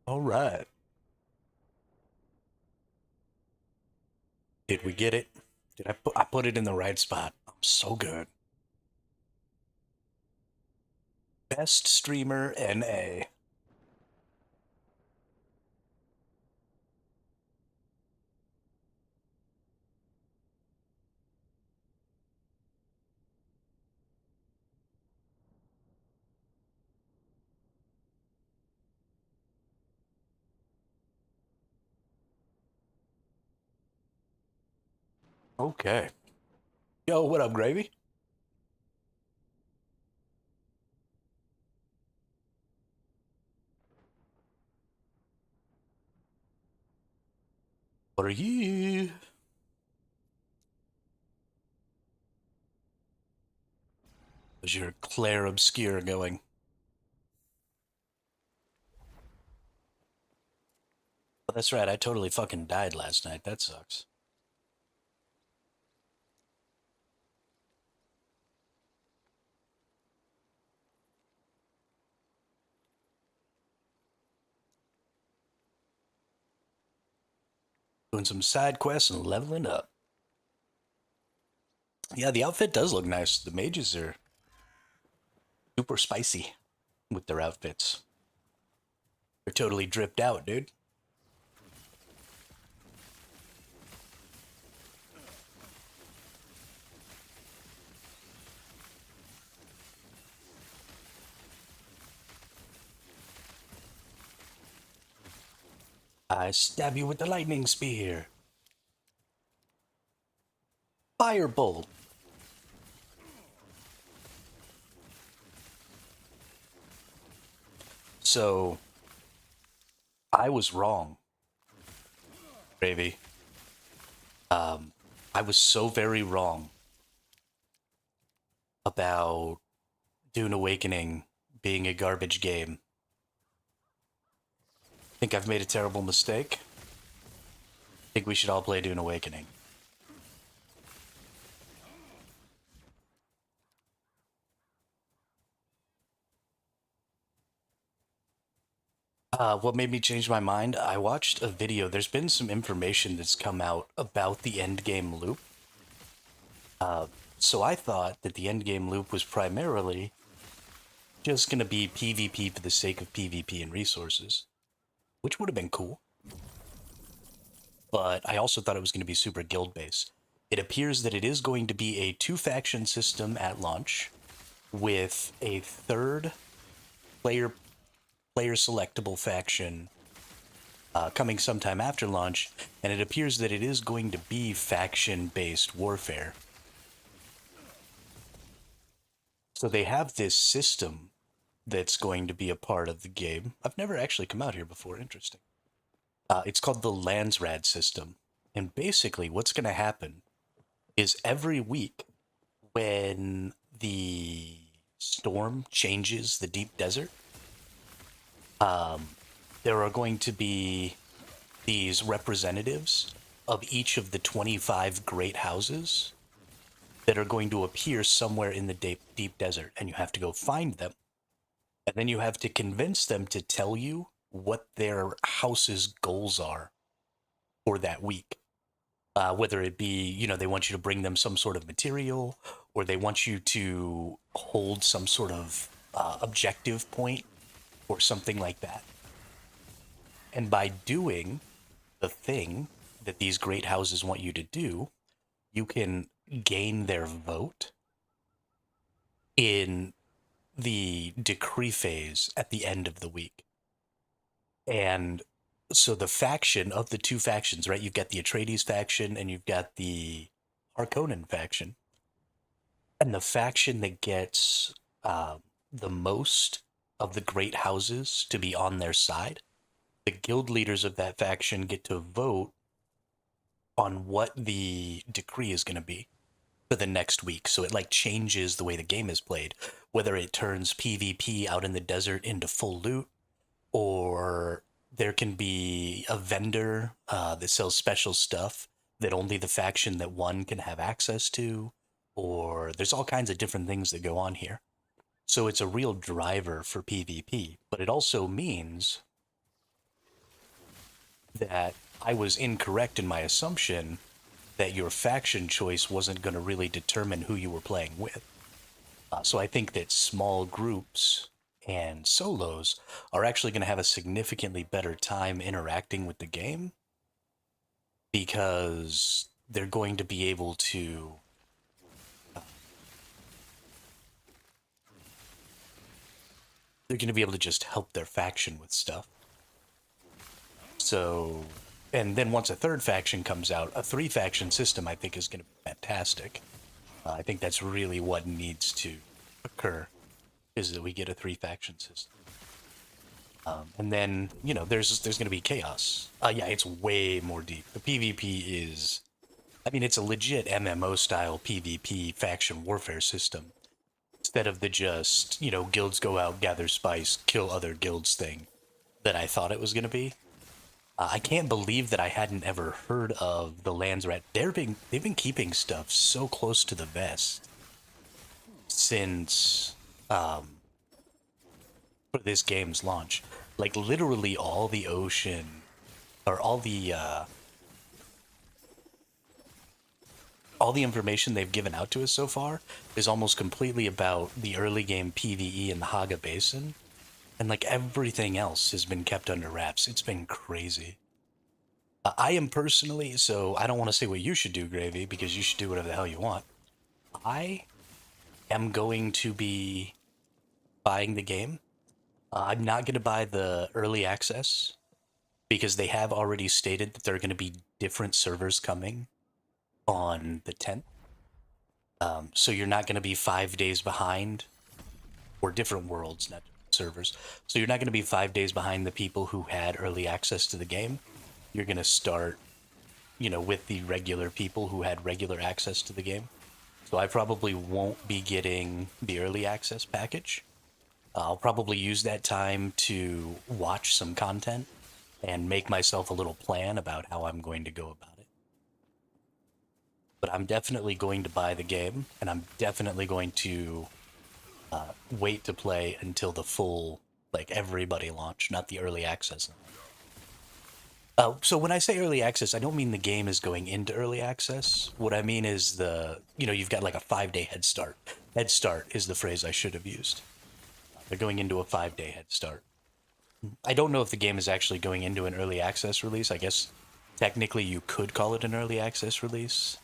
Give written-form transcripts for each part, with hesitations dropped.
All right. Did we get it? Did I put it in the right spot? I'm so good. Best streamer NA. Okay. Yo, what up, Gravy? What are you? How's your Claire Obscure going? Oh, that's right. I totally fucking died last night. That sucks. Doing some side quests and leveling up. Yeah, the outfit does look nice. The mages are super spicy with their outfits. They're totally dripped out, dude. I stab you with the lightning spear. Firebolt. So, I was wrong, Gravy. I was so very wrong about Dune Awakening being a garbage game. Think I've made a terrible mistake? Think we should all play Dune Awakening. What made me change my mind? I watched a video. There's been some information that's come out about the endgame loop. So I thought that the endgame loop was primarily just going to be PvP for the sake of PvP and resources, which would have been cool. But I also thought it was going to be super guild based. It appears that it is going to be a two faction system at launch with a third player selectable faction coming sometime after launch, and it appears that it is going to be faction based warfare. So they have this system that's going to be a part of the game. I've never actually come out here before. Interesting. It's called the Landsrad system. And basically, what's going to happen is every week when the storm changes the deep desert, there are going to be these representatives of each of the 25 great houses that are going to appear somewhere in the deep desert, and you have to go find them. And then you have to convince them to tell you what their house's goals are for that week. Whether it be, they want you to bring them some sort of material, or they want you to hold some sort of objective point, or something like that. And by doing the thing that these great houses want you to do, you can gain their vote in the decree phase at the end of the week. And so the faction of the two factions, right? You've got the Atreides faction and you've got the Harkonnen faction. And the faction that gets the most of the great houses to be on their side, the guild leaders of that faction get to vote on what the decree is going to be for the next week. So it like changes the way the game is played, whether it turns PvP out in the desert into full loot, or there can be a vendor that sells special stuff that only the faction that won can have access to, or there's all kinds of different things that go on here. So it's a real driver for PvP, but it also means that I was incorrect in my assumption that your faction choice wasn't going to really determine who you were playing with. So I think that small groups and solos are actually going to have a significantly better time interacting with the game because they're going to be able to just help their faction with stuff. So, and then once a third faction comes out, a three faction system I think is going to be fantastic. I think that's really what needs to occur, is that we get a three faction system. And then, there's going to be chaos. Yeah, it's way more deep. The PvP is, I mean, it's a legit MMO style PvP faction warfare system. Instead of the just, guilds go out, gather spice, kill other guilds thing that I thought it was going to be. I can't believe that I hadn't ever heard of the Lands Rat. They've been keeping stuff so close to the vest since for this game's launch. Like literally all the ocean or all the information they've given out to us so far is almost completely about the early game PvE in the Haga Basin. And like everything else has been kept under wraps. It's been crazy. I am personally, so I don't want to say what you should do, Gravy, because you should do whatever the hell you want. I am going to be buying the game. I'm not going to buy the early access because they have already stated that there are going to be different servers coming on the 10th. So you're not going to be 5 days behind, or different worlds, not servers. So you're not going to be 5 days behind the people who had early access to the game. You're going to start, with the regular people who had regular access to the game. So I probably won't be getting the early access package. I'll probably use that time to watch some content and make myself a little plan about how I'm going to go about it. But I'm definitely going to buy the game, and I'm definitely going to wait to play until the full, like, everybody launch, not the early access. So when I say early access, I don't mean the game is going into early access. What I mean is you've got like a 5 day head start. Head start is the phrase I should have used. They're going into a 5 day head start. I don't know if the game is actually going into an early access release. I guess technically you could call it an early access release.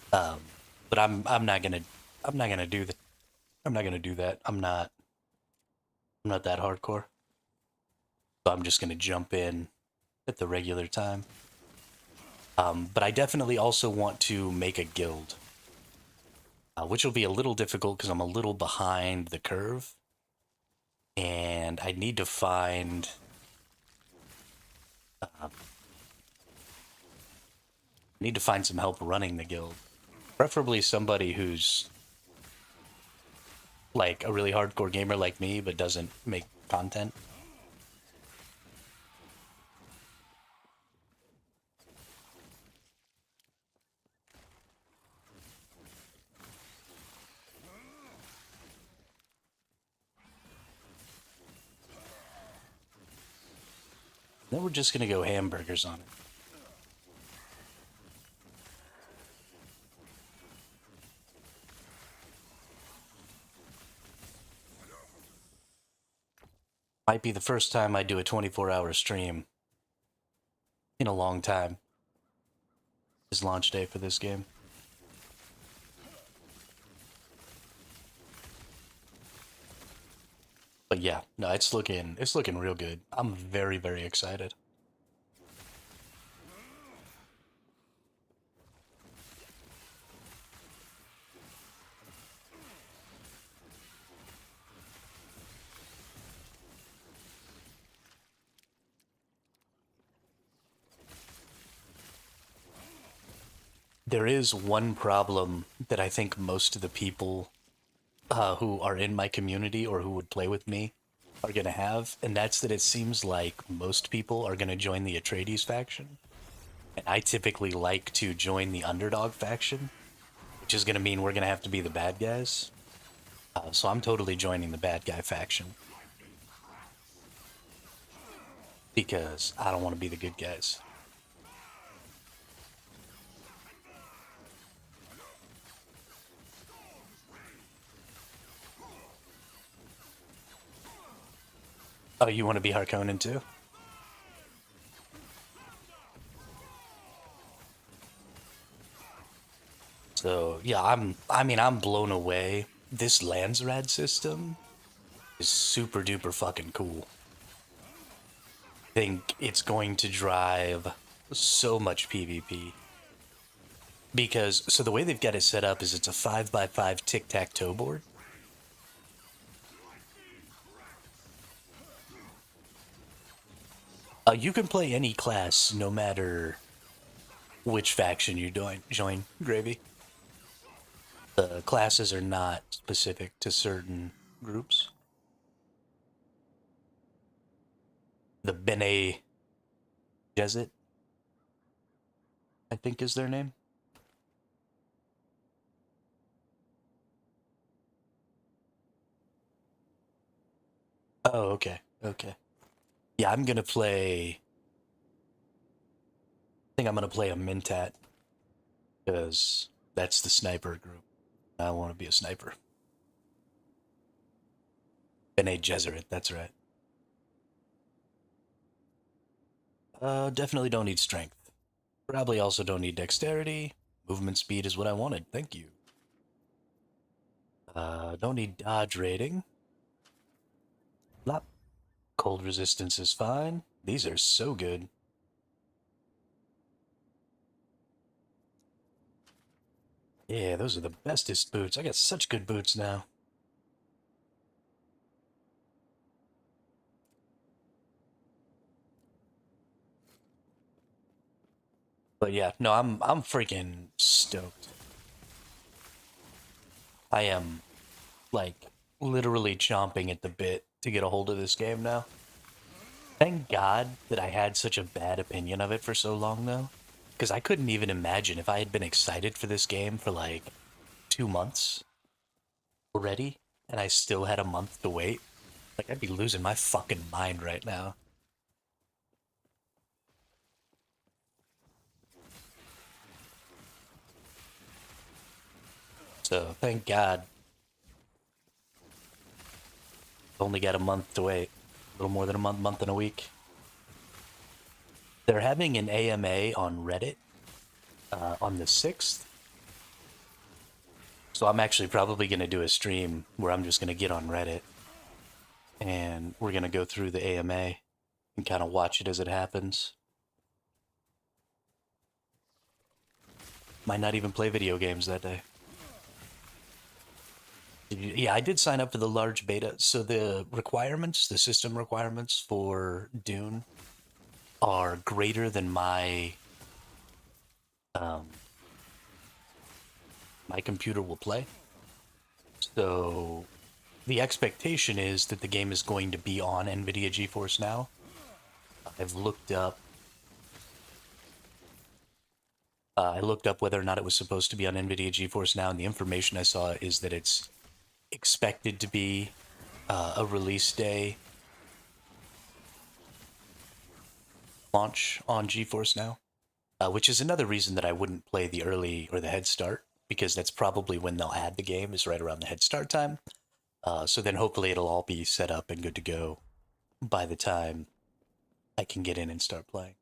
But I'm not gonna do that. I'm not gonna do that. I'm not that hardcore. So I'm just gonna jump in at the regular time. But I definitely also want to make a guild, which will be a little difficult because I'm a little behind the curve, and I need to find some help running the guild, preferably somebody who's like a really hardcore gamer like me, but doesn't make content. Then we're just gonna go hamburgers on it. Might be the first time I do a 24-hour stream in a long time. Is launch day for this game. But yeah, no, it's looking real good. I'm very, very excited. There is one problem that I think most of the people who are in my community or who would play with me are going to have, and that's that it seems like most people are going to join the Atreides faction. And I typically like to join the underdog faction, which is going to mean we're going to have to be the bad guys. So I'm totally joining the bad guy faction. because I don't want to be the good guys. Oh, you want to be Harkonnen too? So yeah, I'm blown away. This Landsrad system is super duper fucking cool. Think it's going to drive so much PvP. Because so the way they've got it set up is it's a 5x5 tic-tac-toe board. You can play any class no matter which faction you join, Gravy. The classes are not specific to certain groups. The Bene Gesserit, I think is their name. Oh, okay. Okay. Yeah, I'm gonna play. I think I'm gonna play a Mintat because that's the sniper group. I want to be a sniper. Bene Gesserit, that's right. Definitely don't need strength. Probably also don't need dexterity. Movement speed is what I wanted. Thank you. Don't need dodge rating. Flop. Cold resistance is fine. These are so good. Yeah, those are the bestest boots. I got such good boots now. But yeah, no, I'm freaking stoked. I am like literally chomping at the bit to get a hold of this game now. Thank God that I had such a bad opinion of it for so long though. Because I couldn't even imagine if I had been excited for this game for like 2 months already and I still had a month to wait. Like I'd be losing my fucking mind right now. So thank God, only got a month to wait. A little more than a month and a week. They're having an AMA on Reddit on the 6th. So I'm actually probably going to do a stream where I'm just going to get on Reddit and we're going to go through the AMA and kind of watch it as it happens. Might not even play video games that day. Yeah, I did sign up for the large beta. So the requirements, the system requirements for Dune are greater than um, my computer will play. So the expectation is that the game is going to be on NVIDIA GeForce Now. I've looked up. I looked up whether or not it was supposed to be on NVIDIA GeForce Now, and the information I saw is that it's expected to be a release day launch on GeForce Now, which is another reason that I wouldn't play the early or the head start because that's probably when they'll add the game is right around the head start time. So then hopefully it'll all be set up and good to go by the time I can get in and start playing.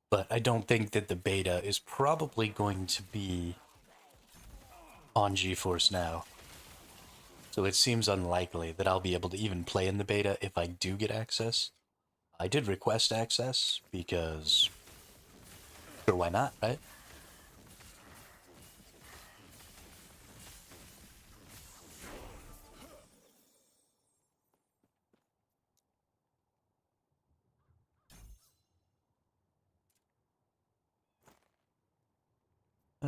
But I don't think that the beta is probably going to be on GeForce Now. So it seems unlikely that I'll be able to even play in the beta if I do get access. I did request access because sure, why not, right?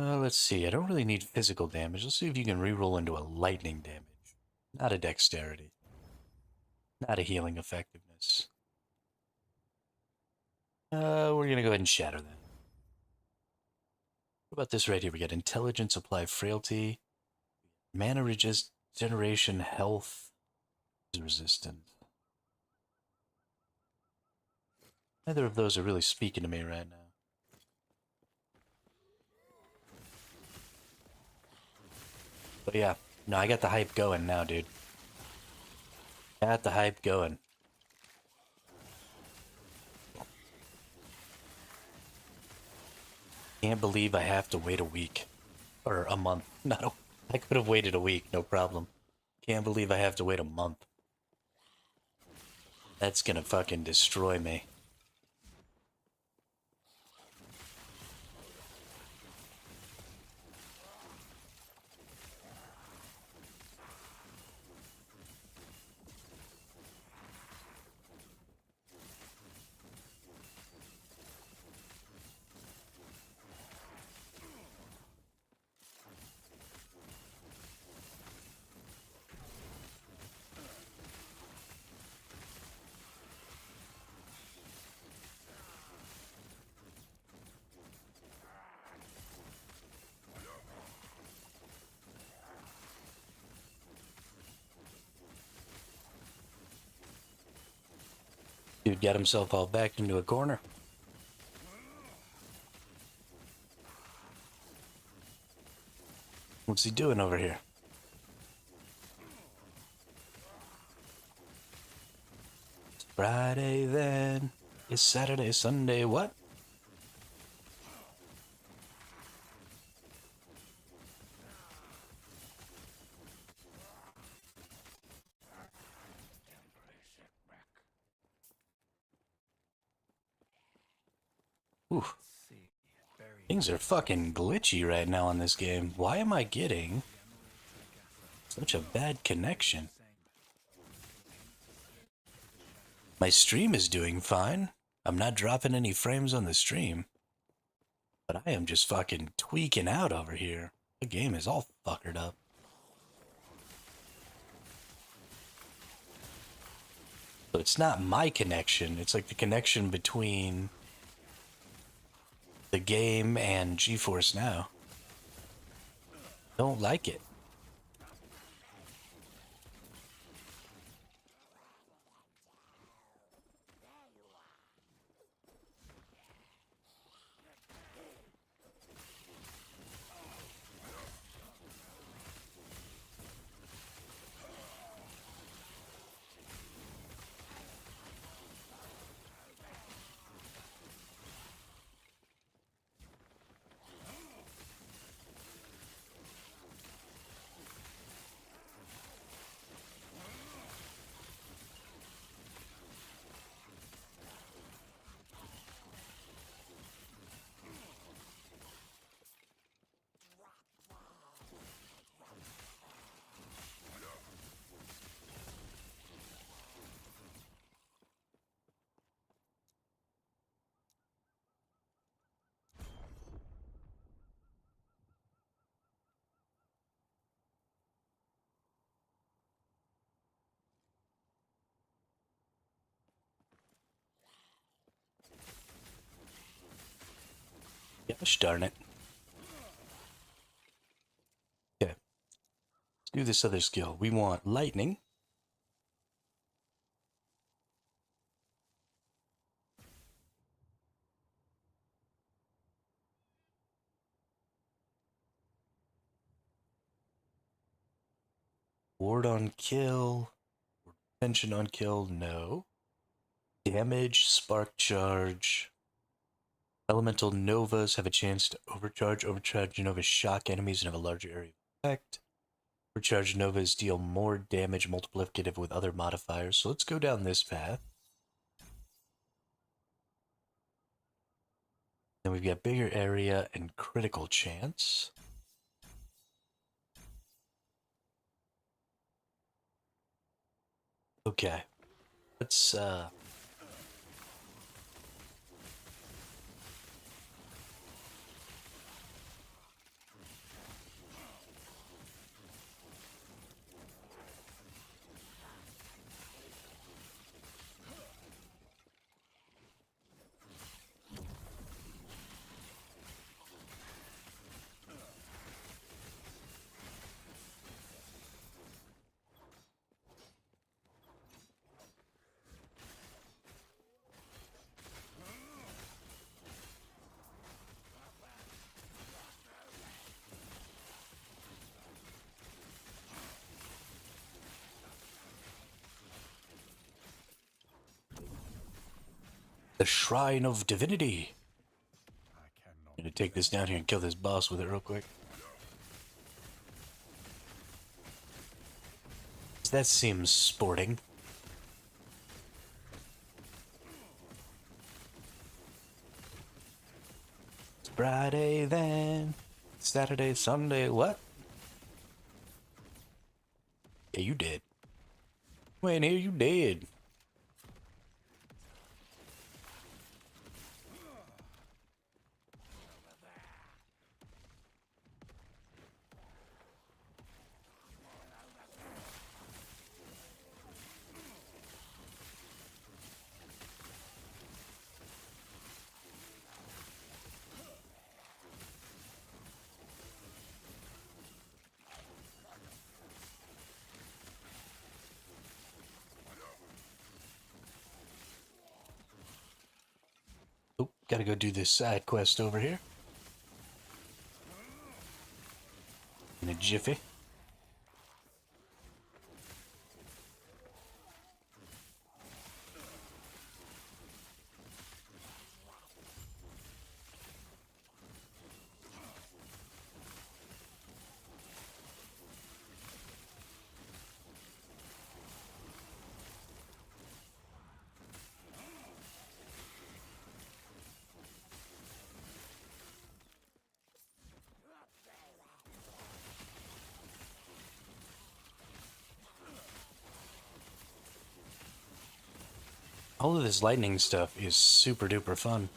Let's see. I don't really need physical damage. Let's see if you can reroll into a lightning damage. Not a dexterity. Not a healing effectiveness. We're gonna go ahead and shatter that. What about this right here? We got intelligence, apply frailty, mana regeneration, health is resistant. Neither of those are really speaking to me right now. But yeah, no, I got the hype going now, dude. Got the hype going. Can't believe I have to wait a week. Or a month. No, I could have waited a week, no problem. Can't believe I have to wait a month. That's gonna fucking destroy me. Dude got himself all backed into a corner. What's he doing over here? It's Friday then. It's Saturday, Sunday, what? Ooh. Things are fucking glitchy right now on this game. Why am I getting such a bad connection? My stream is doing fine. I'm not dropping any frames on the stream. But I am just fucking tweaking out over here. The game is all fuckered up. So it's not my connection. It's like the connection between the game and GeForce Now. Don't like it. Gosh darn it. Okay, let's do this other skill. We want lightning. Ward on kill. Tension on kill, no. Damage, spark charge. Elemental Novas have a chance to overcharge. Overcharge Novas shock enemies and have a larger area of effect. Overcharge Novas deal more damage multiplicative with other modifiers. So let's go down this path. Then we've got bigger area and critical chance. Okay. Let's The Shrine of Divinity. I cannot. I'm gonna take this down here and kill this boss with it real quick. That seems sporting. It's Friday then. Saturday, Sunday, what? Yeah, you did. Wait, here you did. Oh, gotta go do this side quest over here. In a jiffy. All of this lightning stuff is super duper fun.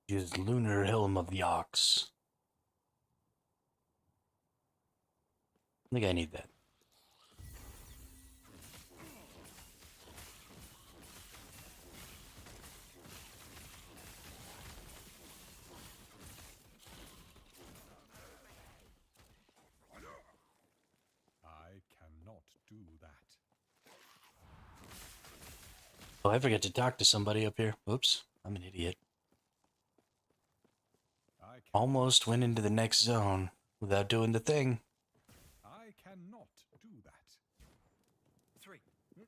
Use Lunar Helm of the Ox. I think I need that. I cannot do that. Oh, I forgot to talk to somebody up here. Oops, I'm an idiot. Almost went into the next zone without doing the thing. I cannot do that. 3.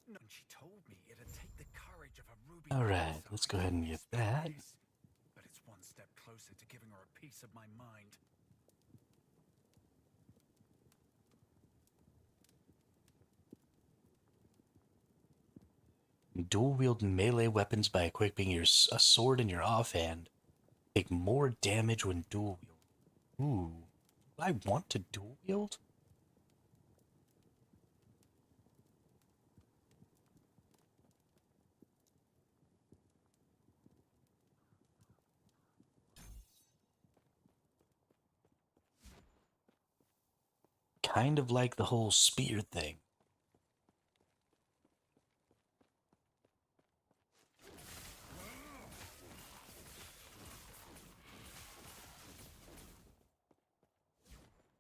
And she told me it'd take the courage of a ruby. All right, let's go ahead and get that. But it's one step closer to giving her a piece of my mind. Dual wield melee weapons by equipping a sword in your offhand. Take more damage when dual wield. Ooh, I want to dual wield? Kind of like the whole spear thing.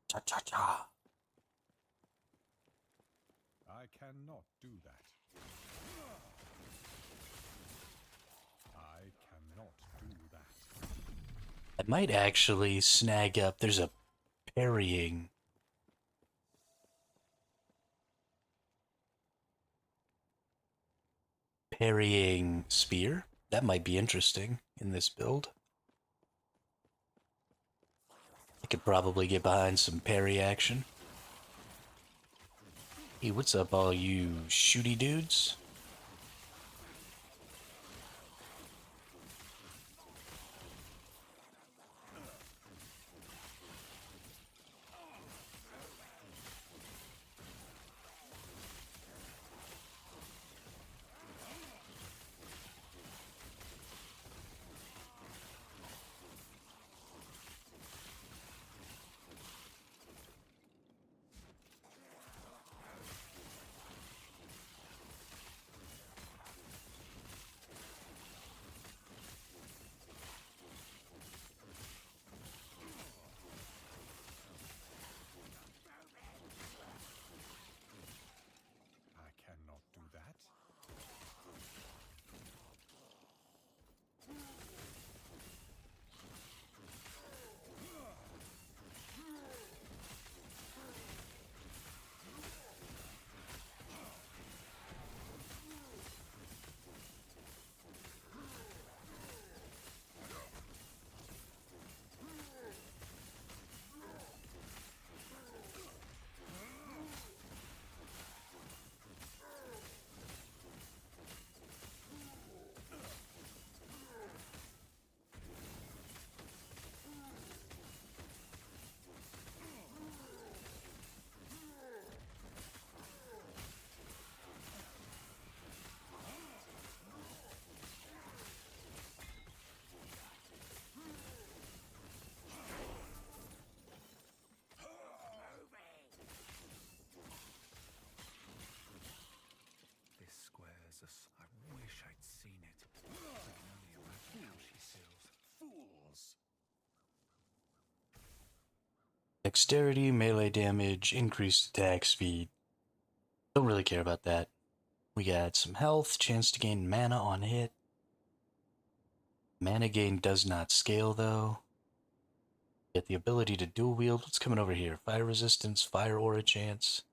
Cha-cha-cha. I cannot do that. I cannot do that. I might actually snag up. There's a parrying. Parrying spear. That might be interesting in this build. I could probably get behind some parry action. Hey, what's up, all you shooty dudes? Dexterity, melee damage, increased attack speed. Don't really care about that. We got some health, chance to gain mana on hit. Mana gain does not scale though. Get the ability to dual wield. What's coming over here? Fire resistance, fire aura chance.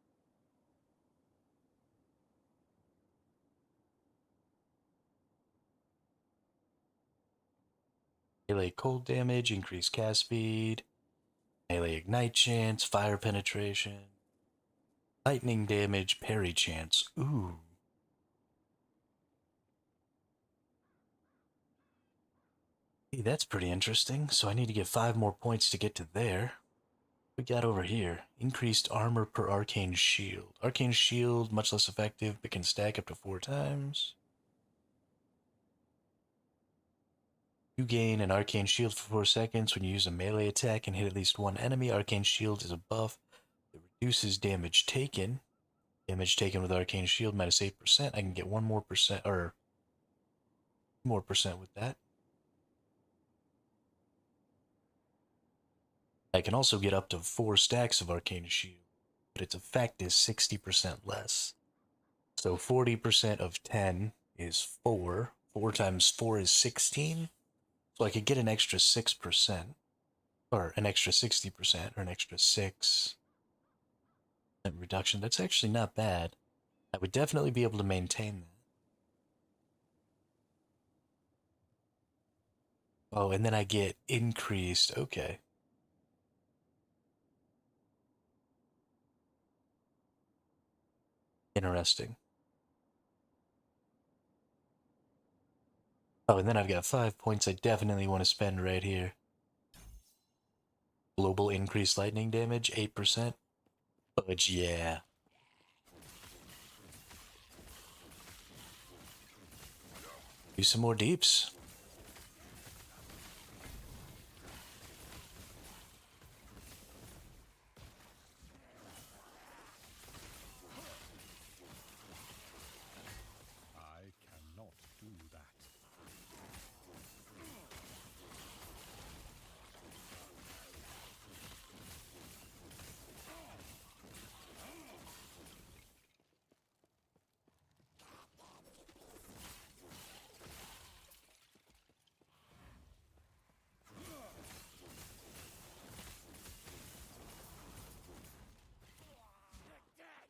Melee cold damage, increased cast speed. Melee ignite chance, fire penetration. Lightning damage, parry chance. Ooh. Hey, that's pretty interesting. So I need to get 5 more points to get to there. We got over here. Increased armor per arcane shield. Arcane shield, much less effective, but can stack up to 4 times. You gain an arcane shield for 4 seconds when you use a melee attack and hit at least one enemy. Arcane shield is a buff that reduces damage taken. Damage taken with arcane shield minus 8%. I can get 1 more percent, or more percent with that. I can also get up to 4 stacks of arcane shield, but its effect is 60% less. So 40% of 10 is 4. 4 times 4 is 16. So I could get an extra 6%, or an extra 60%, or an extra 6% reduction. That's actually not bad. I would definitely be able to maintain that. Oh, and then I get increased. Okay. Interesting. Oh, and then I've got 5 points I definitely want to spend right here. Global increased lightning damage, 8%. But yeah. Do some more deeps. I cannot do that.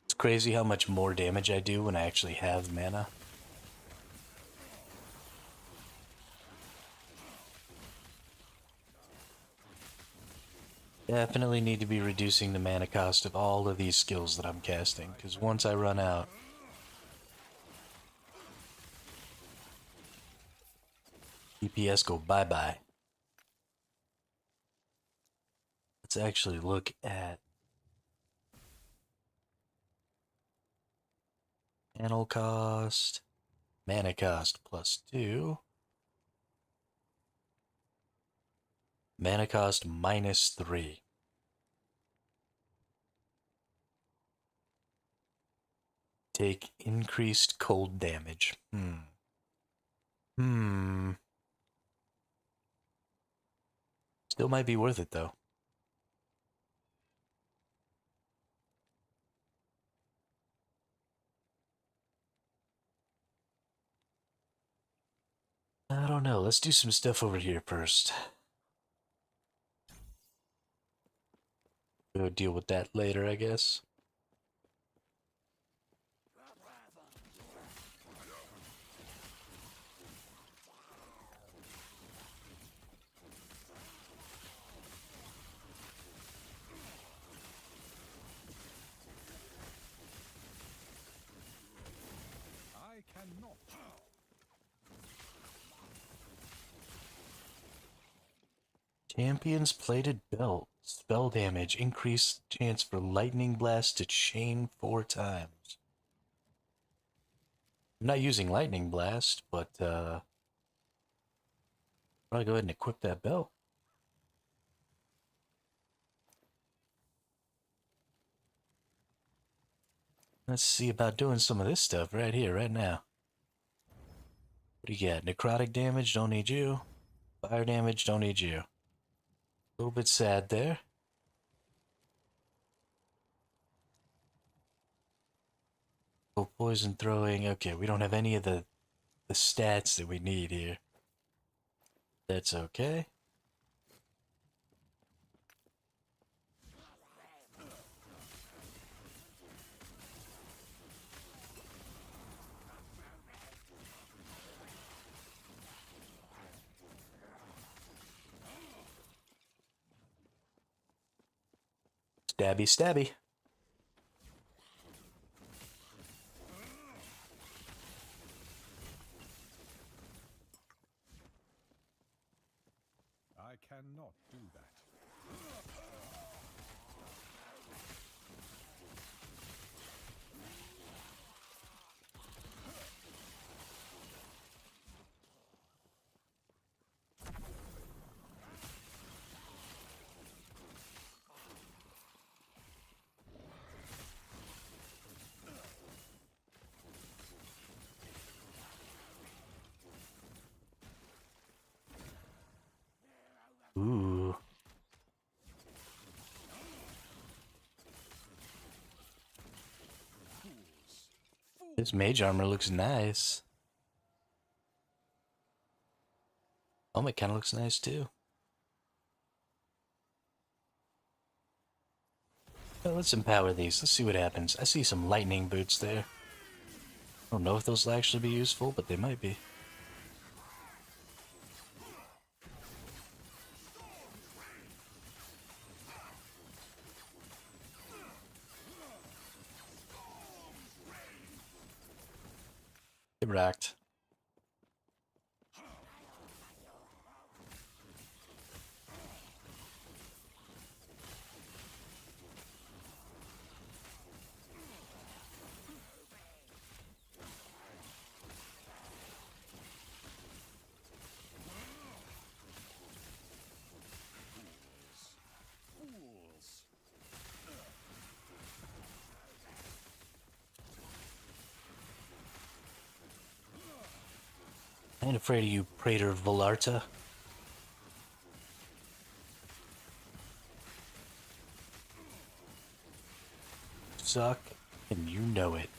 It's crazy how much more damage I do when I actually have mana. Definitely need to be reducing the mana cost of all of these skills that I'm casting, because once I run out, DPS go bye-bye. Let's actually look at panel cost, mana cost +2, mana cost -3. Take increased cold damage. Still might be worth it though. I don't know. Let's do some stuff over here first. We'll deal with that later, I guess. I cannot. Champion's plated belt. Spell damage. Increased chance for lightning blast to chain 4 times. I'm not using lightning blast, but probably go ahead and equip that belt. Let's see about doing some of this stuff right here, right now. What do you got? Necrotic damage, don't need you. Fire damage, don't need you. A little bit sad there. poison throwing. Okay, we don't have any of the stats that we need here. That's okay. Stabby, stabby. I cannot do that. Ooh. This mage armor looks nice. Helmet kind of looks nice too. Well, let's empower these. Let's see what happens. I see some lightning boots there. I don't know if those will actually be useful, but they might be. Get wrecked. Fools! I ain't afraid of you, Praetor Volarta. Suck, and you know it.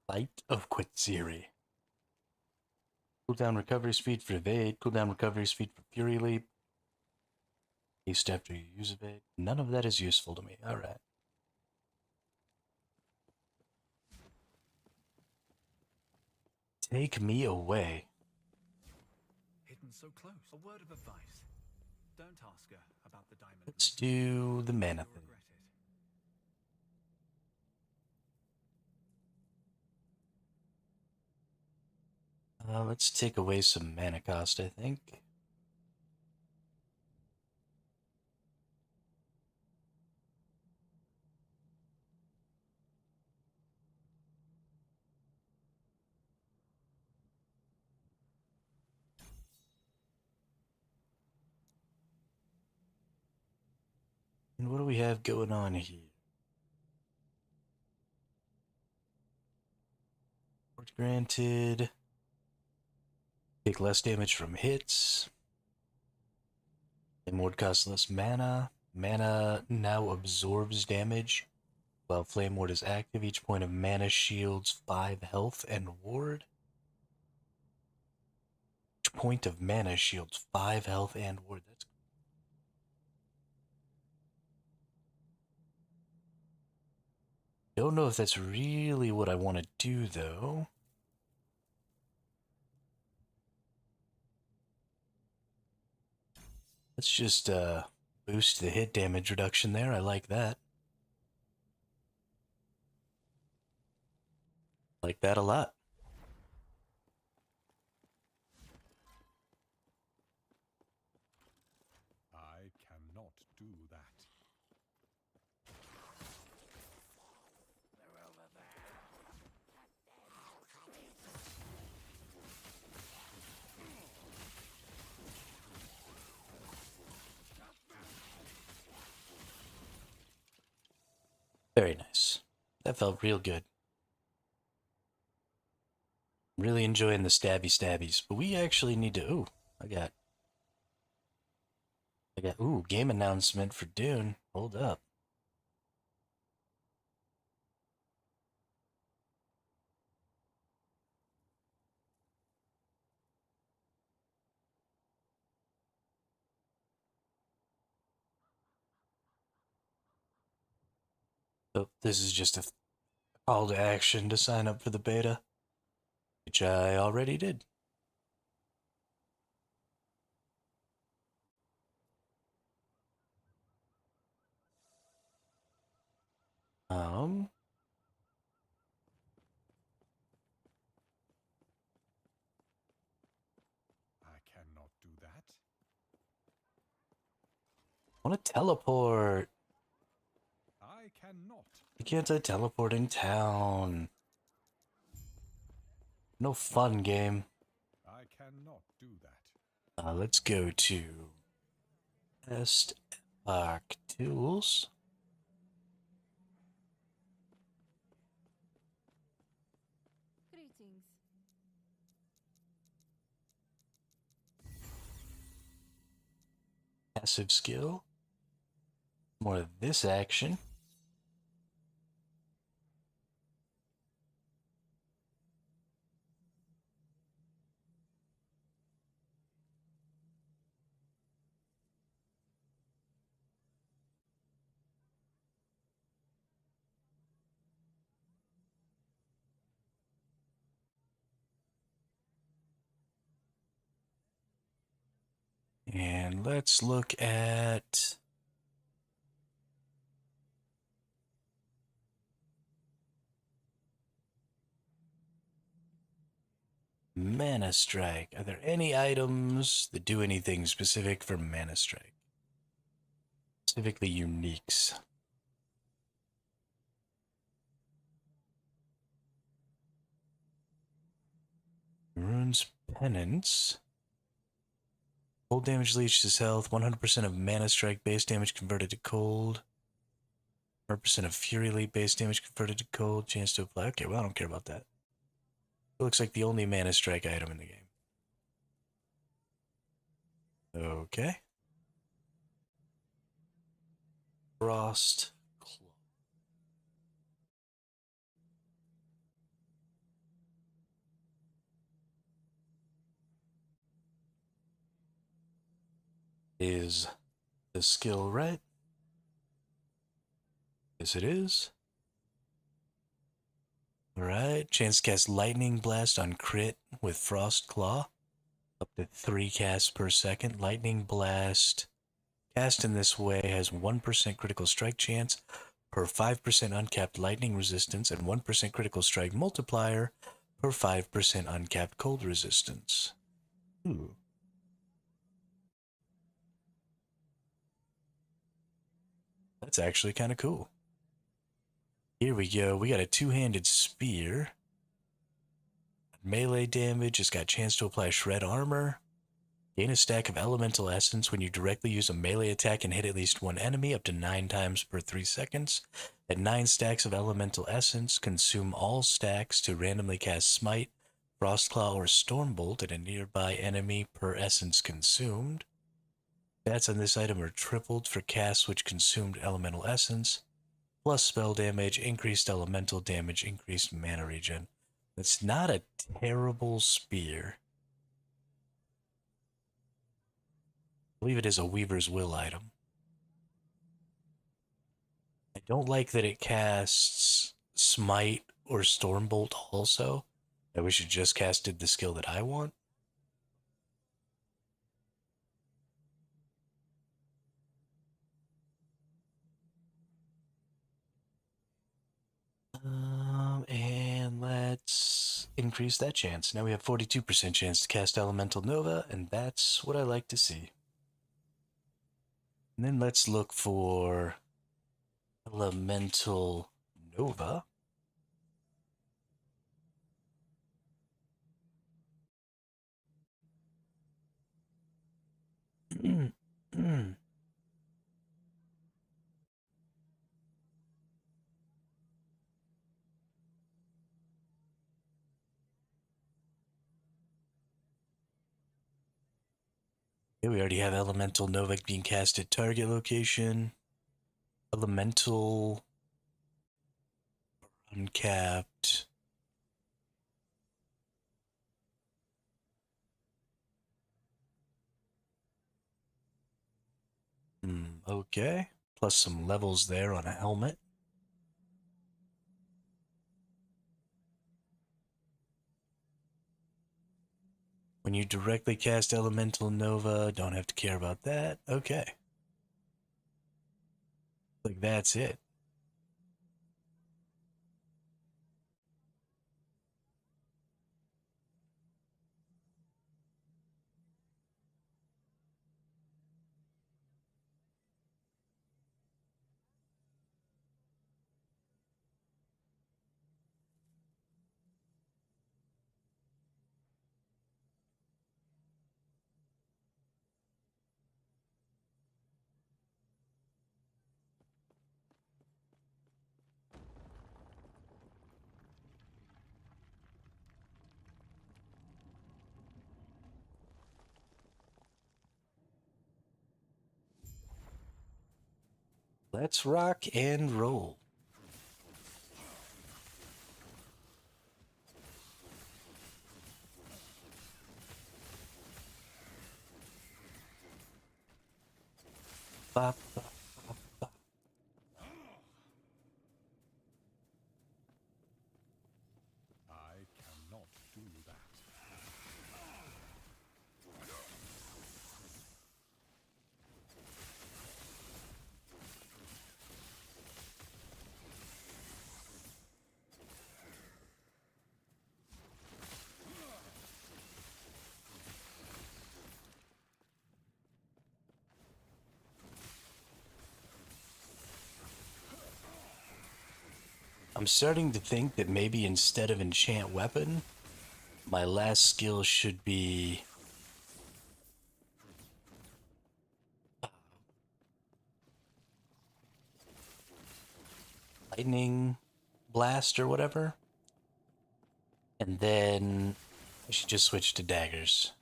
Light of Quetziri. Cooldown recovery speed for evade, cooldown recovery speed for fury leap. Haste after you use evade. None of that is useful to me. Alright. Take me away. Hidden so close. A word of advice. Don't ask her about the diamond. Let's do the mana You'll thing. regret it. Let's take away some mana cost, I think. And what do we have going on here? Word granted. Take less damage from hits. And ward costs less mana. Mana now absorbs damage. While Flame Ward is active, each point of mana shields 5 health and ward. Each point of mana shields 5 health and ward. That's don't know if that's really what I want to do though. Let's just Boost the hit damage reduction there. I like that. Like that a lot. I cannot do that. Very nice. That felt real good. Really enjoying the stabbies. But we actually need to. Ooh, ooh, game announcement for Dune. Hold up. Oh, this is just a call to action to sign up for the beta, which I already did. Um, I cannot do that. I want to teleport. I cannot. Why can't I teleport in town? No fun game. I cannot do that. Let's go to Test Epoch Tools. Greetings. Passive skill. More of this action. And let's look at Mana Strike. Are there any items that do anything specific for Mana Strike? Specifically uniques. Rune's Penance. Cold damage leeches health. 100% of Mana Strike base damage converted to cold. 100% of Fury Leap base damage converted to cold. Chance to apply. Okay, well, I don't care about that. It looks like the only Mana Strike item in the game. Okay. Frost Claw. Is the skill right? Yes, it is. Alright, chance to cast Lightning Blast on crit with Frost Claw. Up to 3 casts per second. Lightning Blast cast in this way has 1% critical strike chance per 5% uncapped lightning resistance and 1% critical strike multiplier per 5% uncapped cold resistance. Ooh. That's actually kind of cool. Here we go. We got a two-handed spear. Melee damage. It's got chance to apply shred armor. Gain a stack of elemental essence when you directly use a melee attack and hit at least one enemy up to 9 times per 3 seconds. At 9 stacks of elemental essence, consume all stacks to randomly cast Smite, Frostclaw, or Stormbolt at a nearby enemy per essence consumed. Stats on this item are tripled for casts which consumed elemental essence, plus spell damage, increased elemental damage, increased mana regen. It's not a terrible spear. I believe it is a Weaver's Will item. I don't like that it casts Smite or Stormbolt also. I wish it just casted the skill that I want. And let's increase that chance. Now we have 42% chance to cast Elemental Nova, and that's what I like to see. And then let's look for Elemental Nova. Okay, we already have Elemental Nova being cast at target location. Elemental uncapped. Okay. Plus some levels there on a helmet. When you directly cast Elemental Nova, don't have to care about that. Okay. Like that's it. Let's rock and roll. Bop, bop, bop, bop. I cannot do that. I'm starting to think that maybe instead of enchant weapon, my last skill should be lightning blast or whatever. And then I should just switch to daggers.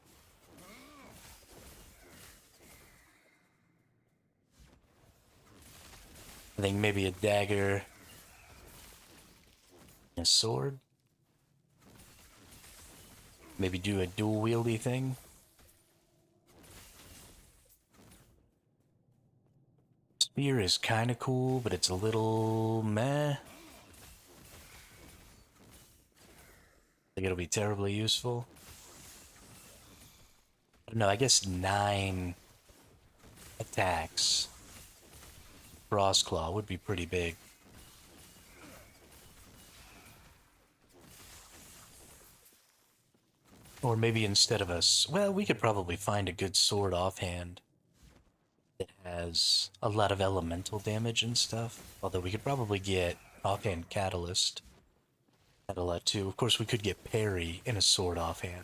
I think maybe a dagger and a sword. Maybe do a dual wieldy thing. Spear is kind of cool, but it's a little meh. I think it'll be terribly useful. I don't know, I guess 9 attacks. Frostclaw would be pretty big. Or maybe instead of us, well, we could probably find a good sword offhand that has a lot of elemental damage and stuff. Although we could probably get offhand catalyst at a lot too. Of course, we could get parry in a sword offhand.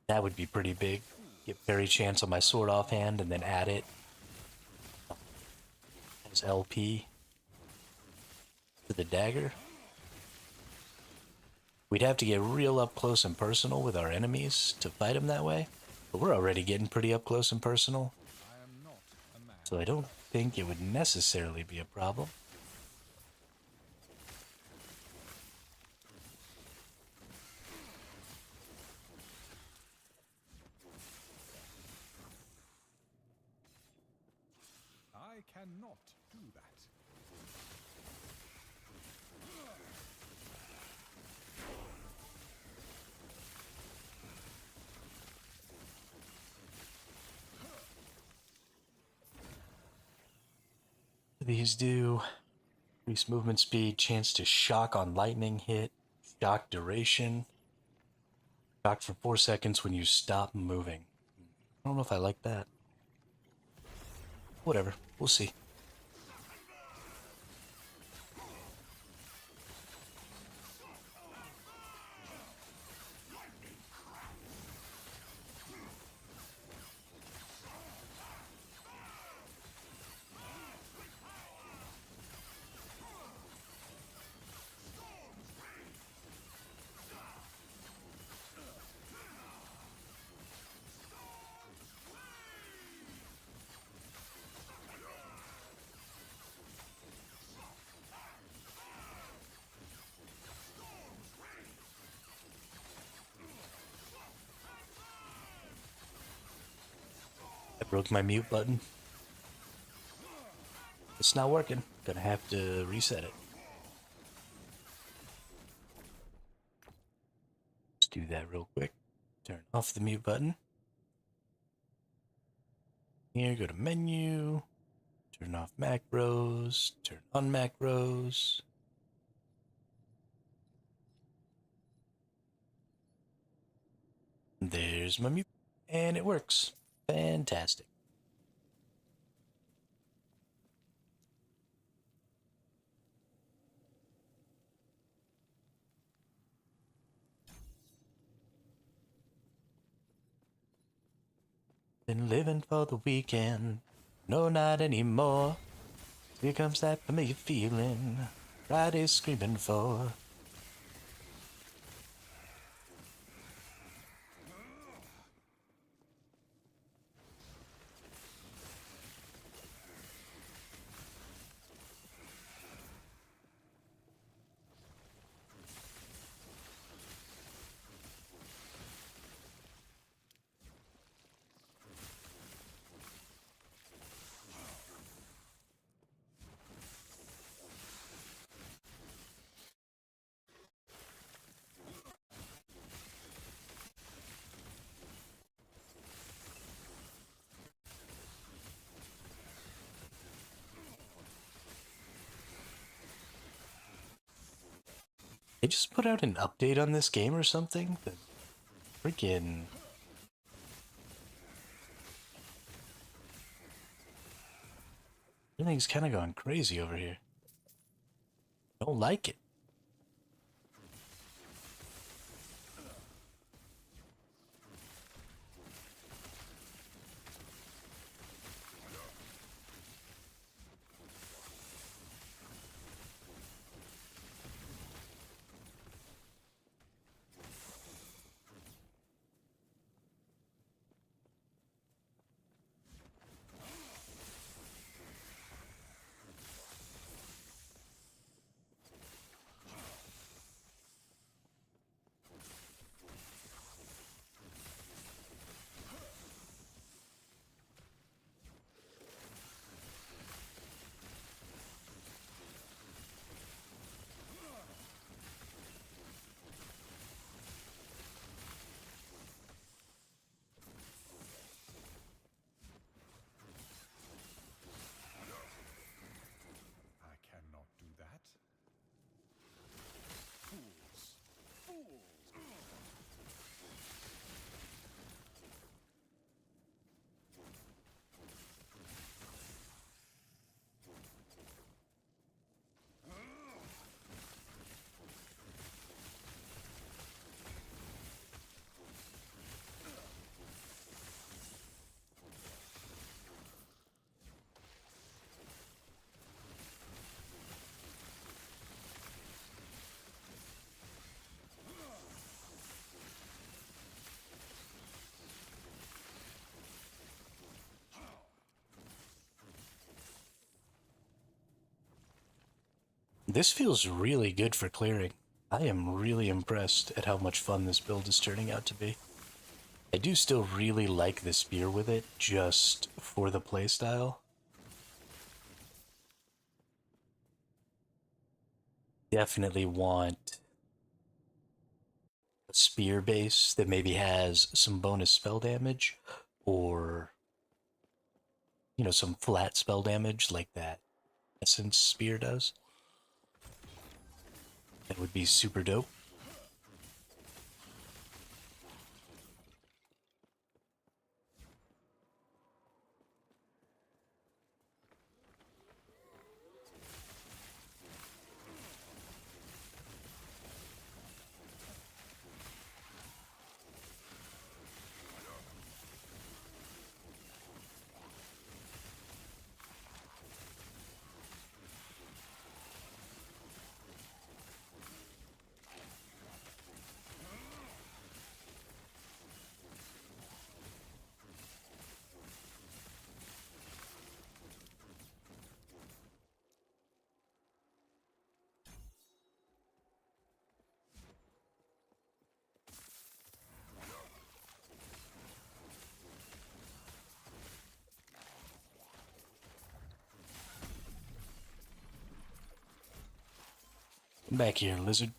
That would be pretty big. Get parry chance on my sword offhand and then add it as LP to the dagger. We'd have to get real up close and personal with our enemies to fight them that way. But we're already getting pretty up close and personal. I am not a man. So I don't think it would necessarily be a problem. I cannot do that. These do Increase movement speed, chance to shock on lightning hit, shock duration, shock for 4 seconds when you stop moving. I don't know if I like that. Whatever, we'll see. I broke my mute button. It's not working. Gonna have to reset it. Let's do that real quick. Turn off the mute button. Here, go to menu. Turn off macros. Turn on macros. There's my mute. And it works. Fantastic. Been living for the weekend. No, not anymore. Here comes that familiar feeling. Friday's screaming for. They just put out an update on this game or something? The freaking... Everything's kind of gone crazy over here. Don't like it. I cannot do that. Fools! Fools! This feels really good for clearing. I am really impressed at how much fun this build is turning out to be. I do still really like the spear with it, just for the playstyle. Definitely want a spear base that maybe has some bonus spell damage, or, you know, some flat spell damage like that Essence Spear does. That would be super dope. Come back here, lizard.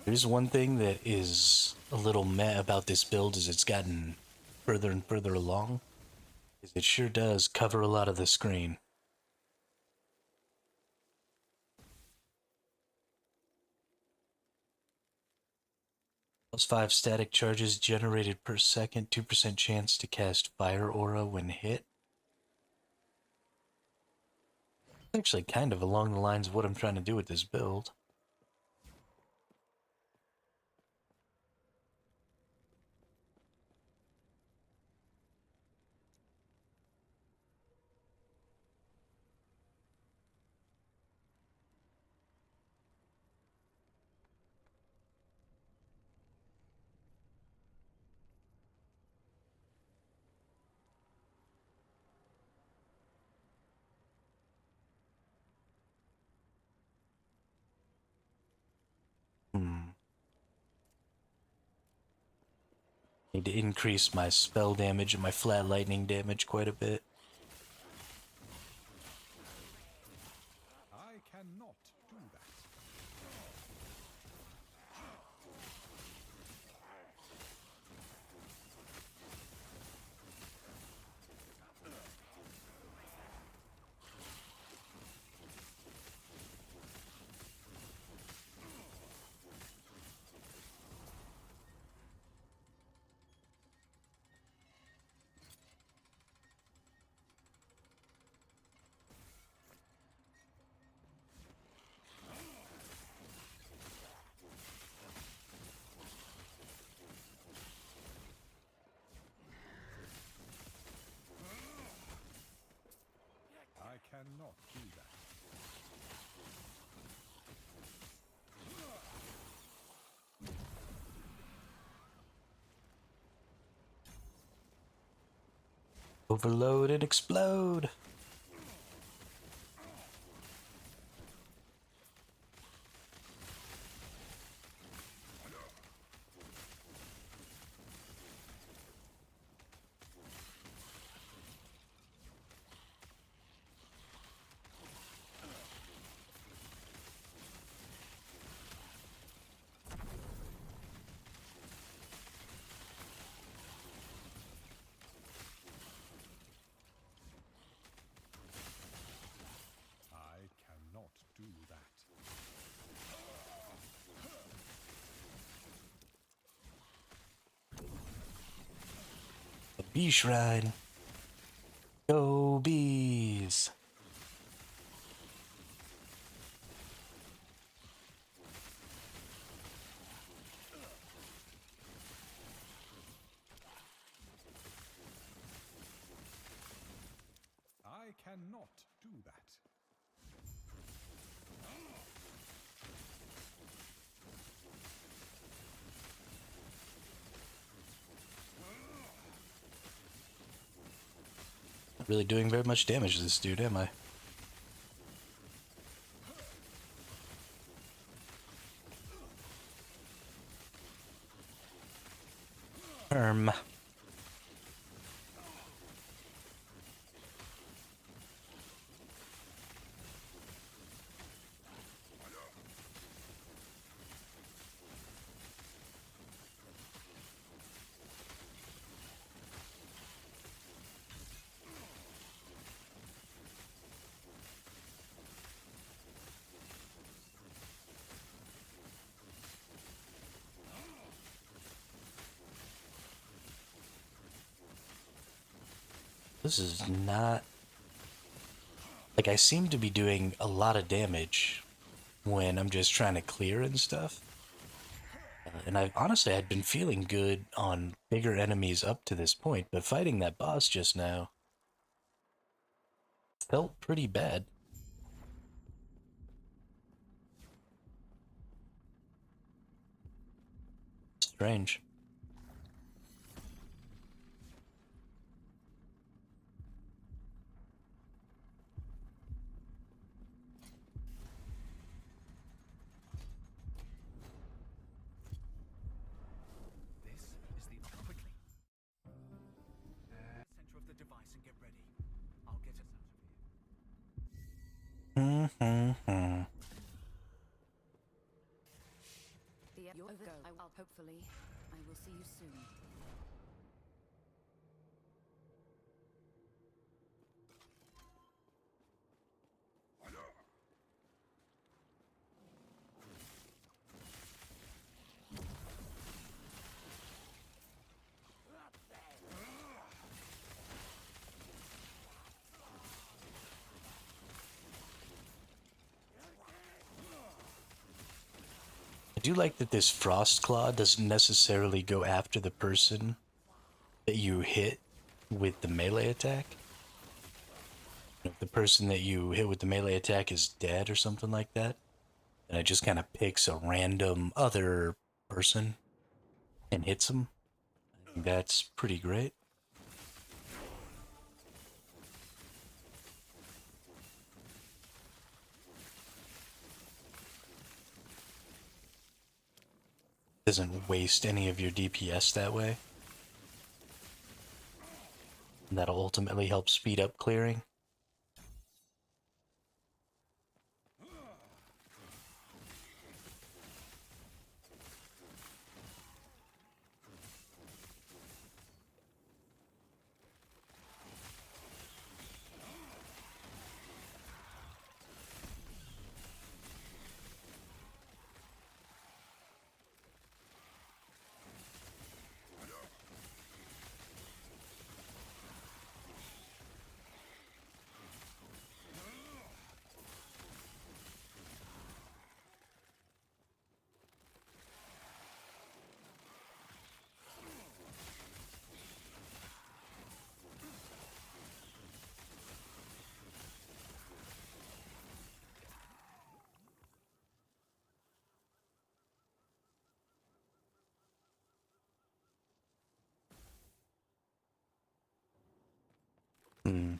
There's one thing that is a little meh about this build as it's gotten further and further along, is it sure does cover a lot of the screen. +5 static charges generated per second, 2% chance to cast Fire Aura when hit. Actually kind of along the lines of what I'm trying to do with this build. Need to increase my spell damage and my flat lightning damage quite a bit. I cannot do that. I cannot do that. Overload and explode! I cannot do that. A bee shrine. Go bees! I cannot do that. Not really doing very much damage to this dude, am I? Herm. This is not... Like, I seem to be doing a lot of damage when I'm just trying to clear and stuff. And I honestly had been feeling good on bigger enemies up to this point, but fighting that boss just now felt pretty bad. Strange. This is the quickly. Center of the device and get ready. I'll get us out of Hmm. You'll go. Hopefully, I will see you soon. I do like that this Frost Claw doesn't necessarily go after the person that you hit with the melee attack. If the person that you hit with the melee attack is dead or something like that, and it just kind of picks a random other person and hits them. I think that's pretty great. Doesn't waste any of your DPS that way. And that'll ultimately help speed up clearing. Hmm.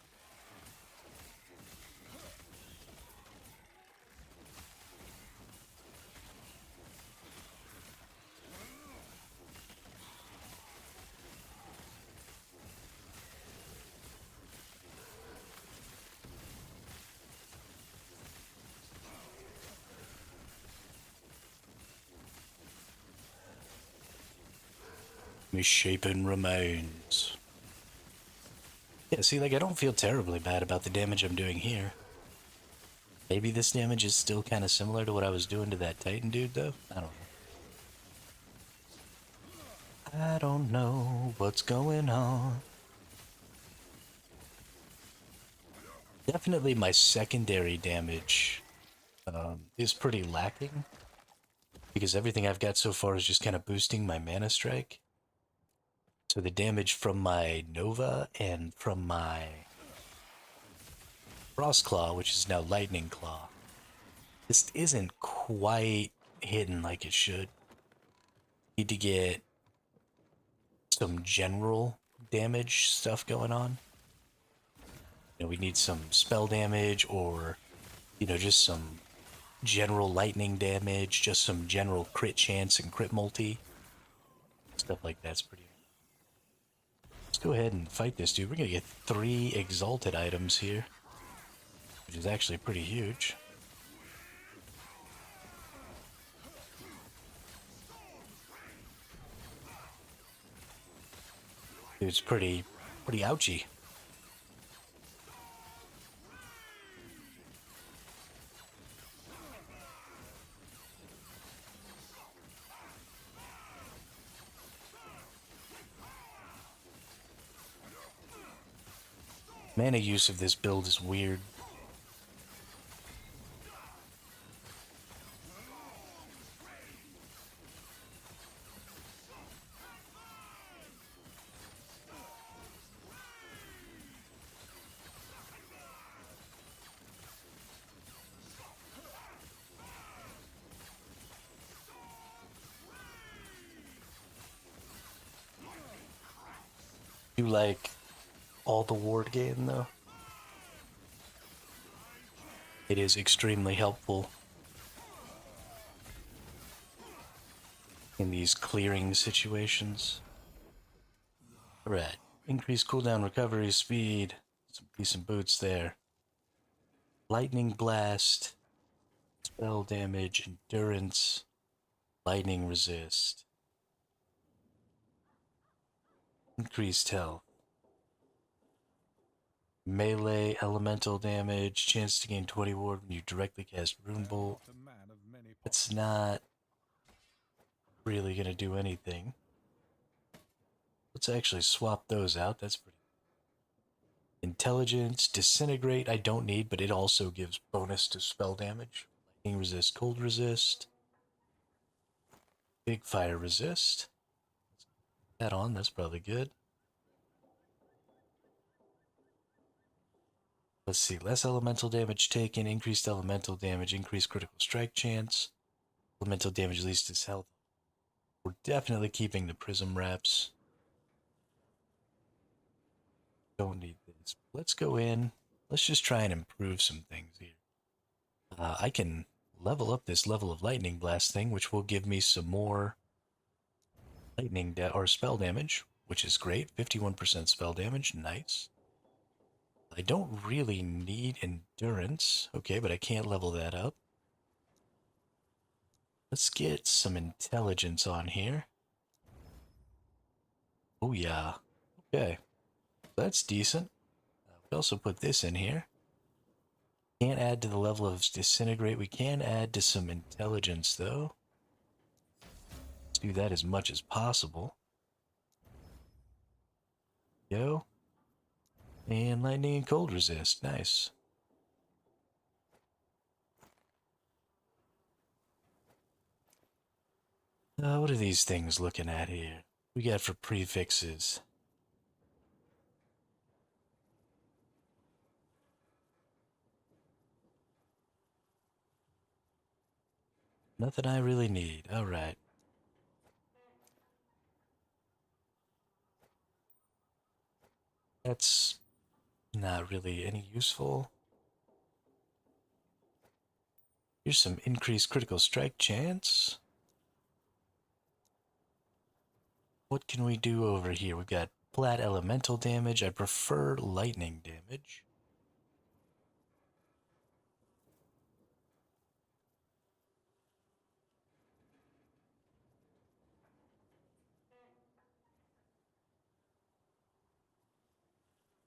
Misshapen remains. Yeah, see, like, I don't feel terribly bad about the damage I'm doing here. Maybe this damage is still kind of similar to what I was doing to that Titan dude, though? I don't know. I don't know what's going on. Definitely my secondary damage is pretty lacking. Because everything I've got so far is just kind of boosting my mana strike. So the damage from my Nova and from my Frost Claw, which is now Lightning Claw, just isn't quite hitting like it should. Need to get some general damage stuff going on. You know, we need some spell damage or, you know, just some general lightning damage, just some general crit chance and crit multi. Stuff like that's pretty... Let's go ahead and fight this dude. We're gonna get 3 exalted items here, which is actually pretty huge. Dude's pretty ouchy. Mana use of this build is weird. You like all the ward gain though? It is extremely helpful in these clearing situations. Alright, increase cooldown recovery speed. Some decent boots there. Lightning blast, spell damage, endurance, lightning resist. Increased health. Melee elemental damage, chance to gain 20 ward when you directly cast Rune Bolt. Not a man of many It's not really going to do anything. Let's actually swap those out. That's pretty. Intelligence, disintegrate, I don't need, but it also gives bonus to spell damage. Lightning resist, cold resist. Big fire resist. That on, that's probably good. Let's see, less elemental damage taken, increased elemental damage, increased critical strike chance. Elemental damage leads to health. We're definitely keeping the prism wraps. Don't need this. Let's go in. Let's just try and improve some things here. I can level up this level of lightning blast thing, which will give me some more lightning or spell damage, which is great. 51% spell damage, nice. I don't really need endurance, okay, but I can't level that up. Let's get some intelligence on here. Oh yeah, okay, that's decent. We also put this in here. Can't add to the level of disintegrate. We can add to some intelligence though. Let's do that as much as possible. Go. And lightning and cold resist. Nice. What are these things looking at here? We got for prefixes. Nothing I really need. Alright. That's not really any useful. Here's some increased critical strike chance. What can we do over here? We've got flat elemental damage. I prefer lightning damage.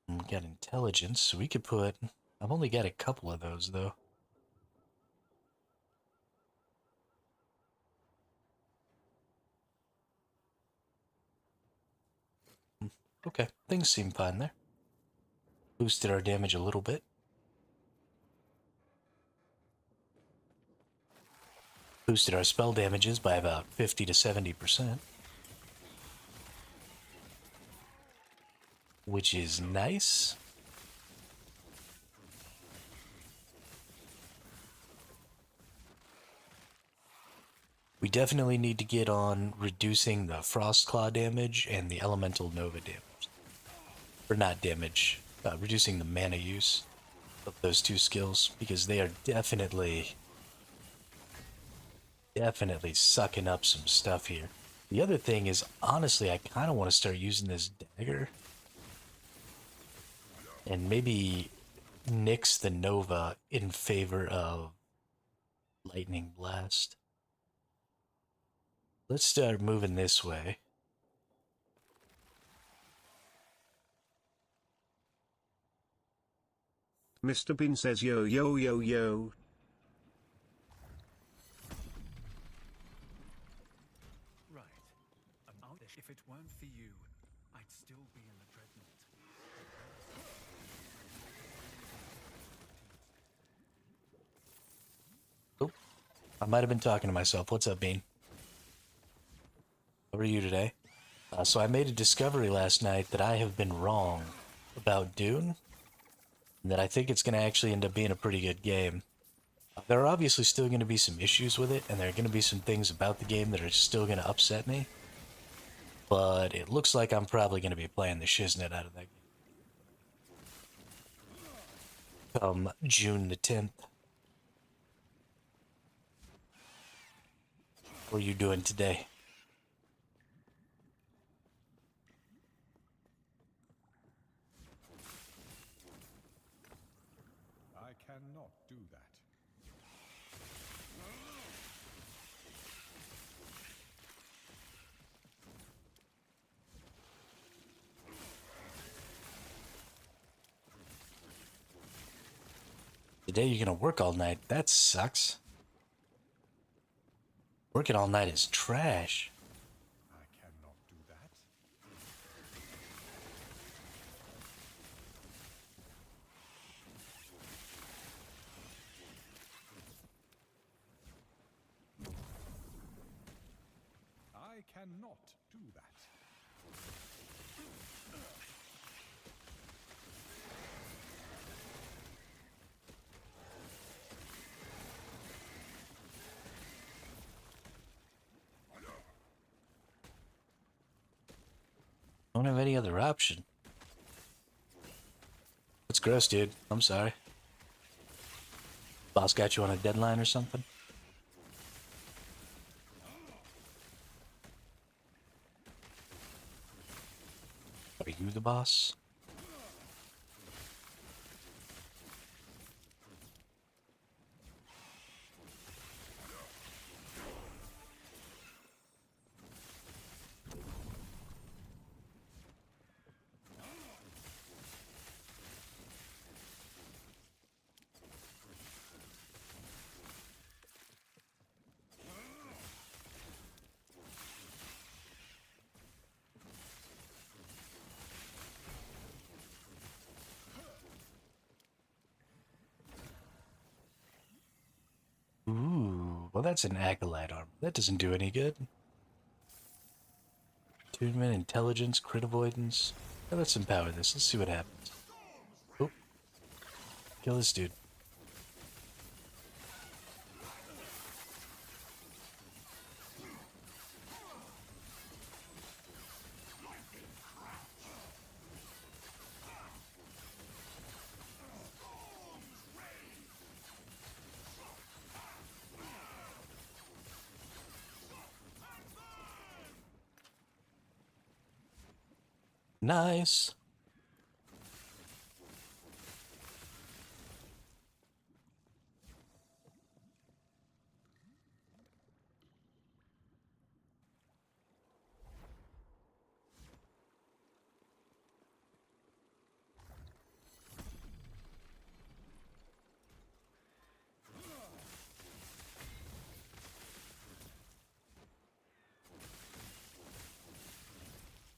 And we got intelligence, so we could put... I've only got a couple of those, though. Okay, things seem fine there. Boosted our damage a little bit. Boosted our spell damages by about 50 to 70%. Which is nice. We definitely need to get on reducing the Frost Claw damage and the Elemental Nova damage. Or not damage, reducing the mana use of those two skills, because they are definitely sucking up some stuff here. The other thing is, honestly, I kind of want to start using this dagger. And maybe nix the Nova in favor of Lightning Blast. Let's start moving this way. Mr. Bean says yo yo yo yo. Right. If it weren't for you, I'd still be in the dreadnought. I might have been talking to myself. What's up, Bean? How are you today? So I made a discovery last night that I have been wrong about Dune, and that I think it's going to actually end up being a pretty good game. There are obviously still going to be some issues with it, and there are going to be some things about the game that are still going to upset me, but it looks like I'm probably going to be playing the shiznit out of that game come June the 10th. What are you doing today? I cannot do that. Today you're going to work all night. That sucks. Working all night is trash. I cannot do that. I cannot do that. Don't have any other option. That's gross, dude. I'm sorry. Boss got you on a deadline or something? Are you the boss? Ooh, well that's an acolyte armor. That doesn't do any good. Attunement, intelligence, crit avoidance. Yeah, let's empower this. Let's see what happens. Oh, kill this dude. Nice.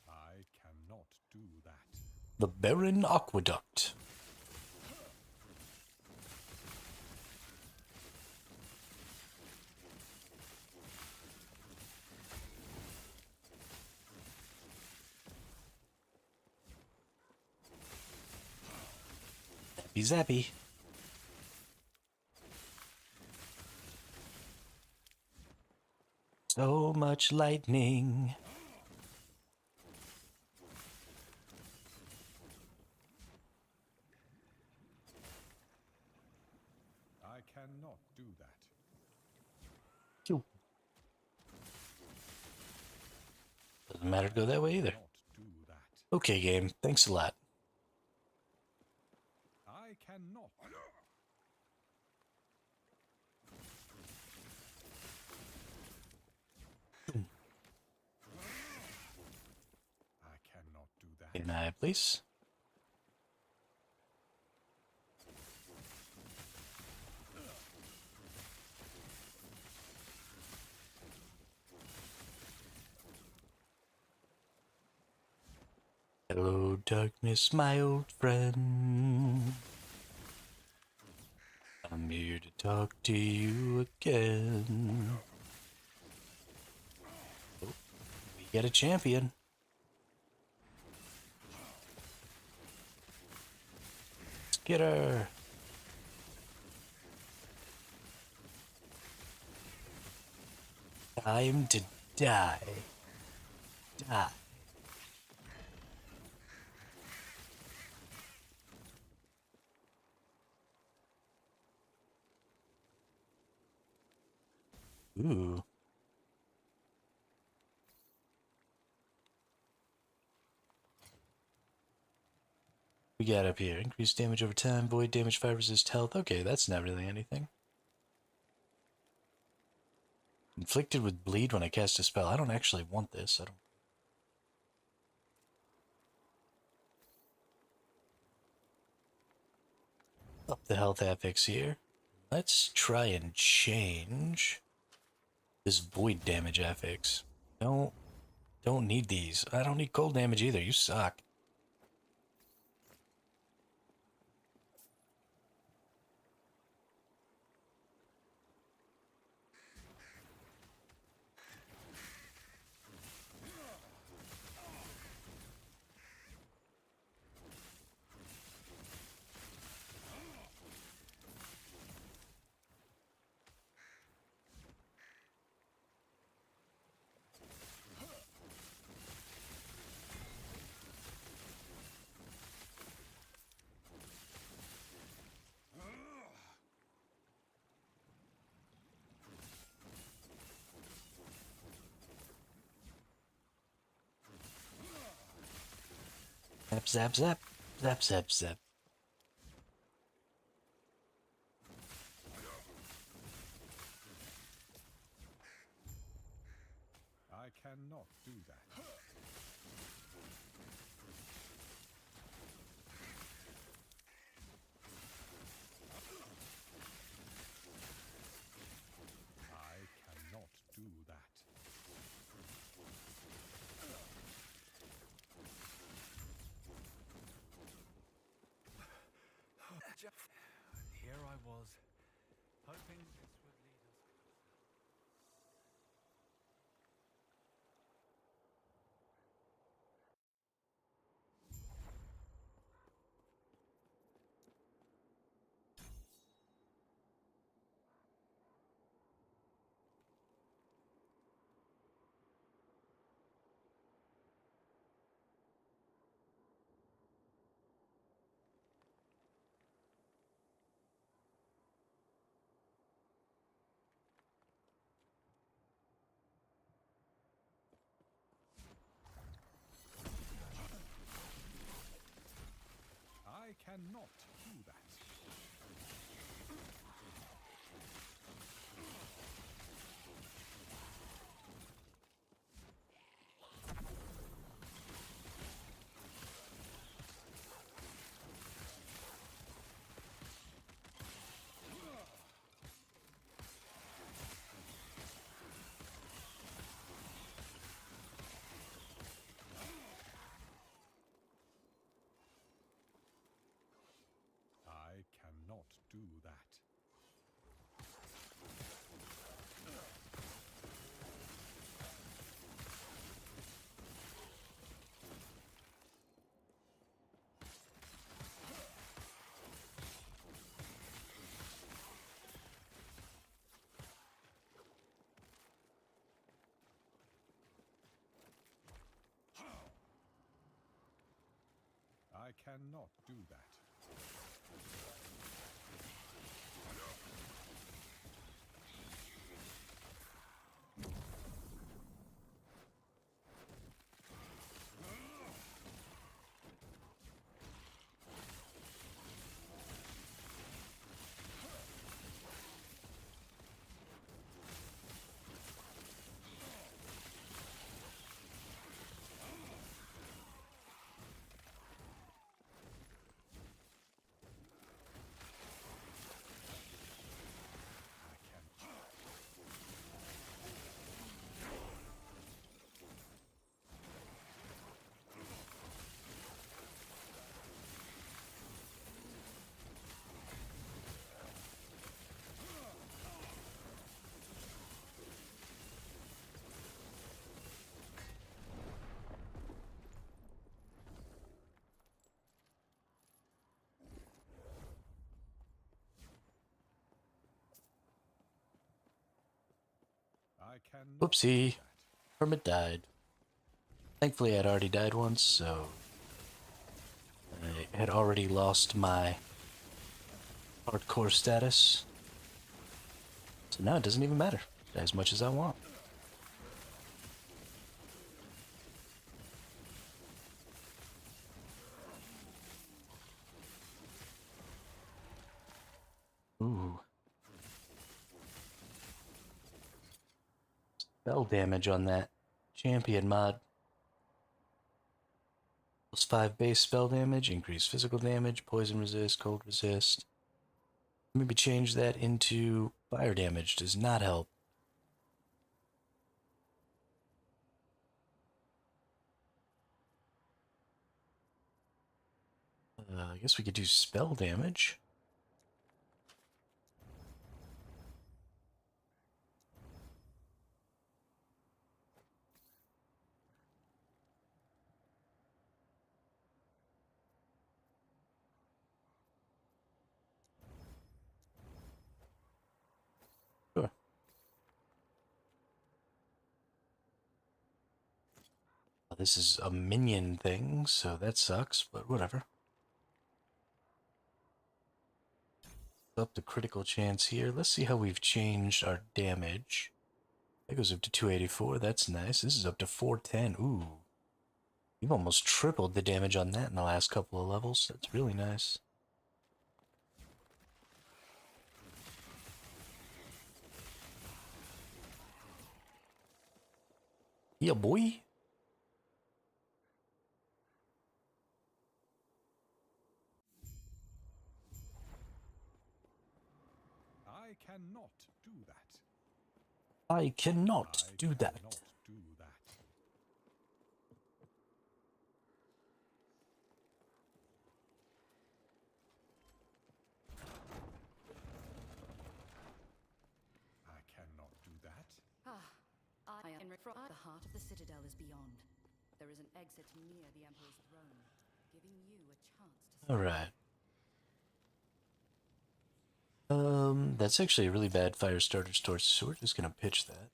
I cannot do that. The Barren Aqueduct. Zappy zappy. So much lightning. I cannot do that. Phew. Doesn't matter to go that way either. Not do that. Okay, game. Thanks a lot. I cannot. I cannot do that. Can I please? Hello, darkness, my old friend. I'm here to talk to you again. Oh, we get a champion. Let's get her. Time to die. Die. Ooh. We got up here. Increased damage over time, void damage, fire resist health. Okay, that's not really anything. Inflicted with bleed when I cast a spell. I don't actually want this. I don't. Up the health affix here. Let's try and change this void damage affix. No, don't need these. I don't need cold damage either. You suck. Zap, zap, zap. Zap, zap, zap. I cannot do that. I cannot do that. Here I was, hoping this would lead us I cannot do that. I cannot do that. I cannot do that. cannot Oopsie. do that. Hermit died. Thankfully, I'd already died once, so I had already lost my hardcore status. So now it doesn't even matter. Die as much as I want. Ooh. Spell damage on that champion mod. +5 base spell damage, increased physical damage, poison resist, cold resist. Maybe change that into fire damage. Does not help. I guess we could do spell damage. Sure. This is a minion thing, so that sucks, but whatever. Up the critical chance here. Let's see how we've changed our damage. That goes up to 284. That's nice. This is up to 410. Ooh. You've almost tripled the damage on that in the last couple of levels. That's really nice. Yeah, boy. I cannot do that. I cannot I do cannot that. do that. I cannot do that. I am from the heart of the citadel is beyond. There is an exit near the Emperor's throne, giving you a chance to... Alright. That's actually a really bad fire starter store, so we're just gonna pitch that.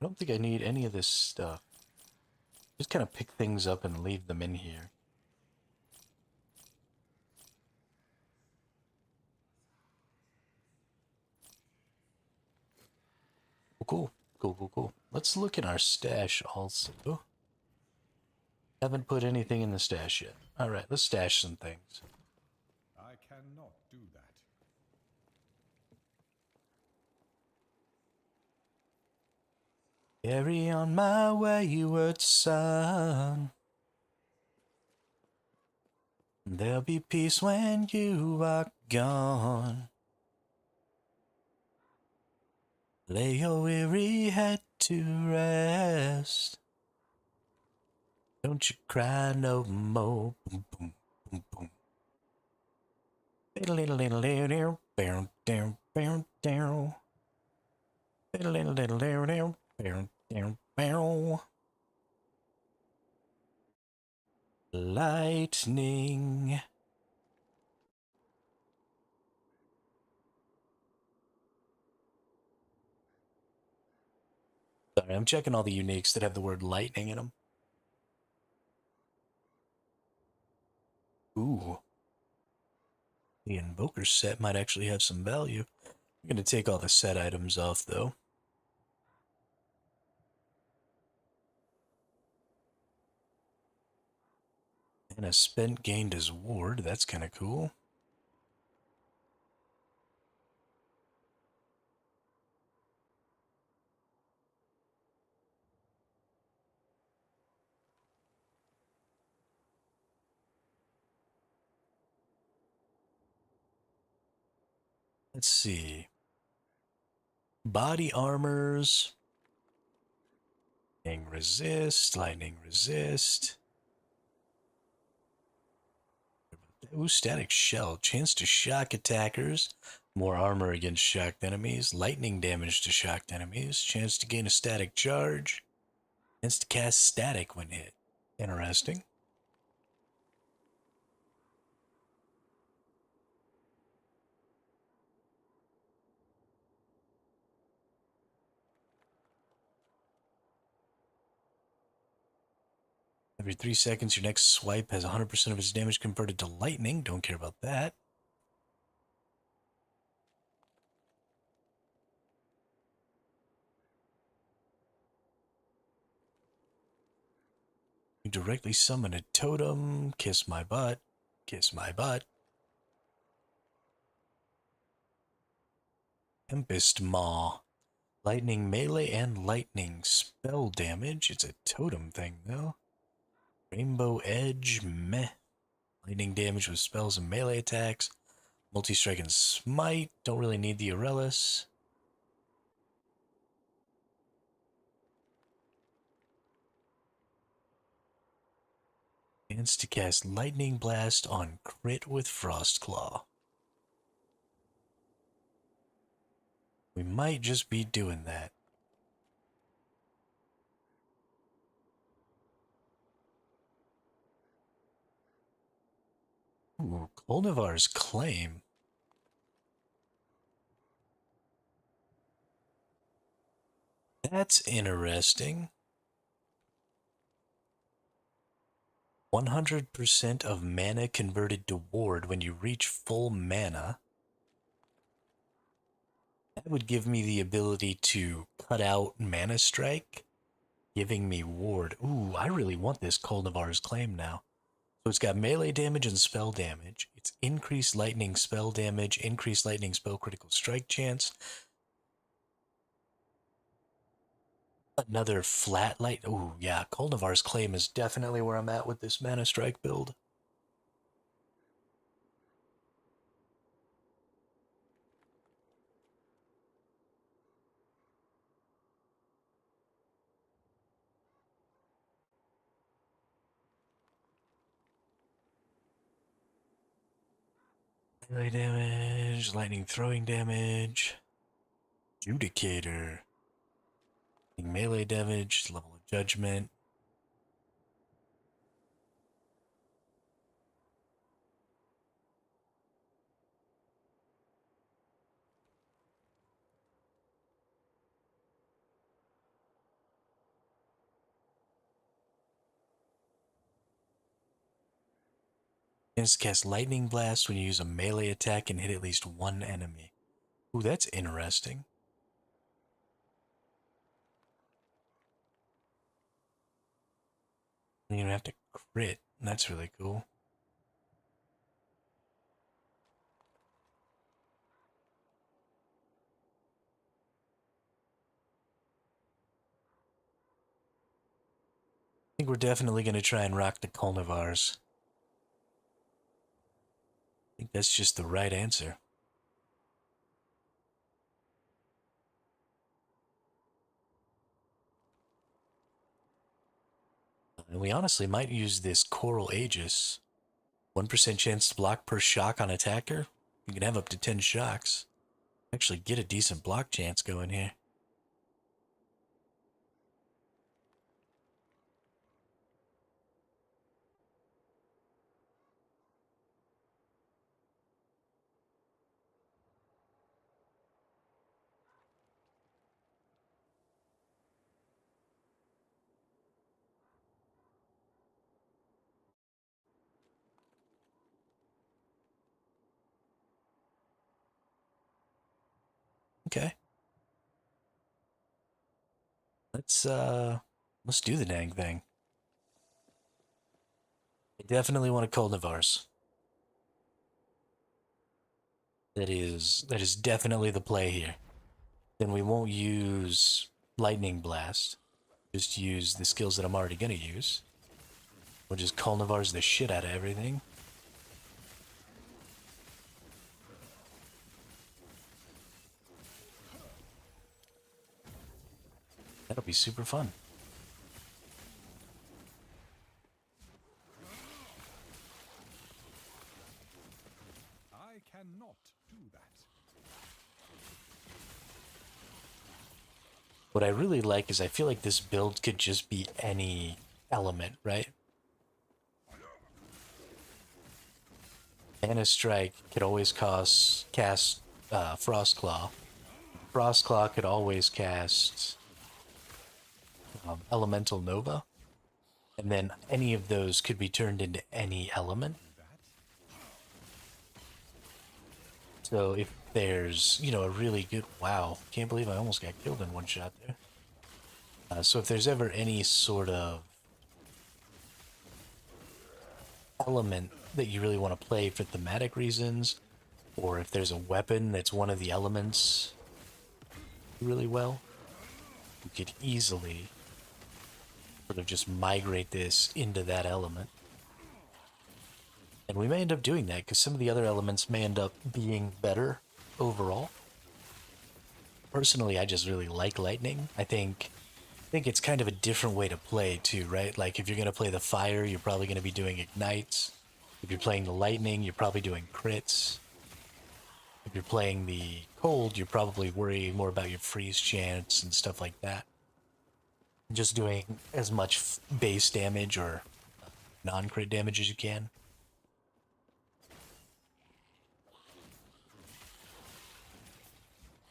I don't think I need any of this stuff. Just kind of pick things up and leave them in here. Cool, cool, cool, cool. Let's look in our stash also. Haven't put anything in the stash yet. Alright, let's stash some things. I cannot do that. Carry on my wayward son. There'll be peace when you are gone. Lay your weary head to rest. Don't you cry no more. Boom, boom, boom, boom. Lightning. Sorry, I'm checking all the uniques that have the word lightning in them. Ooh. The Invoker set might actually have some value. I'm going to take all the set items off, though. And a spent gained his ward. That's kind of cool. Let's see. Body armors. Lightning resist. Lightning resist. Ooh, static shell. Chance to shock attackers. More armor against shocked enemies. Lightning damage to shocked enemies. Chance to gain a static charge. Chance to cast static when hit. Interesting. Every 3 seconds, your next swipe has 100% of its damage converted to lightning. Don't care about that. You directly summon a totem. Kiss my butt. Kiss my butt. Tempest Maw. Lightning melee and lightning spell damage. It's a totem thing, though. Rainbow Edge. Meh. Lightning damage with spells and melee attacks. Multi-strike and smite. Don't really need the Aurelis. Chance to cast Lightning Blast on crit with Frostclaw. We might just be doing that. Ooh, Kolnavar's Claim. That's interesting. 100% of mana converted to ward when you reach full mana. That would give me the ability to cut out Mana Strike, giving me ward. Ooh, I really want this Kolnavar's Claim now. So it's got melee damage and spell damage. It's increased lightning spell damage, increased lightning spell critical strike chance. Another flat light. Ooh, yeah, Kolnavar's Claim is definitely where I'm at with this Mana Strike build. Melee damage, lightning throwing damage, Judicator, melee damage, level of judgment. Chance to cast Lightning Blast when you use a melee attack and hit at least one enemy. Ooh, that's interesting. You don't have to crit. That's really cool. I think we're definitely going to try and rock the Kolnavars. I think that's just the right answer. And we honestly might use this Coral Aegis. 1% chance to block per shock on attacker. You can have up to 10 shocks. Actually get a decent block chance going here. Okay. Let's do the dang thing. I definitely want a Kolnavars. That is definitely the play here. Then we won't use Lightning Blast. Just use the skills that I'm already gonna use. We'll just Kolnavars the shit out of everything. That'll be super fun. I cannot do that. What I really like is I feel like this build could just be any element, right? Mana Strike could always cast Frostclaw. Frostclaw could always cast Elemental Nova. And then any of those could be turned into any element. So if there's, a really good, wow, can't believe I almost got killed in one shot there. So if there's ever any sort of element that you really want to play for thematic reasons, or if there's a weapon that's one of the elements really well, you could easily sort of just migrate this into that element. And we may end up doing that because some of the other elements may end up being better overall. Personally, I just really like lightning. I think it's kind of a different way to play too, right? Like if you're gonna play the fire, you're probably gonna be doing ignites. If you're playing the lightning, you're probably doing crits. If you're playing the cold, you're probably worrying more about your freeze chance and stuff like that. Just doing as much base damage or non-crit damage as you can.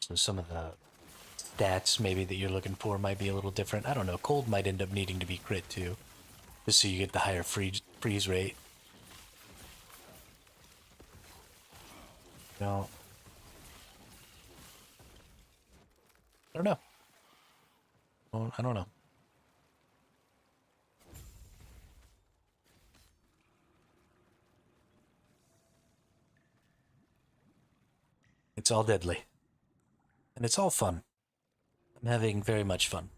So some of the stats maybe that you're looking for might be a little different. I don't know. Cold might end up needing to be crit too, just so you get the higher freeze rate. No, I don't know. Well, I don't know. It's all deadly, and it's all fun. I'm having very much fun.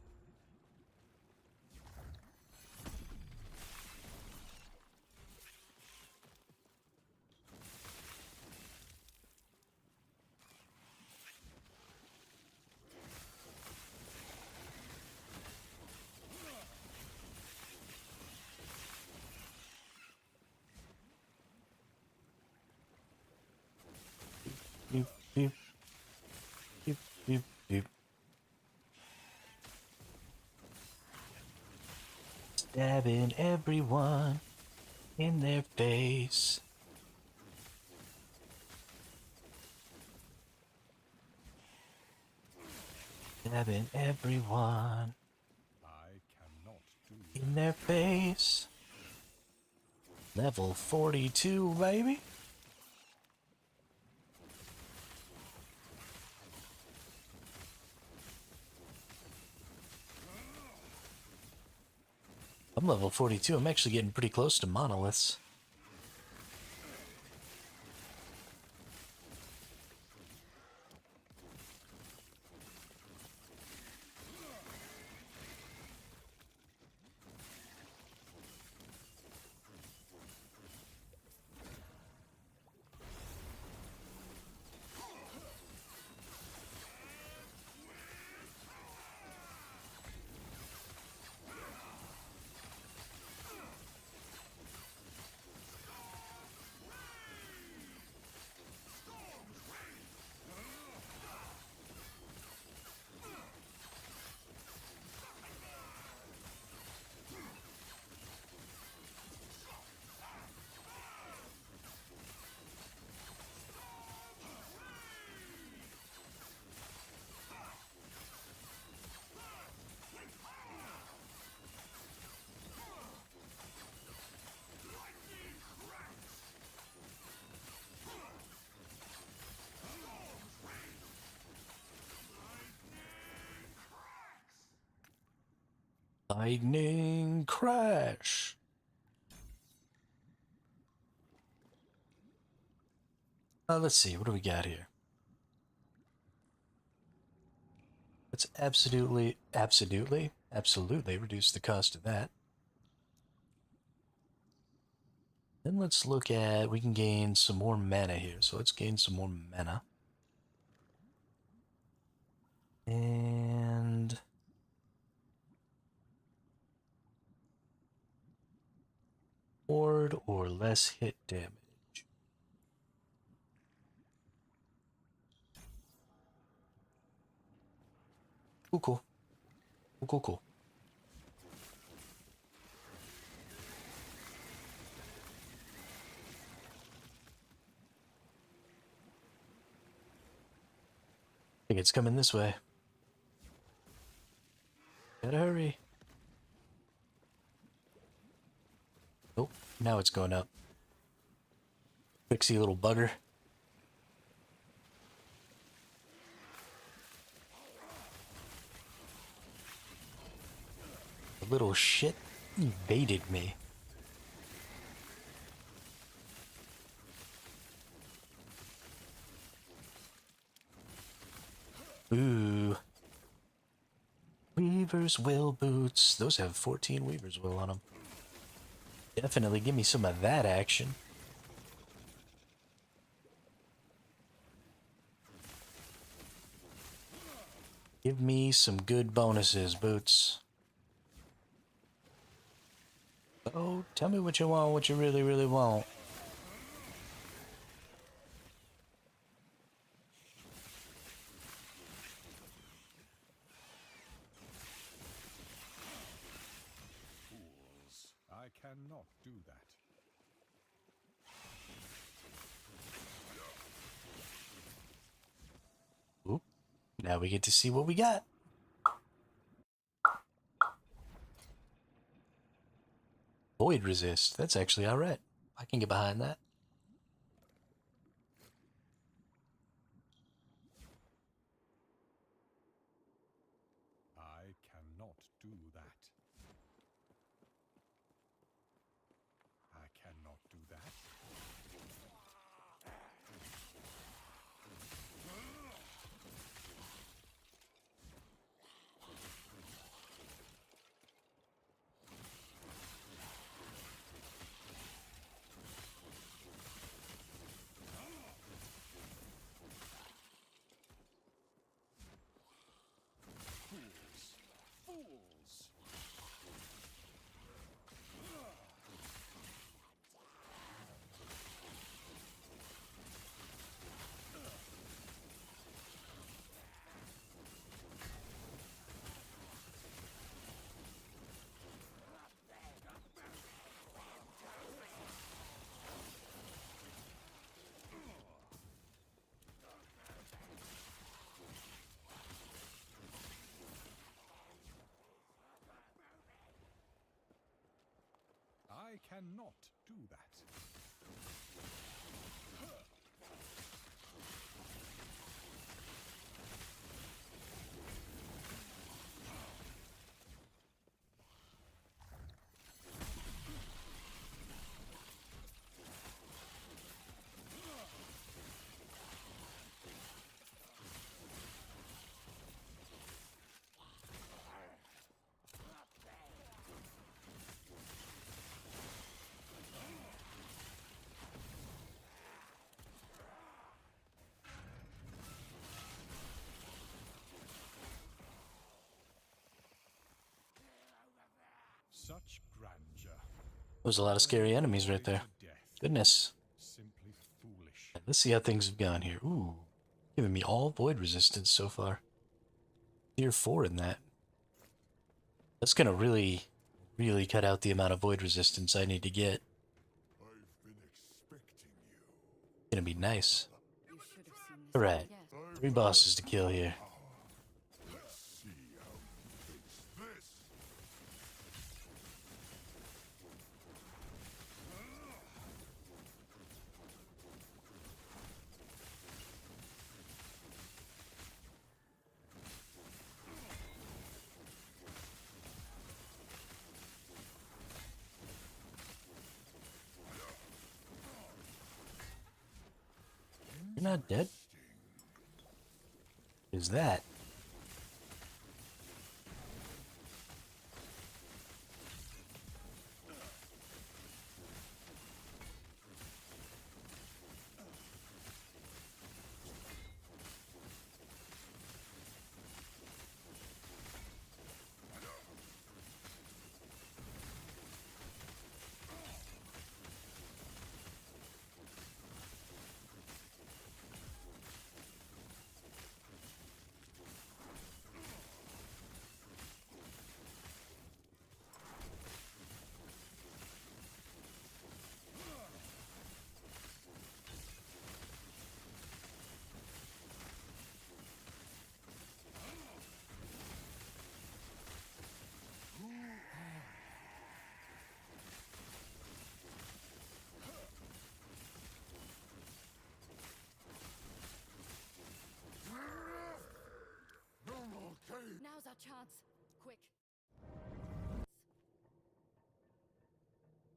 Boop, boop, boop, boop, boop. Stabbing everyone in their face. Stabbing everyone I cannot do in their face. Level 42, baby. I'm level 42. I'm actually getting pretty close to monoliths. Lightning crash. Let's see. What do we got here? Let's absolutely reduce the cost of that. Then let's look at, we can gain some more mana here. So let's gain some more mana. And more or less hit damage. Cool, cool. Cool, cool, cool. I think it's coming this way. Gotta hurry. Oh, now it's going up. Tricksy little bugger. The little shit evaded me. Ooh. Weaver's Will boots. Those have 14 Weaver's Will on them. Definitely give me some of that action. Give me some good bonuses, boots. Oh, tell me what you want, what you really, really want. Fools. I cannot do that. Oop. Now we get to see what we got. Void resist. That's actually alright. I can get behind that. I cannot do that. I cannot do that. Fools! Fools! I cannot do that. Such grandeur. There's a lot of scary enemies right there. Goodness. Simply foolish. Let's see how things have gone here. Ooh. Giving me all void resistance so far. Tier 4 in that. That's gonna really, really cut out the amount of void resistance I need to get. I've been expecting you. Gonna be nice. You should have seen this. Alright. Yes. 3 bosses to kill here. Let's see how you fix this. You're not dead? Is that?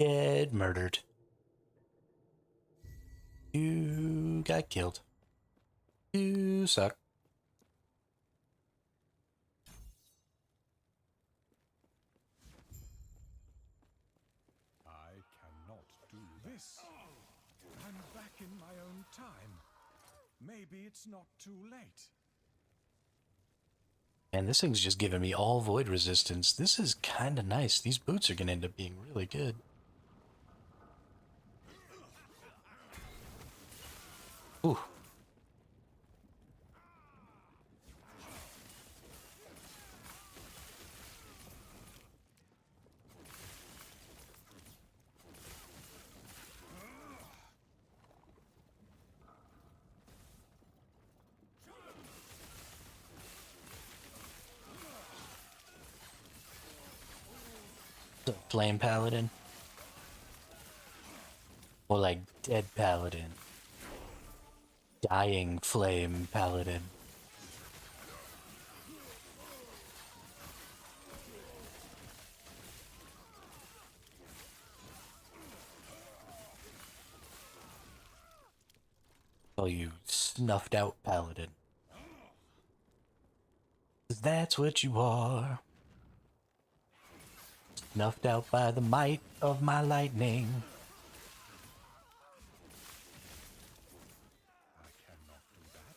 Get murdered. You got killed. You suck. I cannot do this. I'm back in my own time. Maybe it's not too late. And this thing's just giving me all void resistance. This is kind of nice. These boots are going to end up being really good. Ooh. The Flame Paladin. Or like Dead Paladin. Dying Flame Paladin. Oh, you snuffed out Paladin. 'Cause that's what you are. Snuffed out by the might of my lightning. I cannot do that.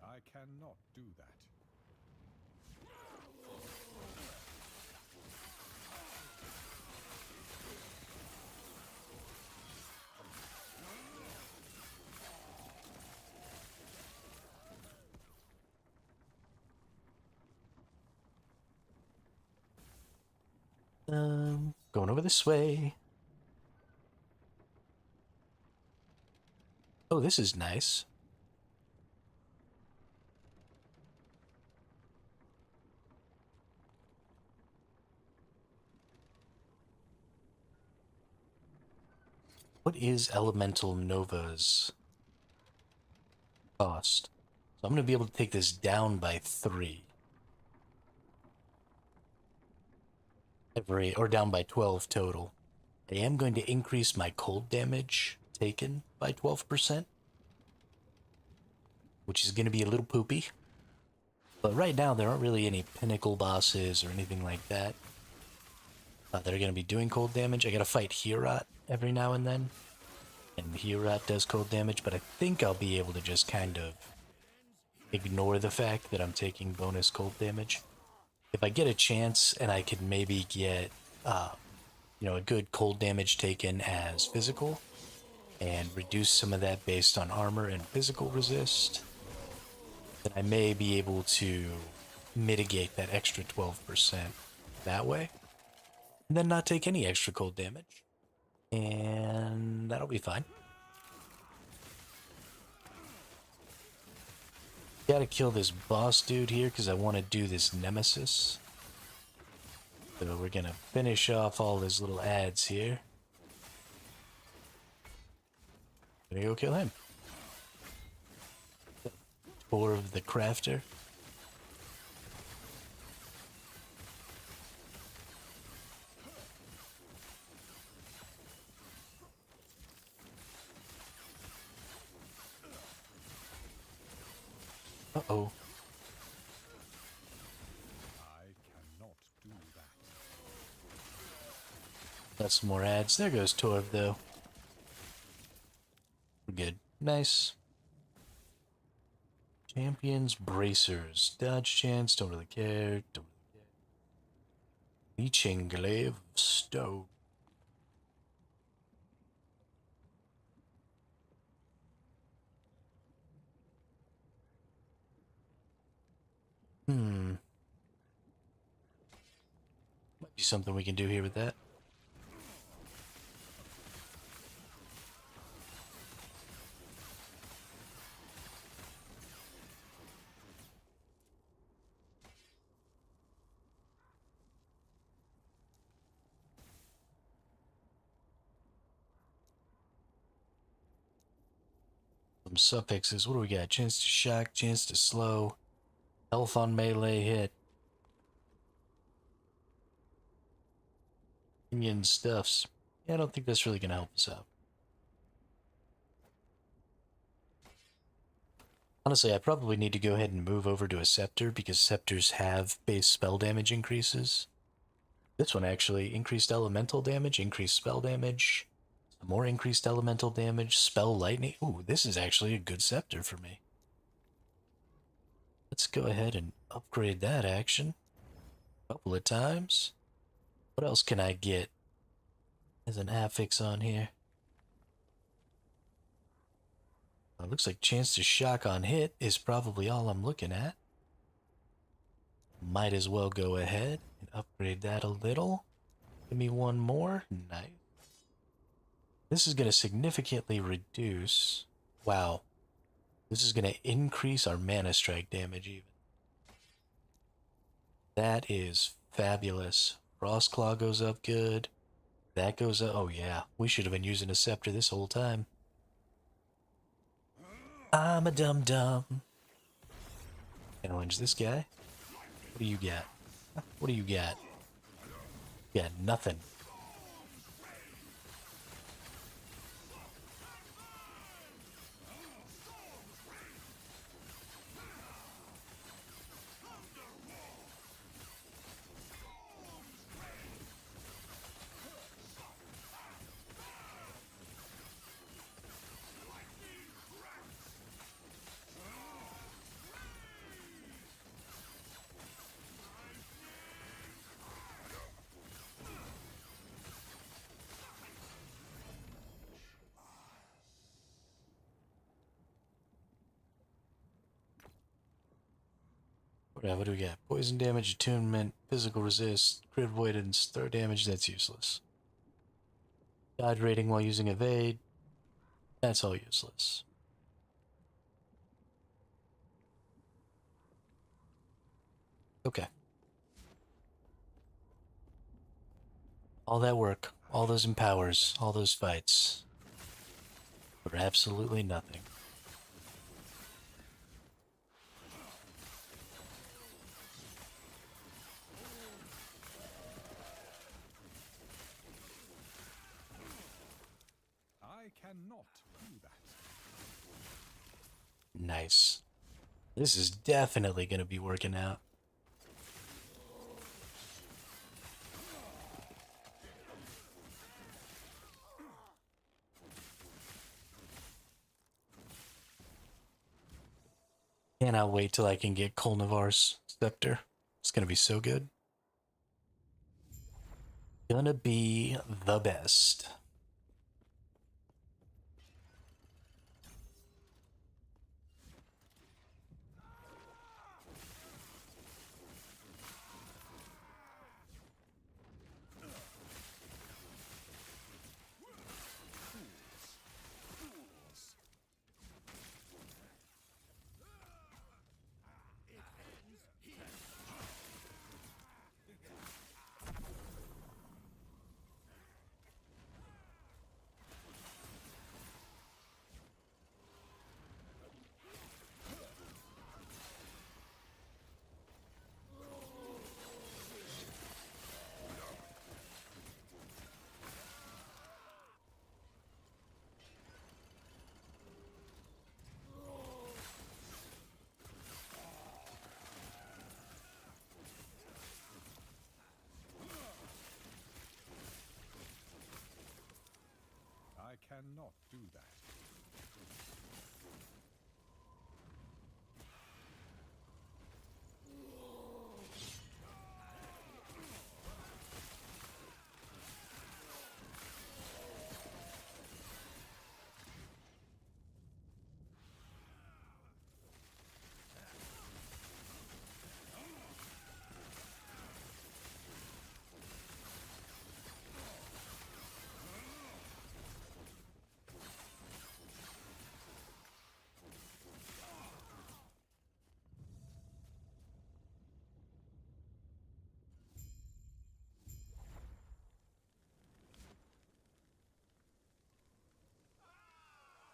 I cannot do that. Going over this way. Oh, this is nice. What is Elemental Nova's cost? So I'm going to be able to take this down by 3. Or down by 12 total. I am going to increase my cold damage taken by 12%. Which is going to be a little poopy. But right now, there aren't really any pinnacle bosses or anything like that that are going to be doing cold damage. I got to fight Heorot every now and then. And Heorot does cold damage, but I think I'll be able to just kind of ignore the fact that I'm taking bonus cold damage. If I get a chance and I could maybe get, a good cold damage taken as physical and reduce some of that based on armor and physical resist, then I may be able to mitigate that extra 12% that way. And then not take any extra cold damage. And that'll be fine. Gotta kill this boss dude here because I want to do this nemesis. So we're gonna finish off all his little ads here. Gonna go kill him. Tour of the Crafter. Uh-oh. I cannot do that. Got some more ads. There goes Torv, though. We're good. Nice. Champions, bracers. Dodge chance, don't really care. Don't really care. Leeching glaive of stone. Might be something we can do here with that. Some suffixes. What do we got? Chance to shock, chance to slow, health on melee hit. Minion stuffs. Yeah, I don't think that's really going to help us out. Honestly, I probably need to go ahead and move over to a scepter because scepters have base spell damage increases. This one actually increased elemental damage, increased spell damage, more increased elemental damage, spell lightning. Ooh, this is actually a good scepter for me. Let's go ahead and upgrade that action a couple of times. What else can I get as an affix on here? Looks like chance to shock on hit is probably all I'm looking at. Might as well go ahead and upgrade that a little. Give me one more. Nice. This is going to significantly reduce. Wow. This is going to increase our mana strike damage even. That is fabulous. Frostclaw goes up good. That goes up. Oh yeah, we should have been using a scepter this whole time. I'm a dum-dum. Challenge this guy. What do you got? What do you got? You got nothing. What do we got? Poison damage, attunement, physical resist, crit avoidance, throw damage, that's useless. Dodge rating while using evade, that's all useless. Okay. All that work, all those empowers, all those fights, for absolutely nothing. I cannot do that. Nice. This is definitely going to be working out. Cannot wait till I can get Kolnavar's scepter. It's going to be so good. Gonna be the best. I cannot do that.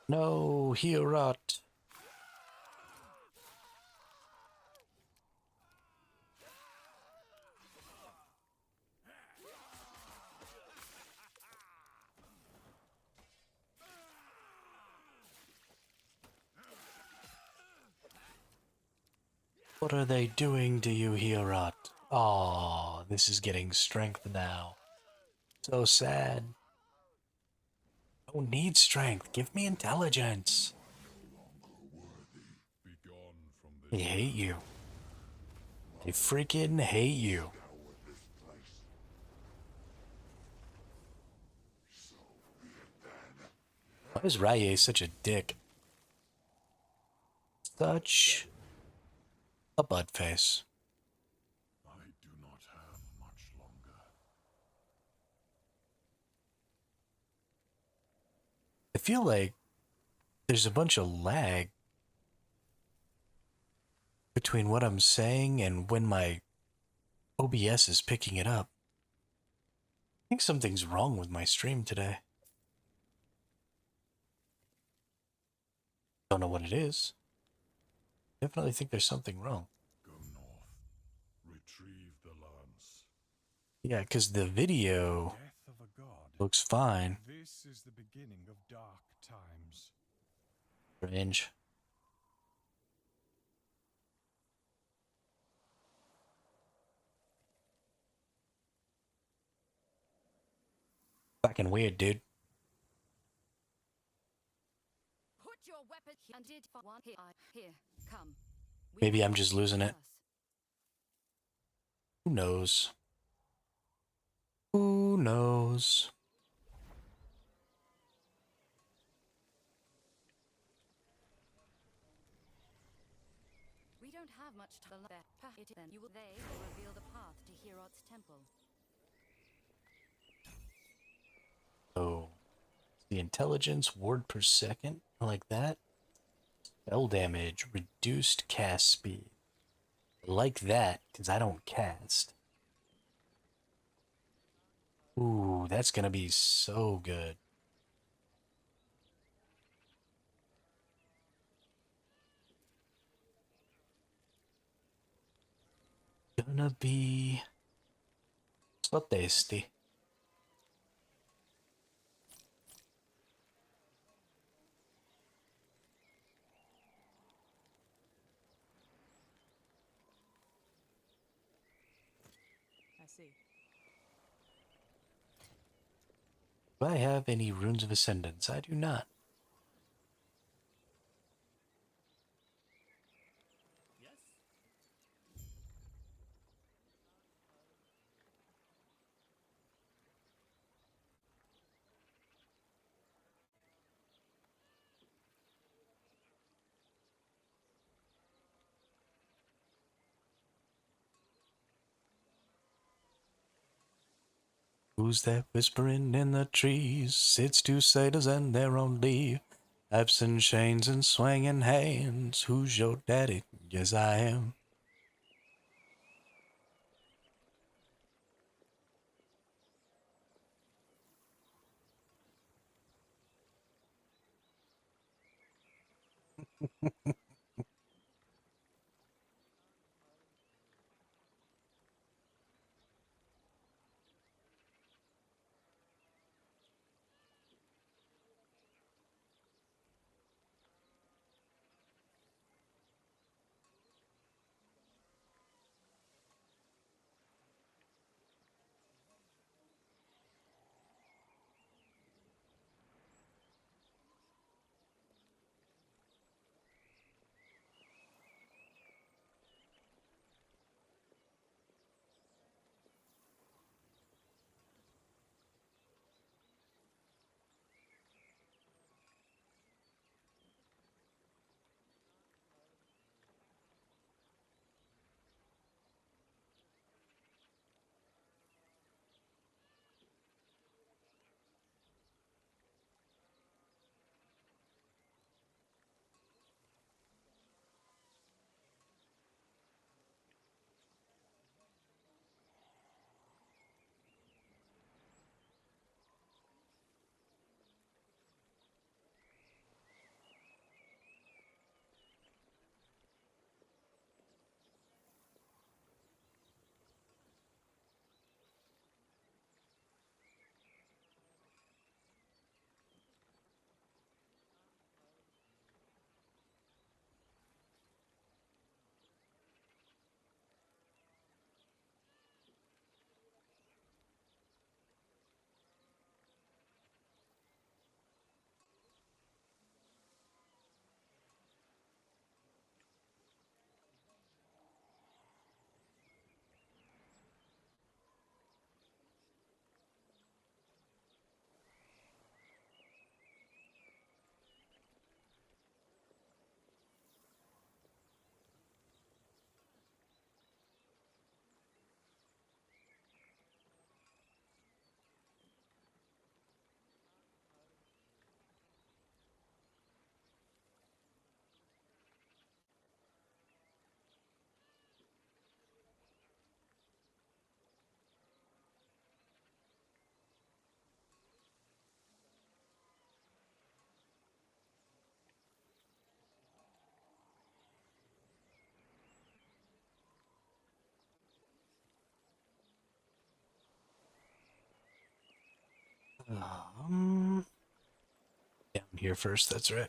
No, Hierot. What are they doing to you, Hierot? Oh, this is getting strength now. So sad. Don't need strength. Give me intelligence. They hate you. They freaking hate you. Why is Rye such a dick? Such a butt face. I do not have much longer. I feel like there's a bunch of lag between what I'm saying and when my OBS is picking it up. I think something's wrong with my stream today. Don't know what it is. Definitely think there's something wrong. Go north. Retrieve the lance. Yeah, because the video Death of a god. looks fine. This is the beginning of dark times. Strange. Fucking weird, dude. Put your weapon here and did one here. Here, come. Maybe I'm just losing it. Who knows? Who knows? We don't have much time left. Then you will reveal the path to Herod's temple. Oh, the intelligence word per second, like that. Spell damage, reduced cast speed. Like that, because I don't cast. Ooh, that's gonna be so good. Gonna be so tasty. I see. Do I have any runes of ascendance? I do not. Who's that whispering in the trees? Sits two satyrs and their own leave. Absent chains and swinging hands. Who's your daddy? Yes, I am. Down here first, that's right.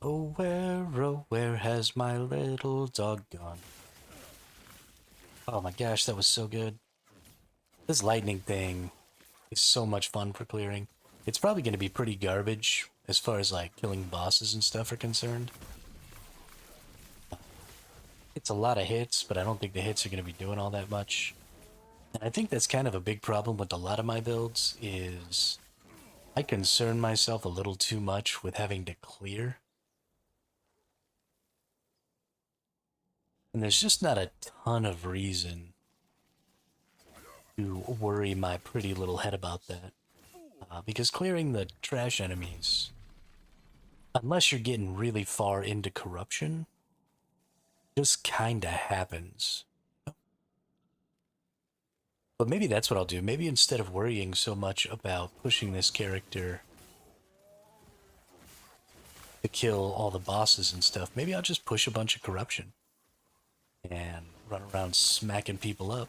Oh, where has my little dog gone? Oh my gosh, that was so good. This lightning thing is so much fun for clearing. It's probably going to be pretty garbage as far as like killing bosses and stuff are concerned. It's a lot of hits, but I don't think the hits are going to be doing all that much. And I think that's kind of a big problem with a lot of my builds is I concern myself a little too much with having to clear. And there's just not a ton of reason to worry my pretty little head about that. Because clearing the trash enemies, unless you're getting really far into corruption, just kinda happens. But maybe that's what I'll do. Maybe instead of worrying so much about pushing this character to kill all the bosses and stuff, maybe I'll just push a bunch of corruption and run around smacking people up.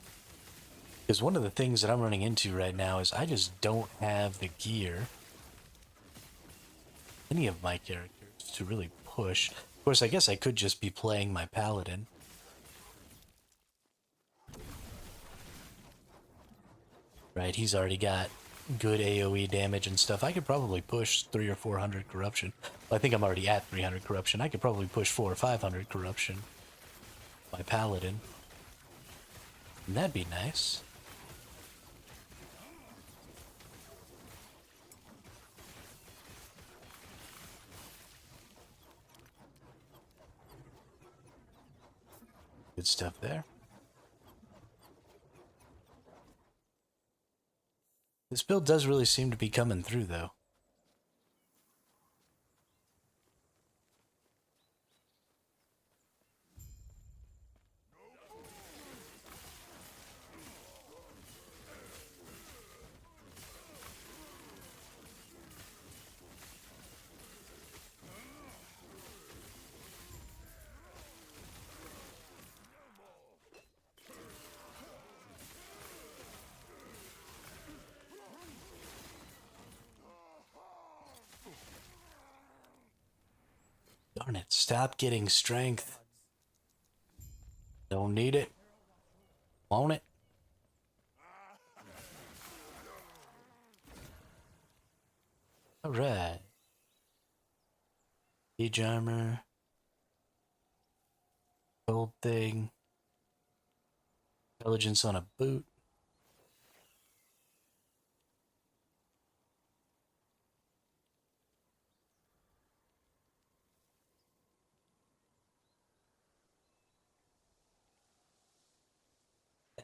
Because one of the things that I'm running into right now is I just don't have the gear, any of my characters, to really push. Of course, I guess I could just be playing my paladin. Right, he's already got good AoE damage and stuff. I could probably push 300 or 400 corruption. Well, I think I'm already at 300 corruption. I could probably push 400 or 500 corruption. My paladin. And that'd be nice. Good stuff there. This build does really seem to be coming through, though. Darn it, stop getting strength. Don't need it. Want it? Alright. Siege armor. Gold thing. Intelligence on a boot.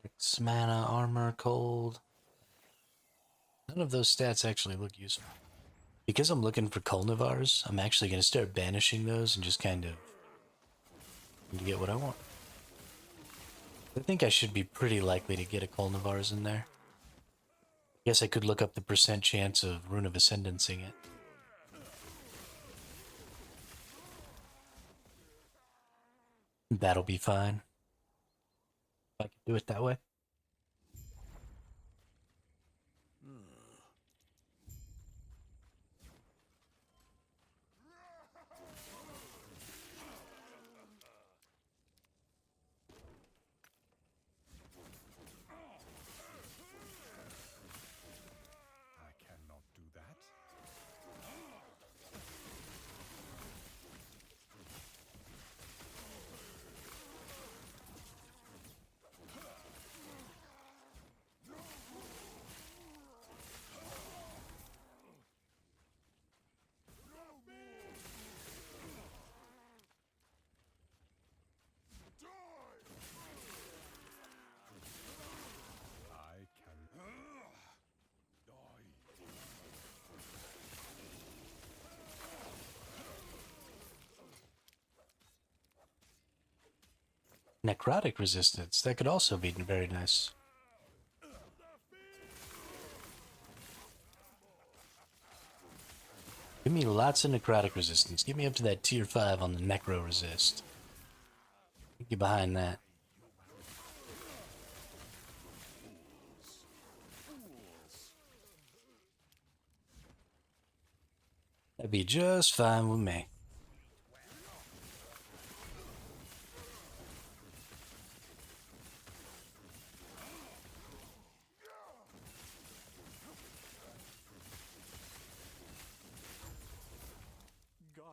X mana, armor, cold. None of those stats actually look useful. Because I'm looking for Kulnivars, I'm actually going to start banishing those and just kind of get what I want. I think I should be pretty likely to get a Kulnivars in there. I guess I could look up the percent chance of Rune of Ascendancing it. That'll be fine. If I can do it that way. I cannot do that. I can die. Necrotic resistance, that could also be very nice. Give Give me lots of necrotic resistance. Get me up to that tier 5 on the necro resist. Get behind that. That'd be just fine with me. God.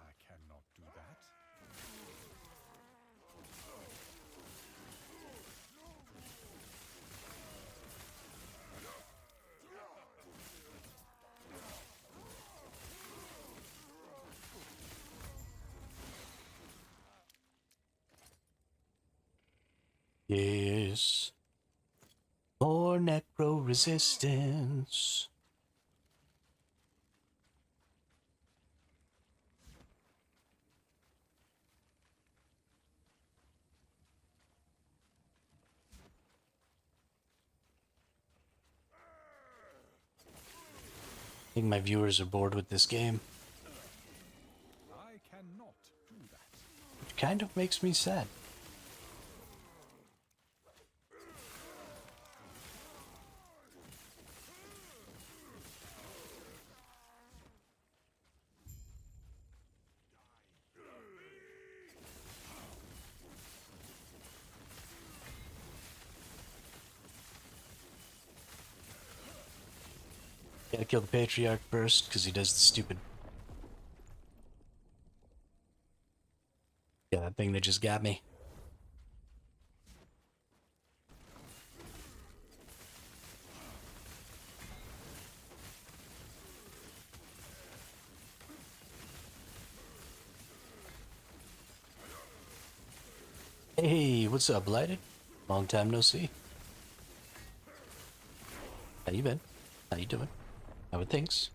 I cannot do that. Yes. More necro resistance. I think my viewers are bored with this game. I cannot do that. Which kind of makes me sad. Gotta kill the Patriarch first, because he does the stupid... Yeah, that thing that just got me. Hey, what's up, Blighted? Long time no see. How you been? How you doing? How are things?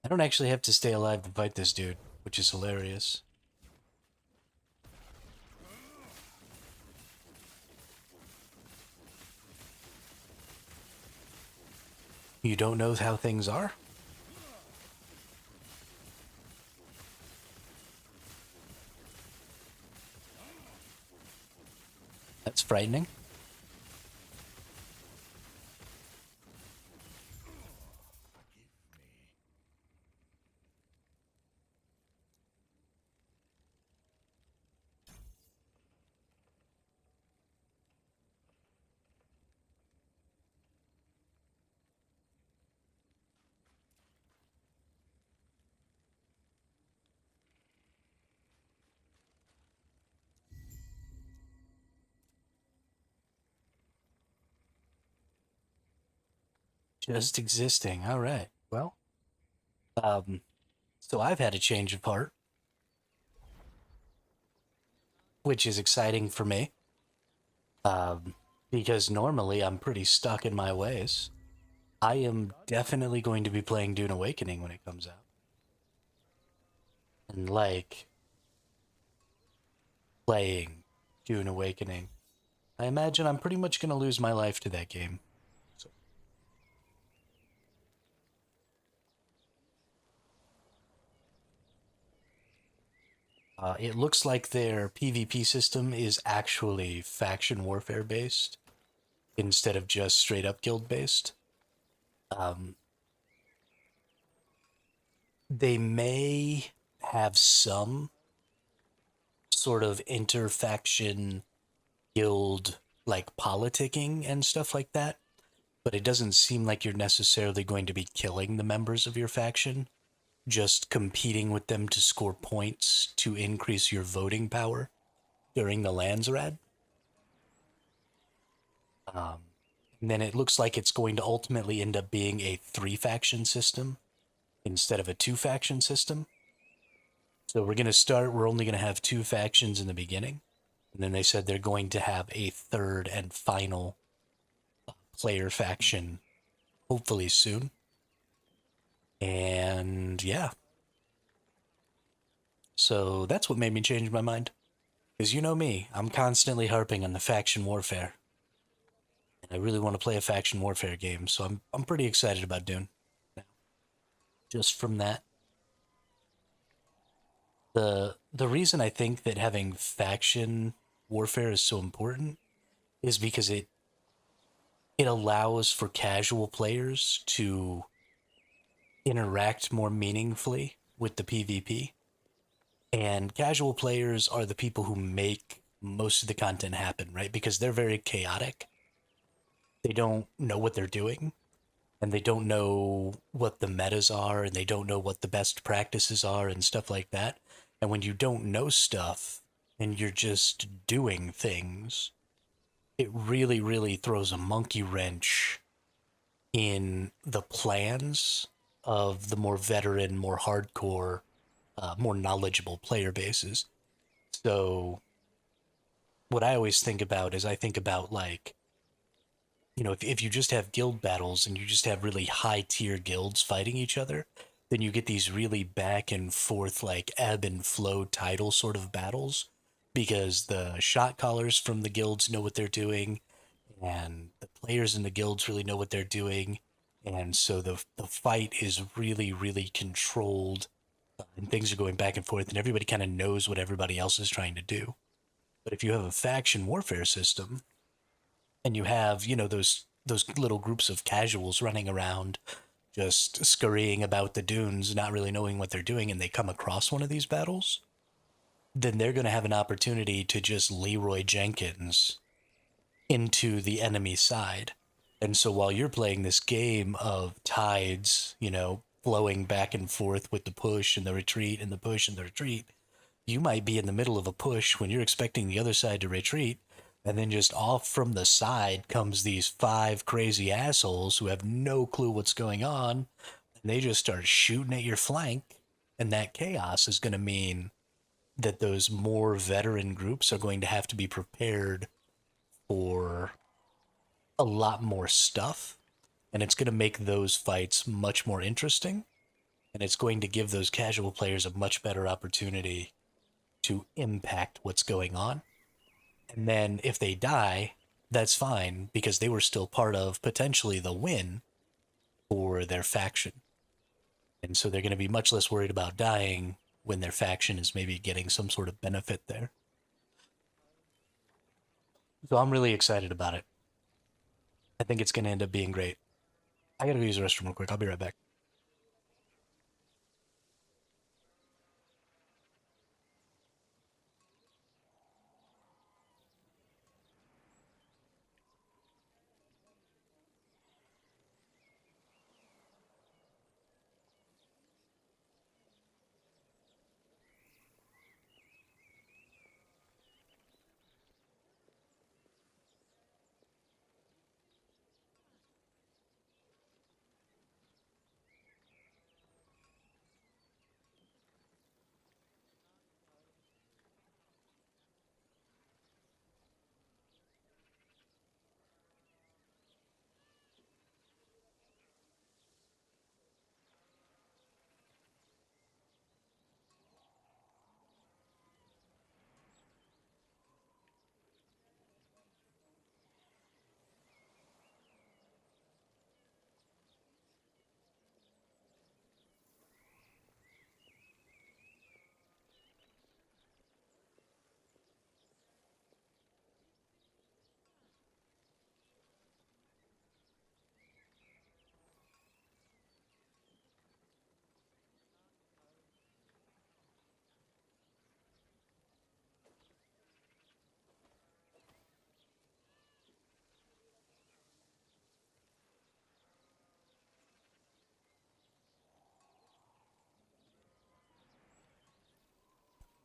I don't actually have to stay alive to fight this dude, which is hilarious. You don't know how things are? That's frightening. Just existing. All right. Well, so I've had a change of heart, which is exciting for me. Because normally I'm pretty stuck in my ways. I am definitely going to be playing Dune Awakening when it comes out. And like playing Dune Awakening, I imagine I'm pretty much going to lose my life to that game. So. It looks like their PvP system is actually faction warfare based instead of just straight up guild based. They may have some sort of interfaction guild like politicking and stuff like that, but it doesn't seem like you're necessarily going to be killing the members of your faction, just competing with them to score points to increase your voting power during the Landsrad. And then it looks like it's going to ultimately end up being a 3-faction system instead of a 2-faction system. So we're only going to have 2 factions in the beginning. And then they said they're going to have a 3rd and final player faction hopefully soon. And yeah. So that's what made me change my mind. Because you know me, I'm constantly harping on the faction warfare. And I really want to play a faction warfare game, so I'm pretty excited about Dune. Just from that. The reason I think that having faction warfare is so important is because it allows for casual players to interact more meaningfully with the PvP. And casual players are the people who make most of the content happen, right? Because they're very chaotic. They don't know what they're doing, and they don't know what the metas are, and they don't know what the best practices are and stuff like that. And when you don't know stuff and you're just doing things, it really, really throws a monkey wrench in the plans of the more veteran, more hardcore, more knowledgeable player bases. So, what I always think about is I think about like, if you just have guild battles and you just have really high tier guilds fighting each other, then you get these really back and forth, like ebb and flow title sort of battles because the shot callers from the guilds know what they're doing and the players in the guilds really know what they're doing. And so the fight is really, really controlled and things are going back and forth and everybody kind of knows what everybody else is trying to do. But if you have a faction warfare system, and you have those little groups of casuals running around just scurrying about the dunes not really knowing what they're doing and they come across one of these battles, then they're going to have an opportunity to just Leroy Jenkins into the enemy side. And so while you're playing this game of tides, flowing back and forth with the push and the retreat and the push and the retreat, you might be in the middle of a push when you're expecting the other side to retreat, and then just off from the side comes these 5 crazy assholes who have no clue what's going on, and they just start shooting at your flank, and that chaos is going to mean that those more veteran groups are going to have to be prepared for a lot more stuff, and it's going to make those fights much more interesting, and it's going to give those casual players a much better opportunity to impact what's going on. And then if they die, that's fine because they were still part of potentially the win for their faction. And so they're going to be much less worried about dying when their faction is maybe getting some sort of benefit there. So I'm really excited about it. I think it's going to end up being great. I got to go use the restroom real quick. I'll be right back.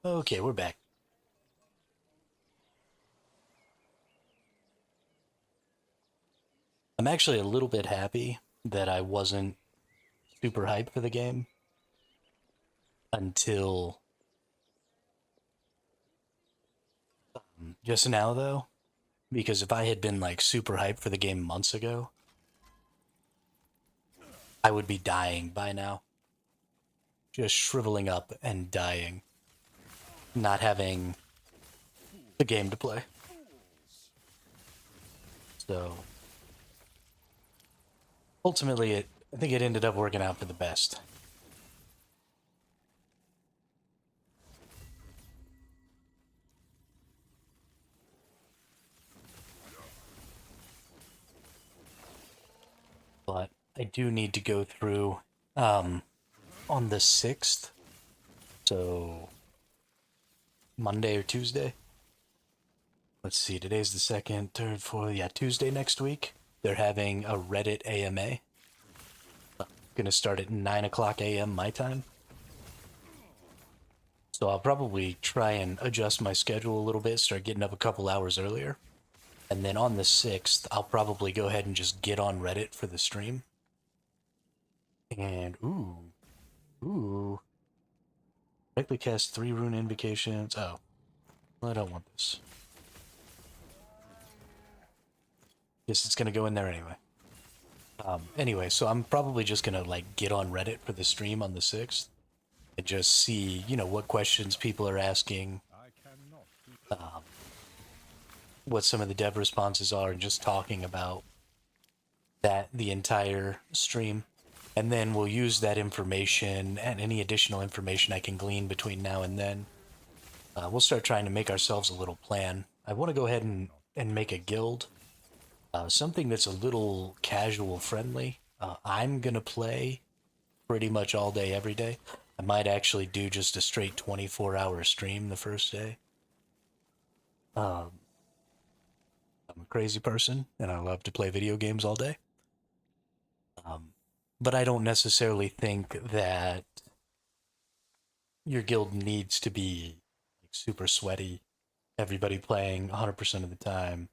Okay, we're back. I'm actually a little bit happy that I wasn't super hyped for the game until just now, though. Because if I had been like super hyped for the game months ago, I would be dying by now. Just shriveling up and dying. Not having the game to play. So ultimately, I think it ended up working out for the best. But I do need to go through um, on the 6th, so Monday or Tuesday. Let's see, today's the 2nd, 3rd, 4th. Yeah, Tuesday next week. They're having a Reddit AMA. Gonna start at 9 o'clock a.m. my time. So I'll probably try and adjust my schedule a little bit, start getting up a couple hours earlier. And then on the 6th, I'll probably go ahead and just get on Reddit for the stream. And, ooh. Likely cast 3 rune invocations. Oh, well, I don't want this. Guess it's gonna go in there anyway. Anyway, so I'm probably just gonna like get on Reddit for the stream on the 6th and just see, what questions people are asking, what some of the dev responses are, and just talking about that the entire stream. And then we'll use that information and any additional information I can glean between now and then. We'll start trying to make ourselves a little plan. I want to go ahead and make a guild. Something that's a little casual friendly. I'm going to play pretty much all day, every day. I might actually do just a straight 24-hour stream the first day. I'm a crazy person, and I love to play video games all day. But I don't necessarily think that your guild needs to be like, super sweaty, everybody playing 100% of the time.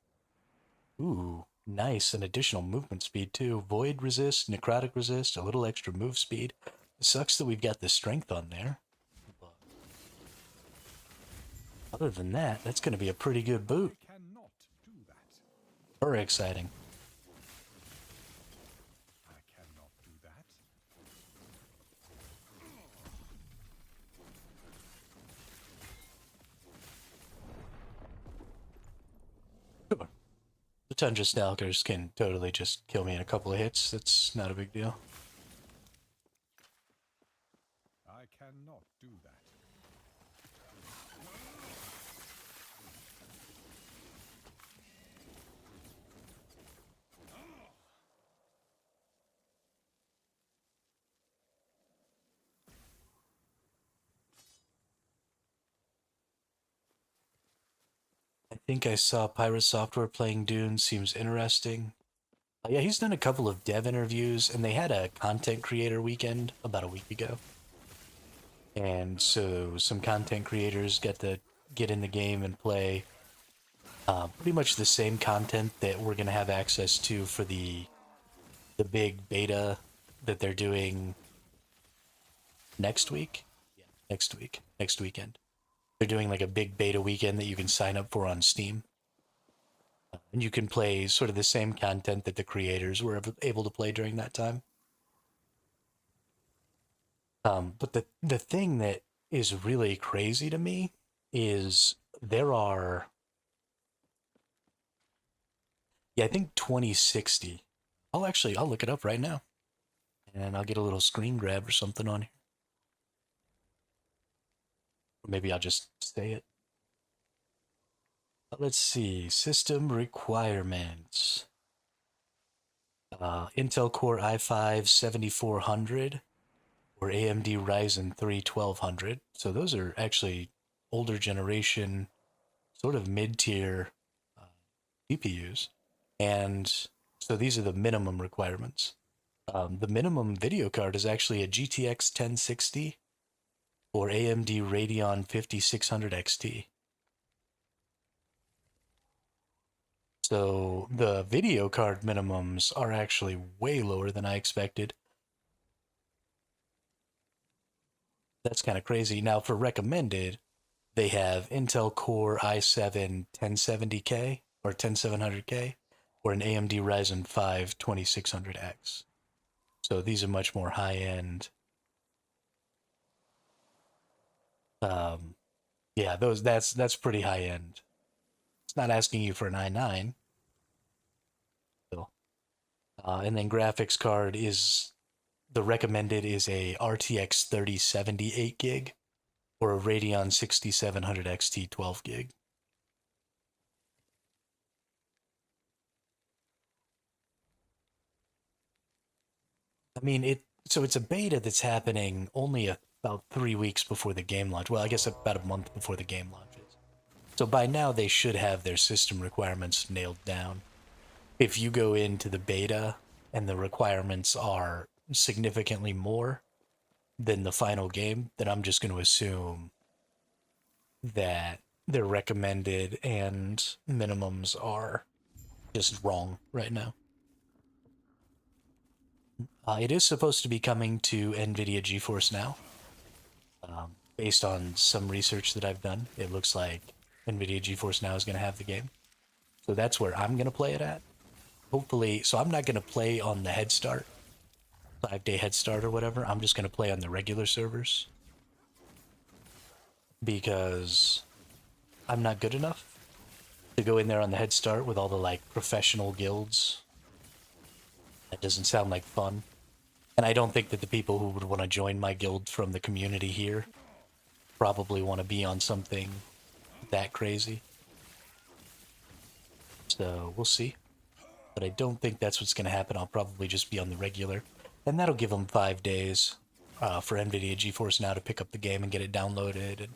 Ooh, nice. An additional movement speed, too. Void resist, necrotic resist, a little extra move speed. It sucks that we've got the strength on there. But other than that, that's going to be a pretty good boot. Cannot do that. Very exciting. I cannot do that. Sure. The Tundra Stalkers can totally just kill me in a couple of hits. That's not a big deal. I cannot do that. I think I saw Pirate Software playing Dune. Seems interesting. Yeah, he's done a couple of dev interviews, and they had a content creator weekend about a week ago. And so some content creators get to get in the game and play pretty much the same content that we're going to have access to for the big beta that they're doing next week. Yeah, next weekend. They're doing like a big beta weekend that you can sign up for on Steam. And you can play sort of the same content that the creators were able to play during that time. But the thing that is really crazy to me is there are, yeah, I think 2060. I'll look it up right now, and I'll get a little screen grab or something on here. Or maybe I'll just say it. Let's see, system requirements. Intel Core i5 7400 or AMD Ryzen 3 1200. So those are actually older generation, sort of mid-tier GPUs. And so these are the minimum requirements. The minimum video card is actually a GTX 1060 or AMD Radeon 5600 XT. So the video card minimums are actually way lower than I expected. That's kind of crazy. Now for recommended, they have Intel Core i7 1070K or 10700K or an AMD Ryzen 5 2600X. So these are much more high end. Um, yeah, that's pretty high end. It's not asking you for an i9. Still. And then graphics card is the recommended is a RTX 3070 8 gig or a Radeon 6700 XT 12 gig. I mean, it's a beta that's happening only about 3 weeks before the game launch. Well, I guess about a month before the game launches. So by now they should have their system requirements nailed down. If you go into the beta and the requirements are significantly more than the final game, then I'm just going to assume that their recommended and minimums are just wrong right now. It is supposed to be coming to NVIDIA GeForce Now. Based on some research that I've done, it looks like NVIDIA GeForce Now is going to have the game. So that's where I'm going to play it at. Hopefully, so I'm not going to play on the Head Start, 5-day Head Start or whatever. I'm just going to play on the regular servers because I'm not good enough to go in there on the Head Start with all the like professional guilds. That doesn't sound like fun. And I don't think that the people who would want to join my guild from the community here probably want to be on something that crazy. So we'll see. But I don't think that's what's going to happen. I'll probably just be on the regular. And that'll give them 5 days for NVIDIA GeForce Now to pick up the game and get it downloaded and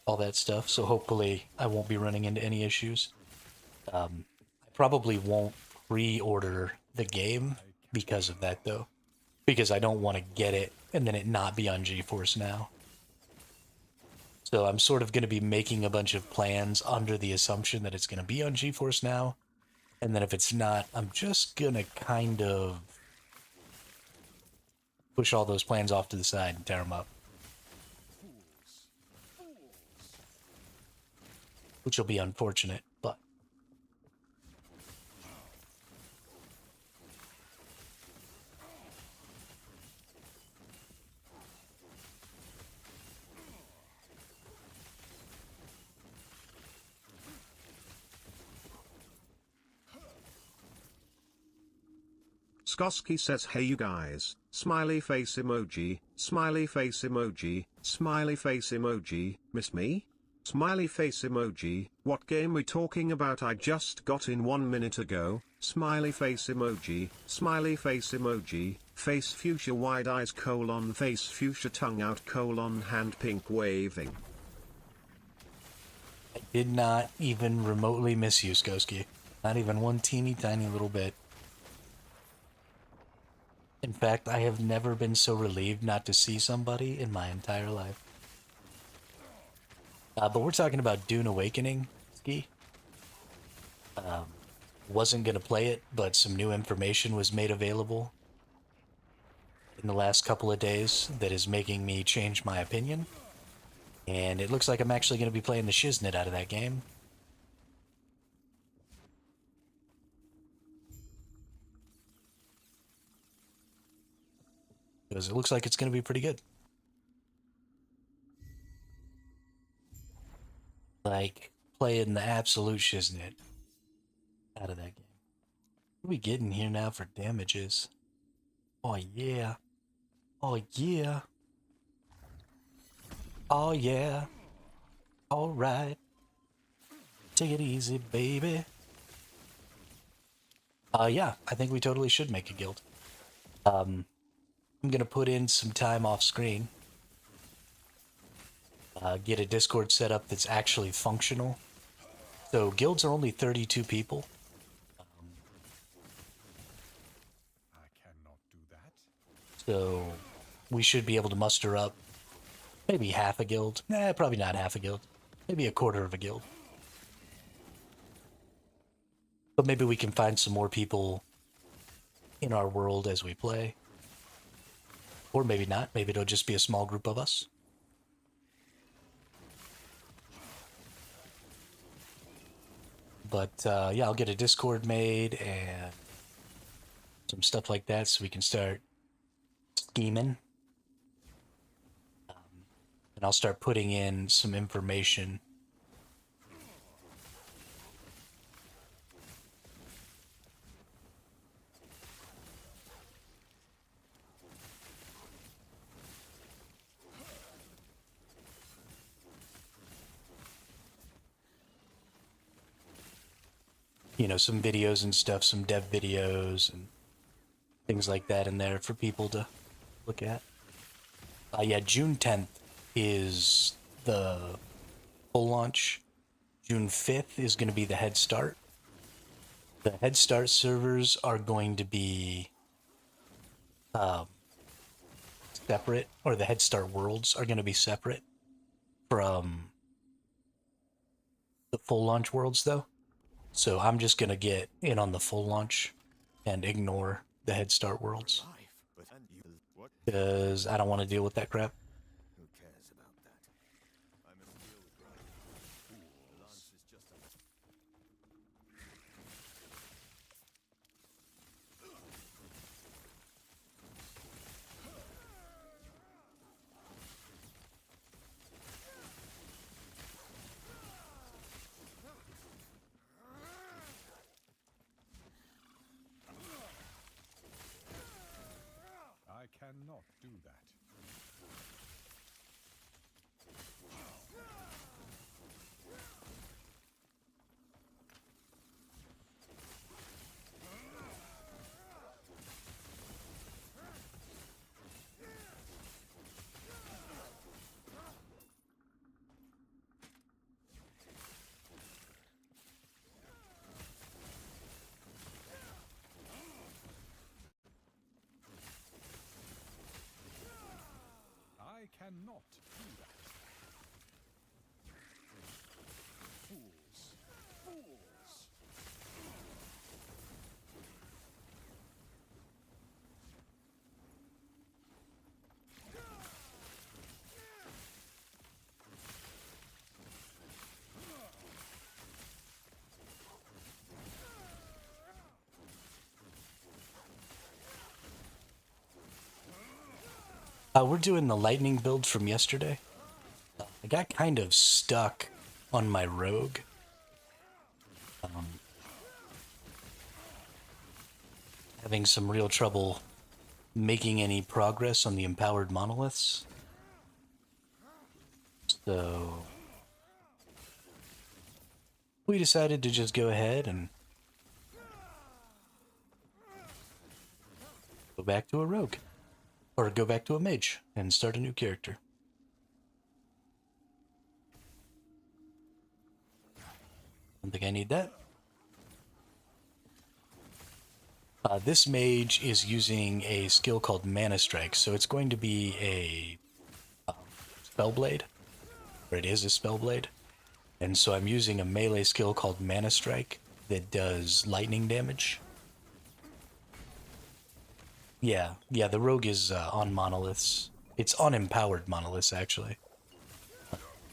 all that stuff. So hopefully I won't be running into any issues. I probably won't pre-order the game because of that, though. Because I don't want to get it and then it not be on GeForce Now. So I'm sort of going to be making a bunch of plans under the assumption that it's going to be on GeForce Now. And then if it's not, I'm just going to kind of push all those plans off to the side and tear them up. Which will be unfortunate, but... Skoski says hey you guys, smiley face emoji, smiley face emoji, smiley face emoji, miss me? Smiley face emoji, what game we talking about I just got in 1 minute ago, smiley face emoji, face fuchsia wide eyes colon face fuchsia tongue out colon hand pink waving. I did not even remotely miss you, Skoski. Not even one teeny tiny little bit. In fact, I have never been so relieved not to see somebody in my entire life. But we're talking about Dune Awakening, Ski. Wasn't going to play it, but some new information was made available in the last couple of days that is making me change my opinion. And it looks like I'm actually going to be playing the shiznit out of that game. Because it looks like it's going to be pretty good. Like, playing the absolute shiznit out of that game. What are we getting here now for damages? Oh, yeah. Oh, yeah. Oh, yeah. All right. Take it easy, baby. Yeah, I think we totally should make a guild. I'm going to put in some time off screen. Get a Discord set up that's actually functional. So guilds are only 32 people. I cannot do that. So we should be able to muster up Maybe half a guild. Nah, probably not half a guild. Maybe a quarter of a guild. But maybe we can find some more people in our world as we play. Or maybe not. Maybe it'll just be a small group of us. But yeah, I'll get a Discord made and some stuff like that so we can start scheming. And I'll start putting in some information. You know, some videos and stuff, some dev videos and things like that in there for people to look at. Yeah, June 10th is the full launch. June 5th is going to be the Head Start. The Head Start servers are going to be separate, or the Head Start worlds are going to be separate from the full launch worlds, though. So I'm just going to get in on the full launch and ignore the Head Start worlds. Because I don't want to deal with that crap. Who cares about that? I must deal with right. Lance is just a... I cannot do that. I cannot do that. Fools. Fools! We're doing the lightning build from yesterday. I got kind of stuck on my rogue. Having some real trouble making any progress on the empowered monoliths. So we decided to just go ahead and go back to a rogue. Or go back to a mage and start a new character. Don't think I need that. This mage is using a skill called Mana Strike, so it's going to be a spell blade, or it is a spell blade. And so I'm using a melee skill called Mana Strike that does lightning damage. Yeah, the rogue is on monoliths. It's on empowered monoliths, actually.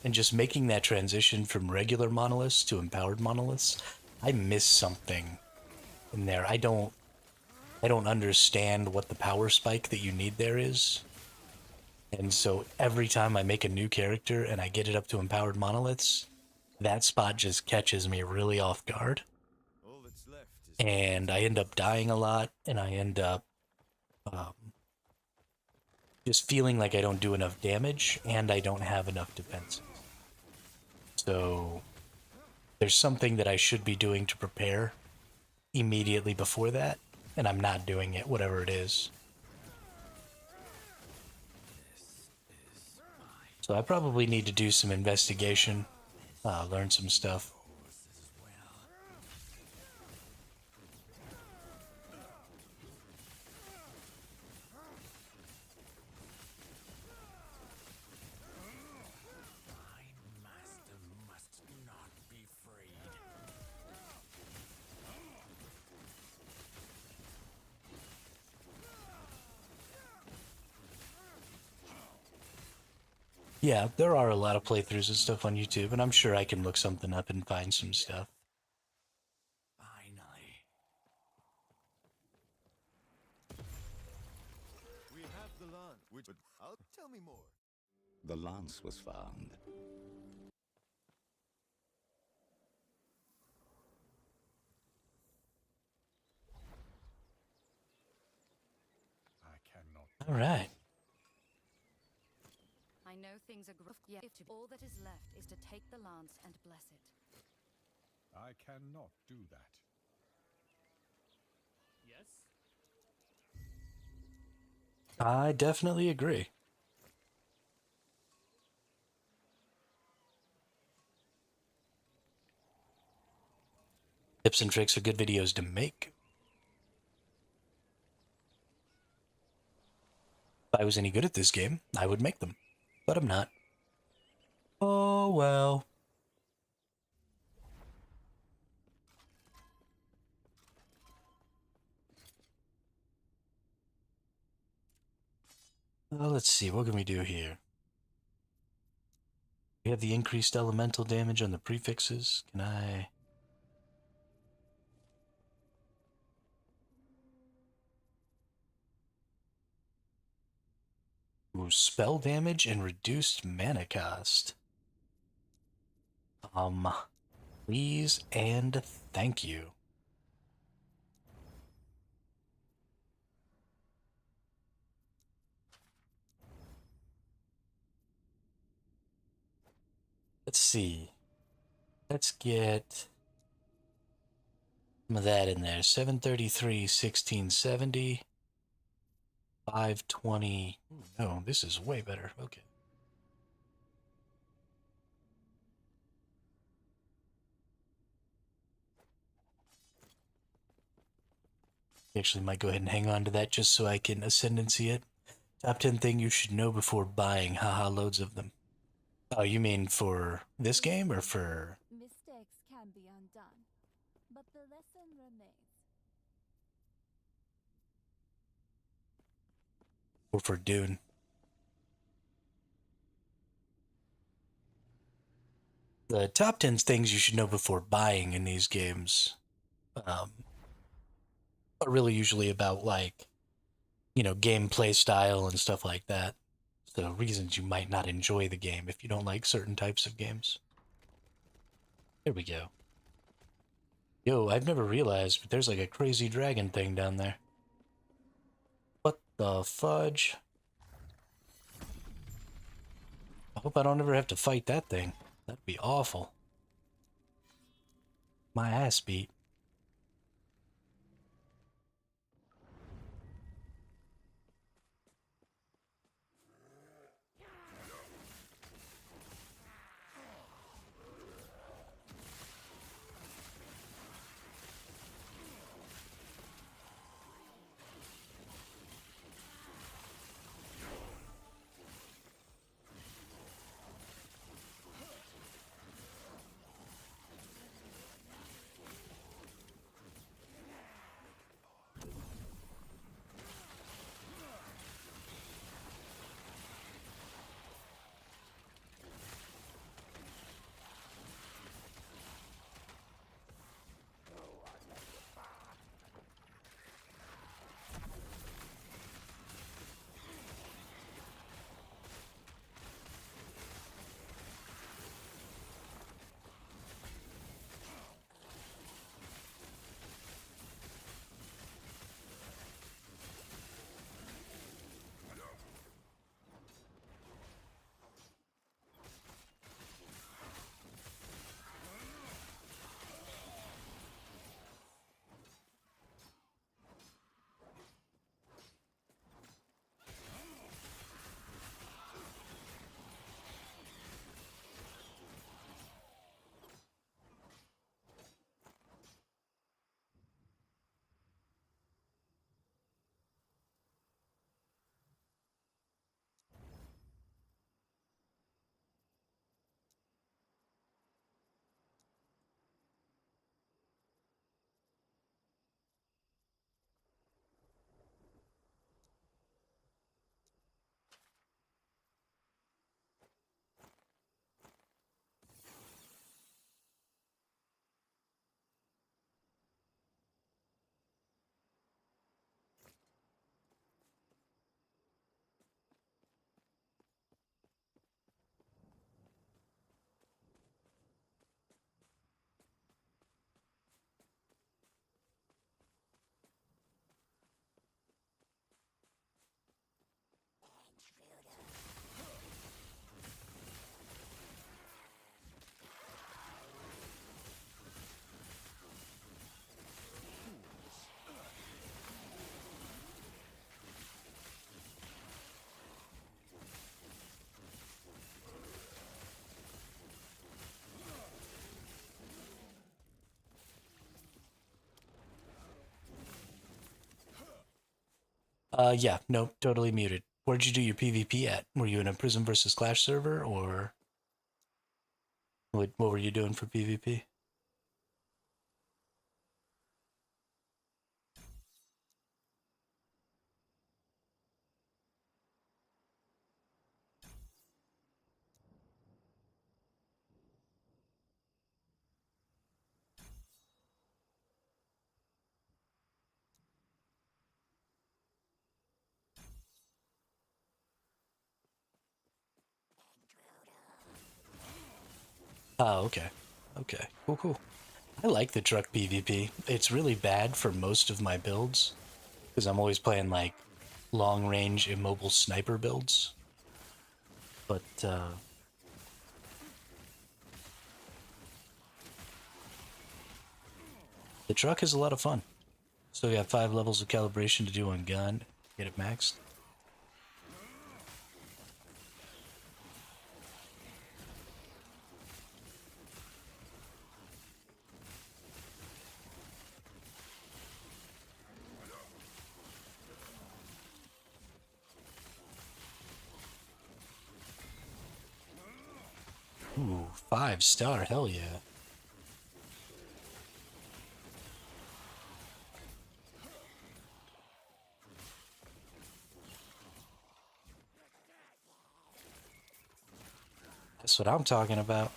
And just making that transition from regular monoliths to empowered monoliths, I miss something in there. I don't understand what the power spike that you need there is. And so every time I make a new character and I get it up to empowered monoliths, that spot just catches me really off guard. All that's left is... And I end up dying a lot, and I end up just feeling like I don't do enough damage and I don't have enough defense. So there's something that I should be doing to prepare immediately before that, and I'm not doing it, whatever it is. So I probably need to do some investigation, learn some stuff. Yeah, there are a lot of playthroughs and stuff on YouTube, and I'm sure I can look something up and find some stuff. Finally. We have the lance, which I'll tell me more. The lance was found. I cannot. All right. I know things are gruff, yet all that is left is to take the lance and bless it. I cannot do that. Yes? I definitely agree. Tips and tricks are good videos to make. If I was any good at this game, I would make them. But I'm not. Oh well. Let's see, what can we do here? We have the increased elemental damage on the prefixes. Can I... Ooh, spell damage and reduced mana cost. Please and thank you. Let's see. Let's get some of that in there. 733, 1670, 520. Ooh, no, this is way better. Okay. Actually might go ahead and hang on to that just so I can ascendancy it. Top 10 thing you should know before buying. Haha, loads of them. Oh, you mean for this game or for... Mistakes can be undone, but the lesson remains. or for Dune? The top 10 things you should know before buying in these games are really usually about, like, you know, gameplay style and stuff like that. So reasons you might not enjoy the game if you don't like certain types of games. There we go. Yo, I've never realized, but there's like a crazy dragon thing down there. What the fudge? I hope I don't ever have to fight that thing. That'd be awful. My ass beat. Yeah, nope, totally muted. Where'd you do your PvP at? Were you in a Prism versus Clash server, or what were you doing for PvP? Oh, okay. Okay, cool, cool. I like the truck PvP. It's really bad for most of my builds, because I'm always playing like long range immobile sniper builds. But the truck is a lot of fun. So we got 5 levels of calibration to do on gun. Get it maxed. Ooh, 5-star, hell yeah. That's what I'm talking about.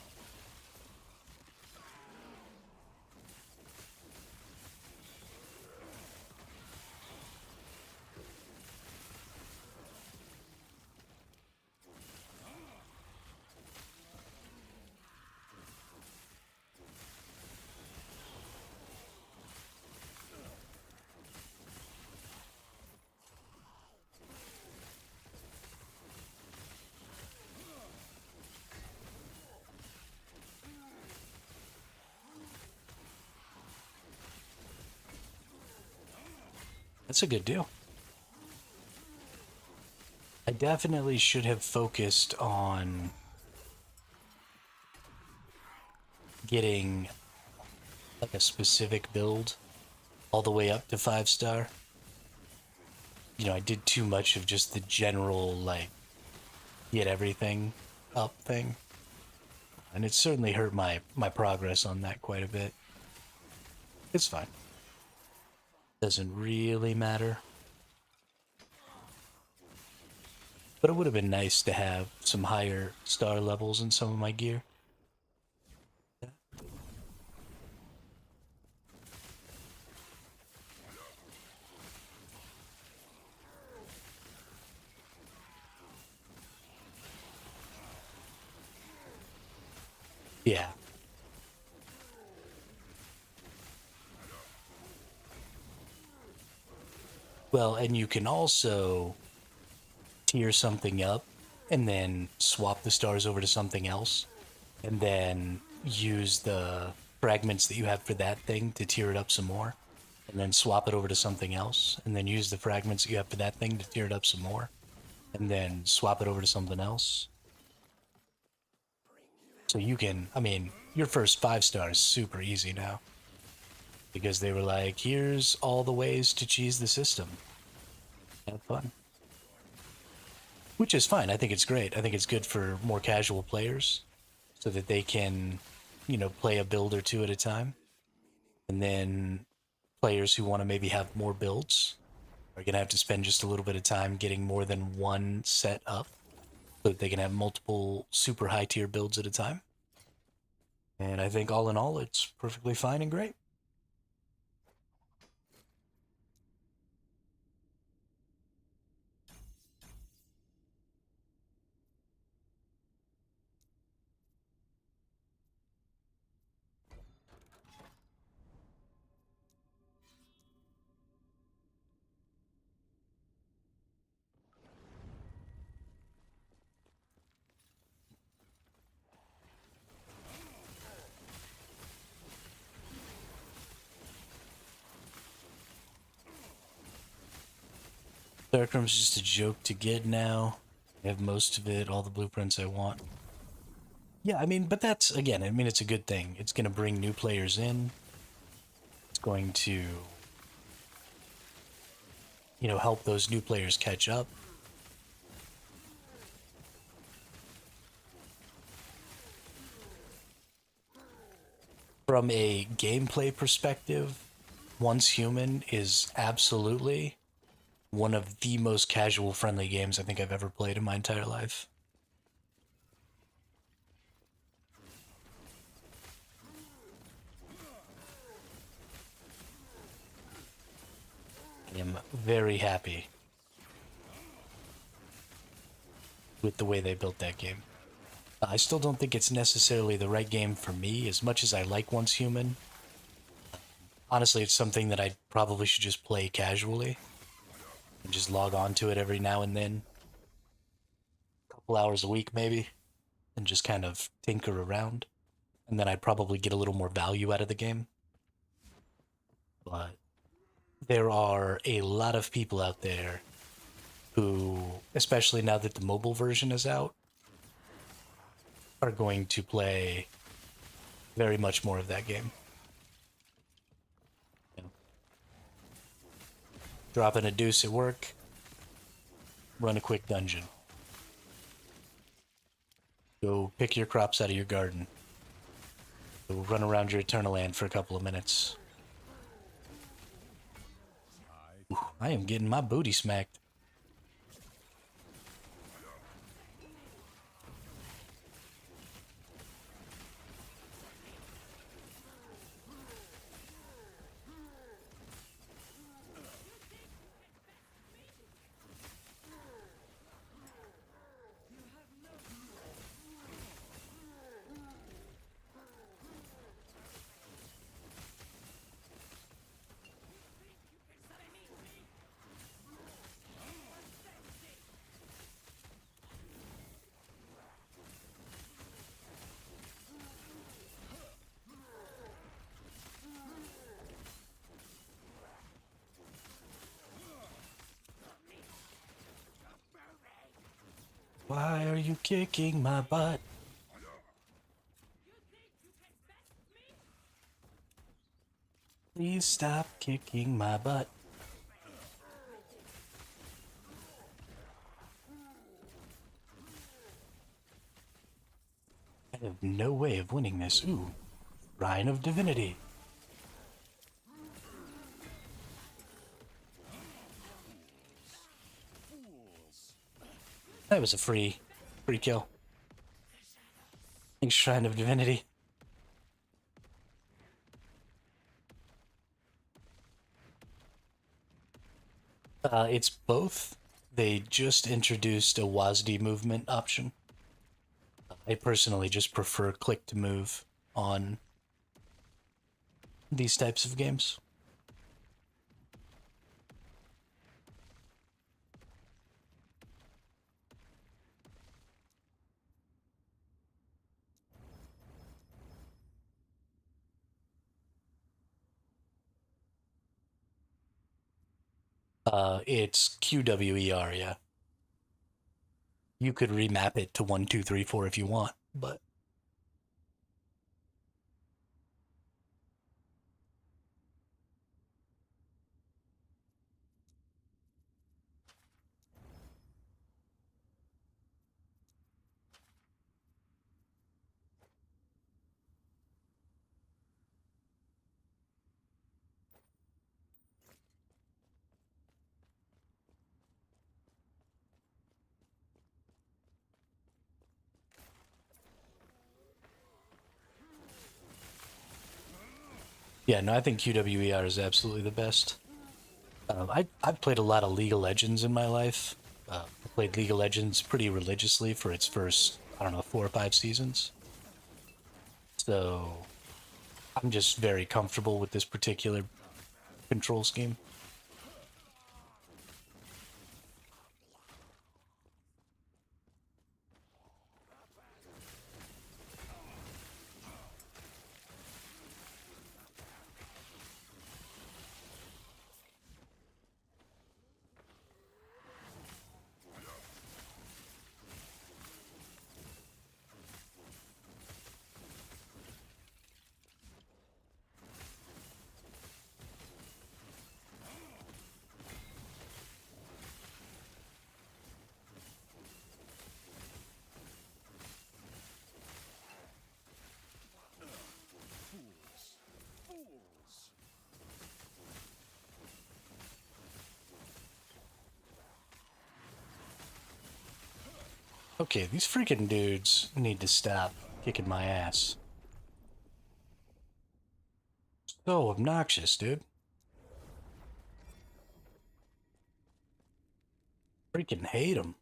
That's a good deal. I definitely should have focused on getting like a specific build all the way up to 5-star. You know, I did too much of just the general, like, get everything up thing. And it certainly hurt my progress on that quite a bit. It's fine. Doesn't really matter. But it would have been nice to have some higher star levels in some of my gear. Yeah. Well, and you can also tier something up and then swap the stars over to something else and then use the fragments that you have for that thing to tier it up some more and then swap it over to something else and then use the fragments that you have for that thing to tier it up some more and then swap it over to something else. So you can, I mean, your first 5 stars is super easy now because they were like, here's all the ways to cheese the system. Have fun. Which is fine. I think it's great. I think it's good for more casual players so that they can, you know, play a build or two at a time. And then players who want to maybe have more builds are going to have to spend just a little bit of time getting more than one set up so that they can have multiple super high tier builds at a time. And I think all in all, it's perfectly fine and great. Darkrum's just a joke to get now. I have most of it, all the blueprints I want. Yeah, I mean, but that's, again, I mean, it's a good thing. It's going to bring new players in. It's going to help those new players catch up. From a gameplay perspective, Once Human is absolutely one of the most casual friendly games I think I've ever played in my entire life. I am very happy with the way they built that game. I still don't think it's necessarily the right game for me, as much as I like Once Human. Honestly, it's something that I probably should just play casually and just log on to it every now and then, a couple hours a week maybe, and just kind of tinker around. And then I'd probably get a little more value out of the game. But there are a lot of people out there who, especially now that the mobile version is out, are going to play very much more of that game. Dropping a deuce at work, run a quick dungeon. Go pick your crops out of your garden. Go run around your Eternal Land for a couple of minutes. Ooh, I am getting my booty smacked. Why are you kicking my butt? Please stop kicking my butt. I have no way of winning this. Ooh, Rhine of Divinity. That was a free kill. Thanks, Shrine of Divinity. It's both. They just introduced a WASD movement option. I personally just prefer click to move on these types of games. It's QWER, yeah. You could remap it to 1, 2, 3, 4 if you want, but yeah, no, I think QWER is absolutely the best. I've played a lot of League of Legends in my life. I played League of Legends pretty religiously for its first, I don't know, 4 or 5 seasons. So I'm just very comfortable with this particular control scheme. Okay, these freaking dudes need to stop kicking my ass. So obnoxious, dude. Freaking hate them.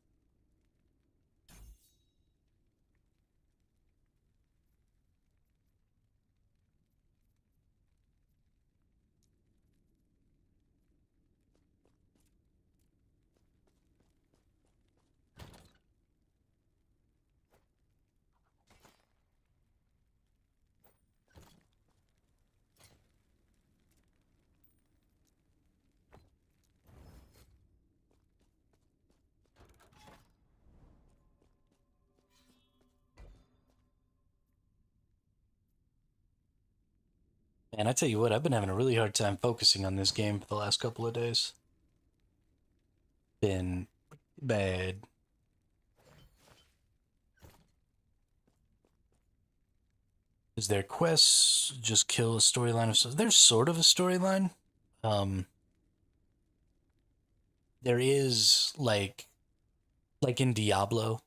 And I tell you what, I've been having a really hard time focusing on this game for the last couple of days. Been bad. Is their quests just kill a storyline of? There's sort of a storyline. Um, there is like in Diablo,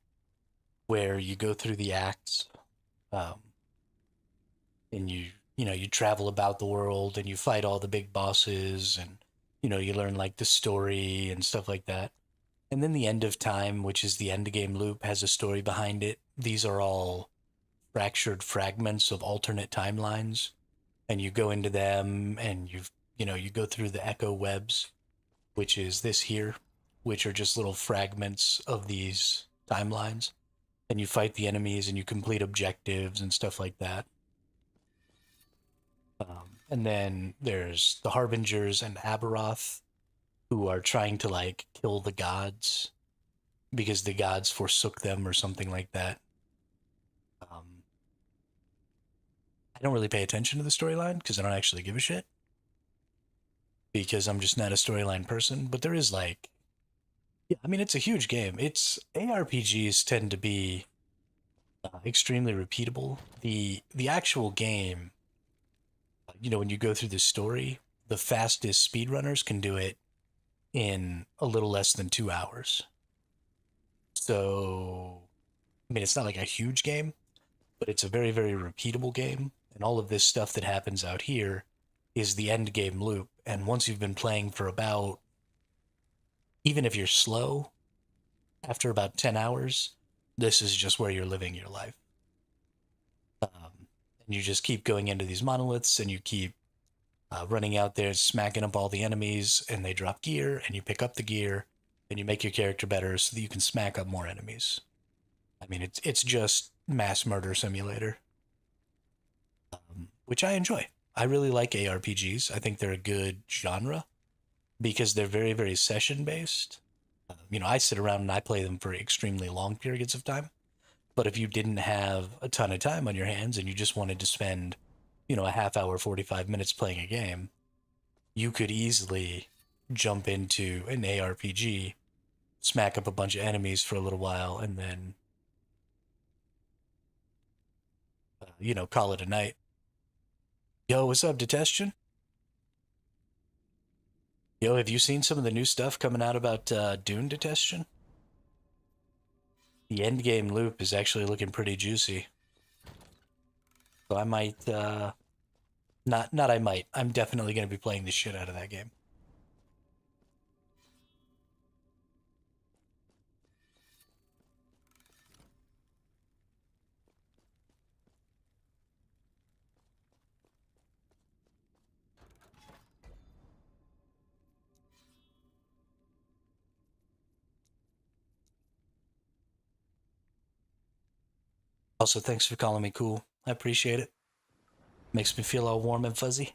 where you go through the acts, um, and you travel about the world and you fight all the big bosses, and you learn like the story and stuff like that. And then the end of time, which is the end game loop, has a story behind it. These are all fractured fragments of alternate timelines, and you go into them and you go through the echo webs, which is this here, which are just little fragments of these timelines, and you fight the enemies and you complete objectives and stuff like that. And then there's the Harbingers and Aberoth, who are trying to like kill the gods because the gods forsook them or something like that. Um, I don't really pay attention to the storyline because I don't actually give a shit, because I'm just not a storyline person. But there is like, yeah, I mean, it's a huge game. It's ARPGs tend to be extremely repeatable. The actual game, when you go through the story, the fastest speedrunners can do it in a little less than 2 hours. So, I mean, it's not like a huge game, but it's a very, very repeatable game. And all of this stuff that happens out here is the end game loop. And once you've been playing for about, even if you're slow, after about 10 hours, this is just where you're living your life. And you just keep going into these monoliths and you keep running out there, smacking up all the enemies, and they drop gear, and you pick up the gear, and you make your character better so that you can smack up more enemies. I mean, it's just mass murder simulator, which I enjoy. I really like ARPGs. I think they're a good genre because they're very, very session based. I sit around and I play them for extremely long periods of time. But if you didn't have a ton of time on your hands and you just wanted to spend, a half hour, 45 minutes playing a game, you could easily jump into an ARPG, smack up a bunch of enemies for a little while, and then, call it a night. Yo, what's up, Detestion? Yo, have you seen some of the new stuff coming out about Dune, Detestion? The endgame loop is actually looking pretty juicy. So I might, not I might, I'm definitely going to be playing the shit out of that game. Also, thanks for calling me cool. I appreciate it. Makes me feel all warm and fuzzy.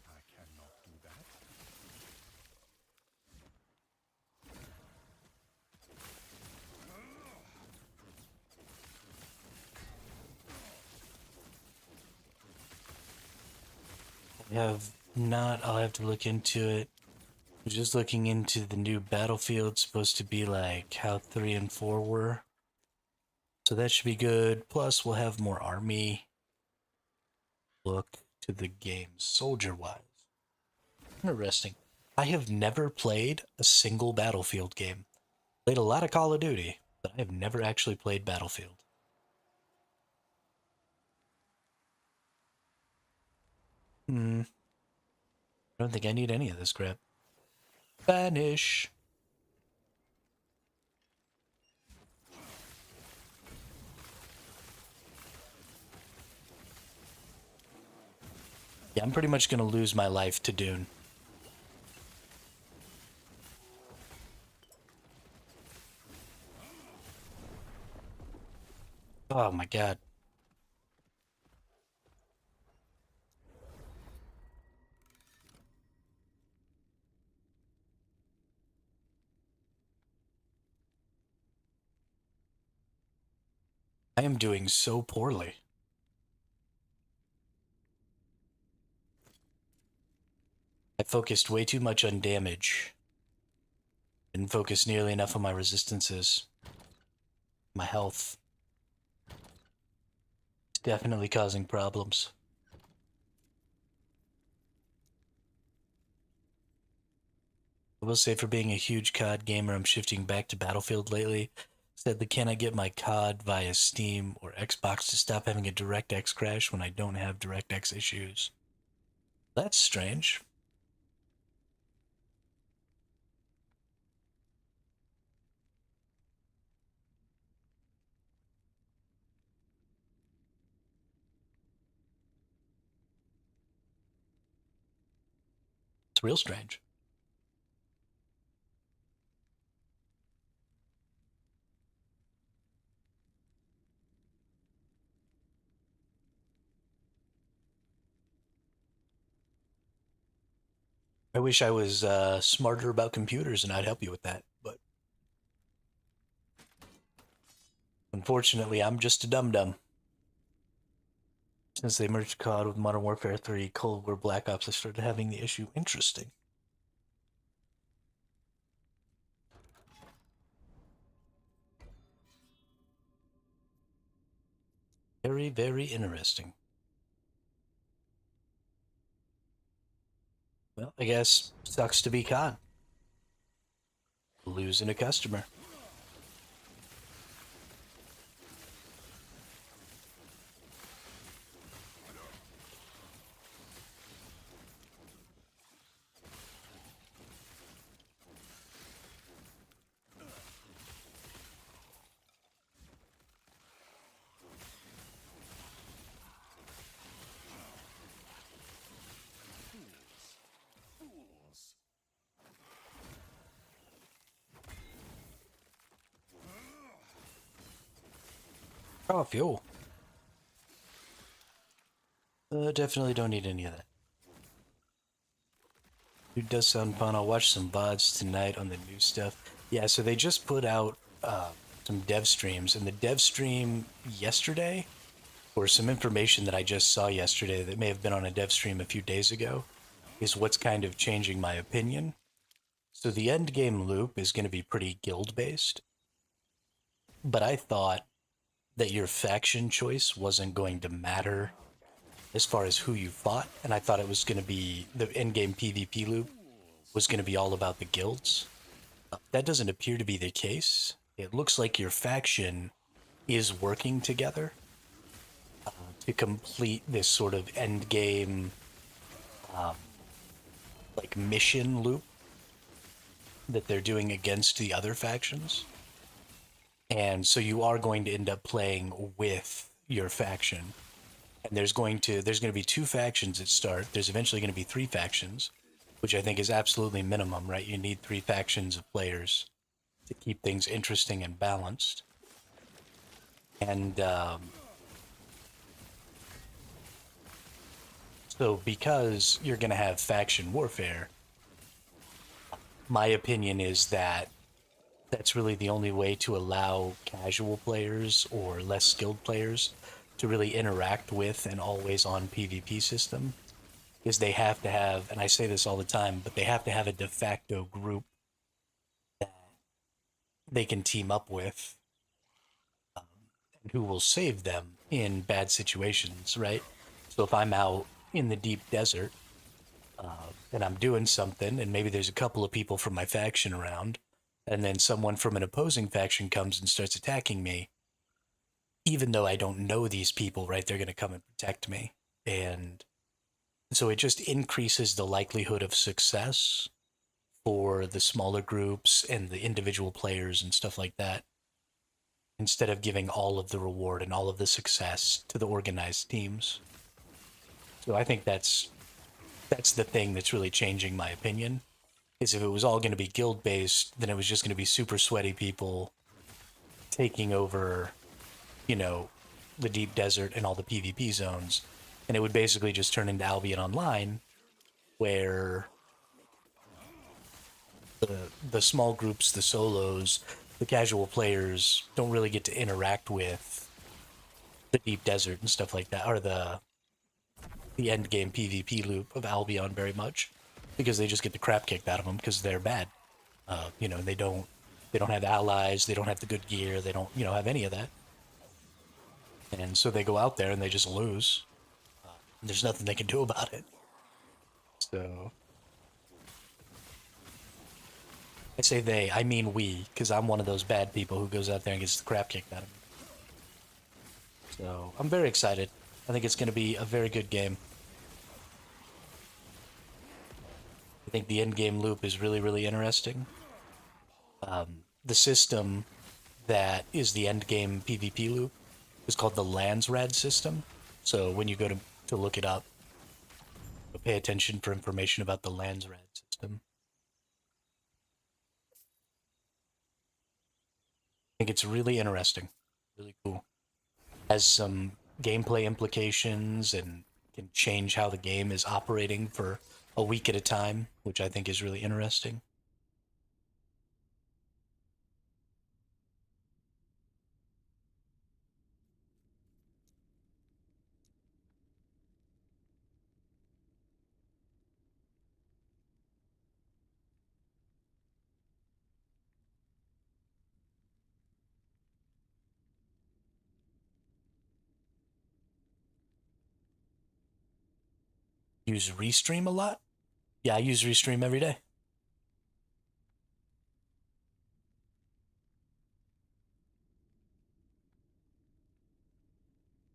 I cannot do that. I have not. I'll have to look into it. I'm just looking into the new Battlefield. Supposed to be like how 3 and 4 were. So that should be good. Plus, we'll have more army look to the game soldier-wise. Interesting. I have never played a single Battlefield game. Played a lot of Call of Duty, but I have never actually played Battlefield. I don't think I need any of this crap. Vanish. Yeah, I'm pretty much gonna lose my life to Dune. Oh my god. I am doing so poorly. I focused way too much on damage. Didn't focus nearly enough on my resistances. My health. It's definitely causing problems. I will say, for being a huge COD gamer, I'm shifting back to Battlefield lately. Sadly, can I get my COD via Steam or Xbox to stop having a DirectX crash when I don't have DirectX issues? That's strange. It's real strange. I wish I was smarter about computers and I'd help you with that, but unfortunately, I'm just a dum-dum. Since they merged COD with Modern Warfare 3, Cold War Black Ops, I started having the issue. Interesting. Very, very interesting. Well, I guess sucks to be COD. Losing a customer. Oh, fuel. Definitely don't need any of that. It does sound fun. I'll watch some VODs tonight on the new stuff. Yeah, so they just put out some dev streams, and the dev stream yesterday, or some information that I just saw yesterday that may have been on a dev stream a few days ago, is what's kind of changing my opinion. So the end game loop is going to be pretty guild based, but I thought that your faction choice wasn't going to matter as far as who you fought, and I thought it was going to be the in-game PvP loop was going to be all about the guilds. That doesn't appear to be the case. It looks like your faction is working together to complete this sort of end-game like mission loop that they're doing against the other factions. And so you are going to end up playing with your faction. And there's going to be two factions at start. There's eventually going to be three factions, which I think is absolutely minimum, right? You need three factions of players to keep things interesting and balanced. And so because you're going to have faction warfare, my opinion is that that's really the only way to allow casual players or less skilled players to really interact with an always on PvP system. is they have to have, and I say this all the time, but they have to have a de facto group that they can team up with, um, and who will save them in bad situations, right? So if I'm out in the deep desert and I'm doing something, and maybe there's a couple of people from my faction around, and then someone from an opposing faction comes and starts attacking me, even though I don't know these people, right? They're going to come and protect me. And so it just increases the likelihood of success for the smaller groups and the individual players and stuff like that, instead of giving all of the reward and all of the success to the organized teams. So I think that's the thing that's really changing my opinion. Is if it was all going to be guild based, then it was just going to be super sweaty people taking over, you know, the deep desert and all the PvP zones, and it would basically just turn into Albion Online, where the the small groups, the solos, the casual players don't really get to interact with the deep desert and stuff like that, or the end game PvP loop of Albion very much, because they just get the crap kicked out of them because they're bad. They don't have allies, they don't have the good gear, they don't have any of that, and so they go out there and they just lose. There's nothing they can do about it. So I say they, I mean we, because I'm one of those bad people who goes out there and gets the crap kicked out of me. So I'm very excited. I think it's going to be a very good game. I think the end game loop is really, really interesting. The system that is the end game PvP loop is called the Landsrad system. So when you go to look it up, pay attention for information about the Landsrad system. I think it's really interesting, really cool. Has some gameplay implications and can change how the game is operating for a week at a time, which I think is really interesting. Use Restream a lot? Yeah, I use Restream every day.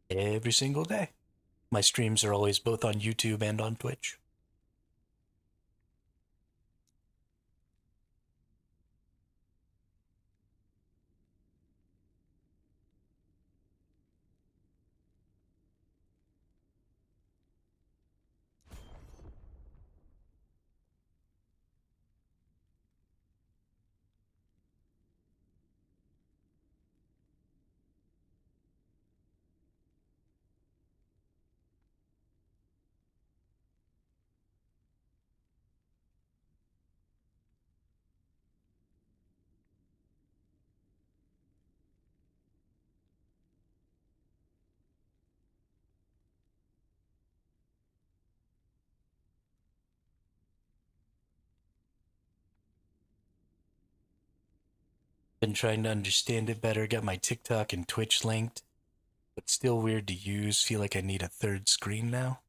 Every single day. My streams are always both on YouTube and on Twitch. Been trying to understand it better, got my TikTok and Twitch linked, but still weird to use. Feel like I need a third screen now.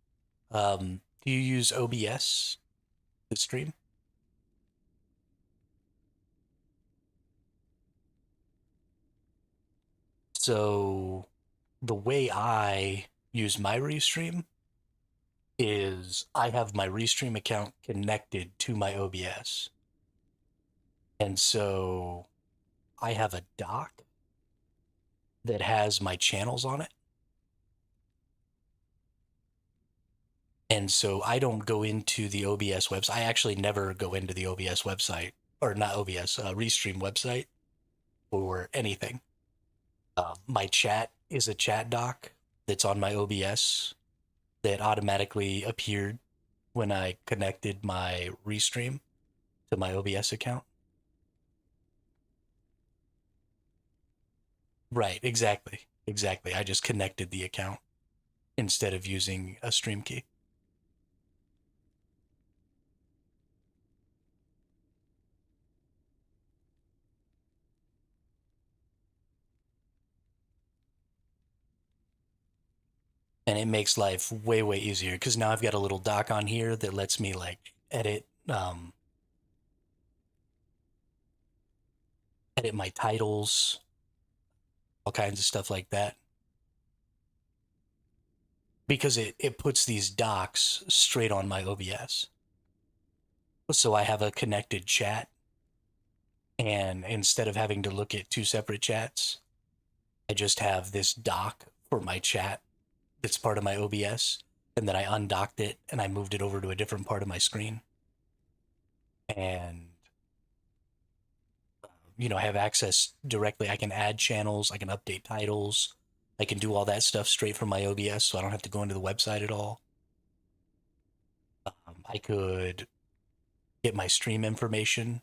Do you use OBS to stream? So the way I use my Restream is I have my Restream account connected to my OBS. And so I have a dock that has my channels on it. And so I don't go into the OBS website. I actually never go into the OBS website, or not OBS, Restream website for anything. My chat is a chat doc that's on my OBS that automatically appeared when I connected my Restream to my OBS account. Right, exactly. Exactly. I just connected the account instead of using a stream key. and it makes life way, way easier because now I've got a little dock on here that lets me like edit, edit my titles, all kinds of stuff like that. Because it puts these docs straight on my OBS. So I have a connected chat, and instead of having to look at two separate chats, I just have this doc for my chat that's part of my OBS, and then I undocked it and I moved it over to a different part of my screen. And I have access directly. I can add channels, I can update titles, I can do all that stuff straight from my OBS, so I don't have to go into the website at all. I could get my stream information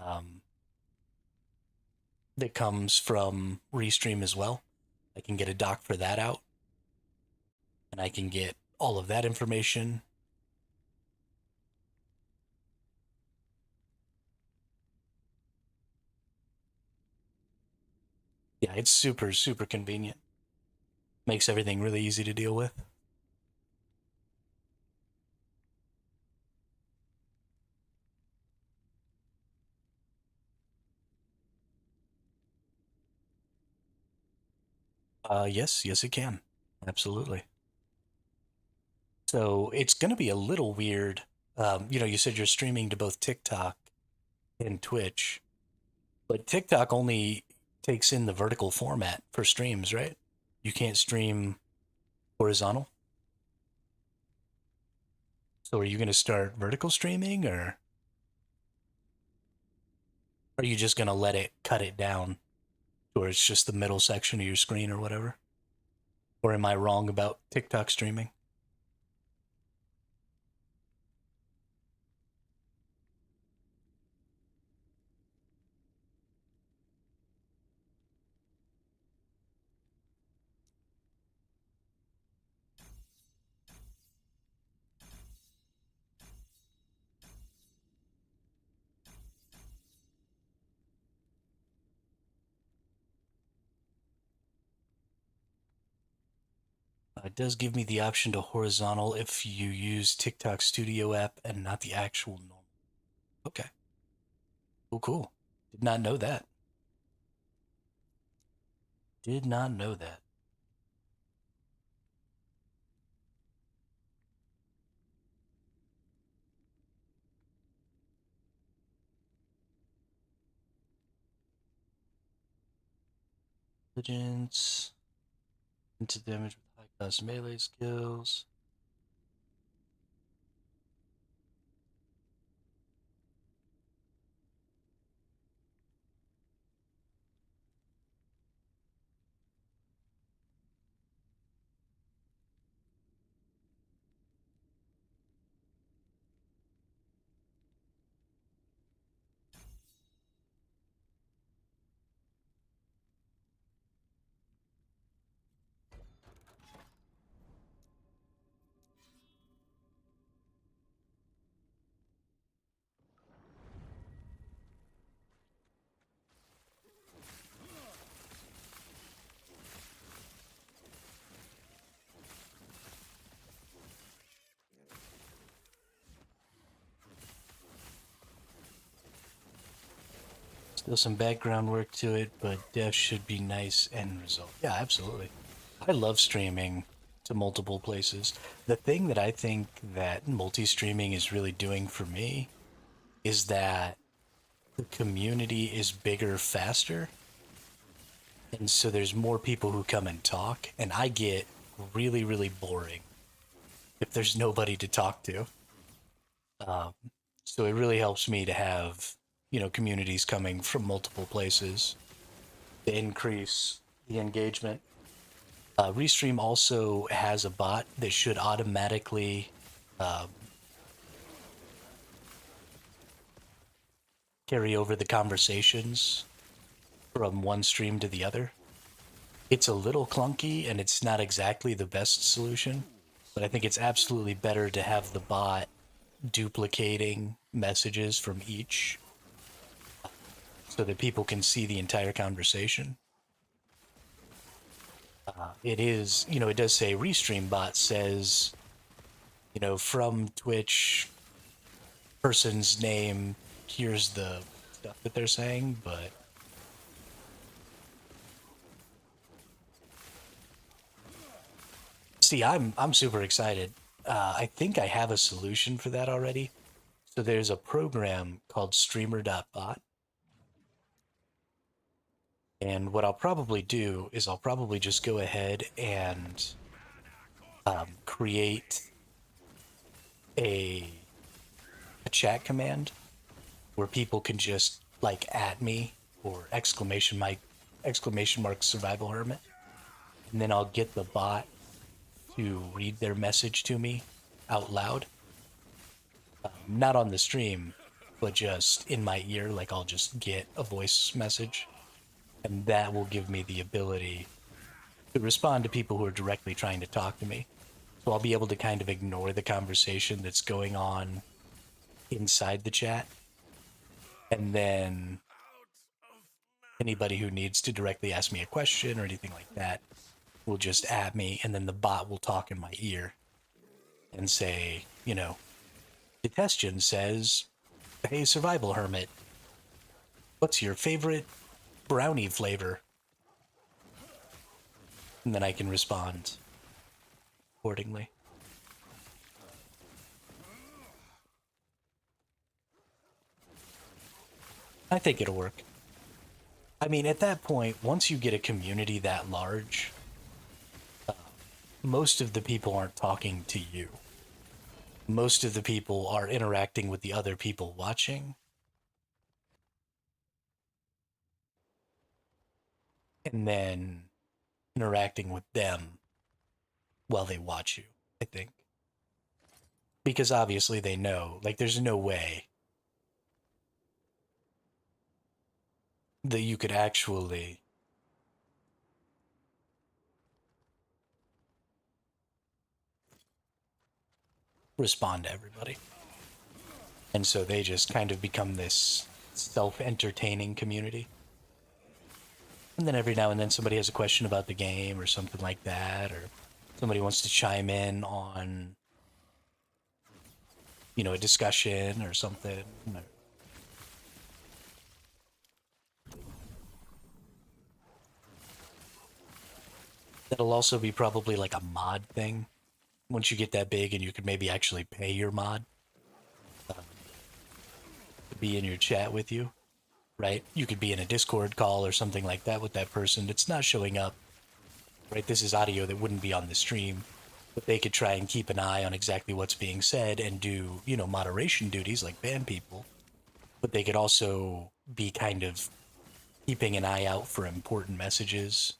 um, that comes from Restream as well. I can get a doc for that out, and I can get all of that information. Yeah, it's super, super convenient. Makes everything really easy to deal with. Yes, yes, it can. Absolutely. So it's going to be a little weird. You said you're streaming to both TikTok and Twitch, but TikTok only takes in the vertical format for streams, right? You can't stream horizontal. So are you going to start vertical streaming, or are you just going to let it cut it down to where it's just the middle section of your screen or whatever? Or am I wrong about TikTok streaming? It does give me the option to horizontal if you use TikTok Studio app and not the actual normal. Okay. Cool, cool. Did not know that. Did not know that. Intelligence. Into damage with high class melee skills. Still some background work to it, but def should be nice end result. Yeah, absolutely. I love streaming to multiple places. The thing that I think that multi-streaming is really doing for me is that the community is bigger faster. And so there's more people who come and talk, and I get really, really boring if there's nobody to talk to. Um, so it really helps me to have, communities coming from multiple places to increase the engagement. Restream also has a bot that should automatically um, carry over the conversations from one stream to the other. It's a little clunky and it's not exactly the best solution, but I think it's absolutely better to have the bot duplicating messages from each so that people can see the entire conversation. It is, it does say Restream Bot says, from Twitch person's name, here's the stuff that they're saying, but see, I'm super excited. I think I have a solution for that already. So there's a program called streamer.bot. And what I'll probably do is I'll probably just go ahead and create a chat command where people can just like at me or exclamation mark survival hermit, and then I'll get the bot to read their message to me out loud, not on the stream, but just in my ear. Like I'll just get a voice message, and that will give me the ability to respond to people who are directly trying to talk to me. So I'll be able to kind of ignore the conversation that's going on inside the chat, and then anybody who needs to directly ask me a question or anything like that will just at me, and then the bot will talk in my ear and say, Detestion says, hey, Survival Hermit, what's your favorite brownie flavor? And then I can respond accordingly. I think it'll work. I mean, at that point, once you get a community that large, most of the people aren't talking to you. Most of the people are interacting with the other people watching. And then interacting with them while they watch you, I think. Because obviously they know, like, there's no way that you could actually respond to everybody. And so they just kind of become this self-entertaining community. And then every now and then somebody has a question about the game or something like that, or somebody wants to chime in on, a discussion or something. That'll also be probably like a mod thing. Once you get that big and you could maybe actually pay your mod to be in your chat with you, right? You could be in a Discord call or something like that with that person that's not showing up, right? This is audio that wouldn't be on the stream, but they could try and keep an eye on exactly what's being said and do, moderation duties like ban people. But they could also be kind of keeping an eye out for important messages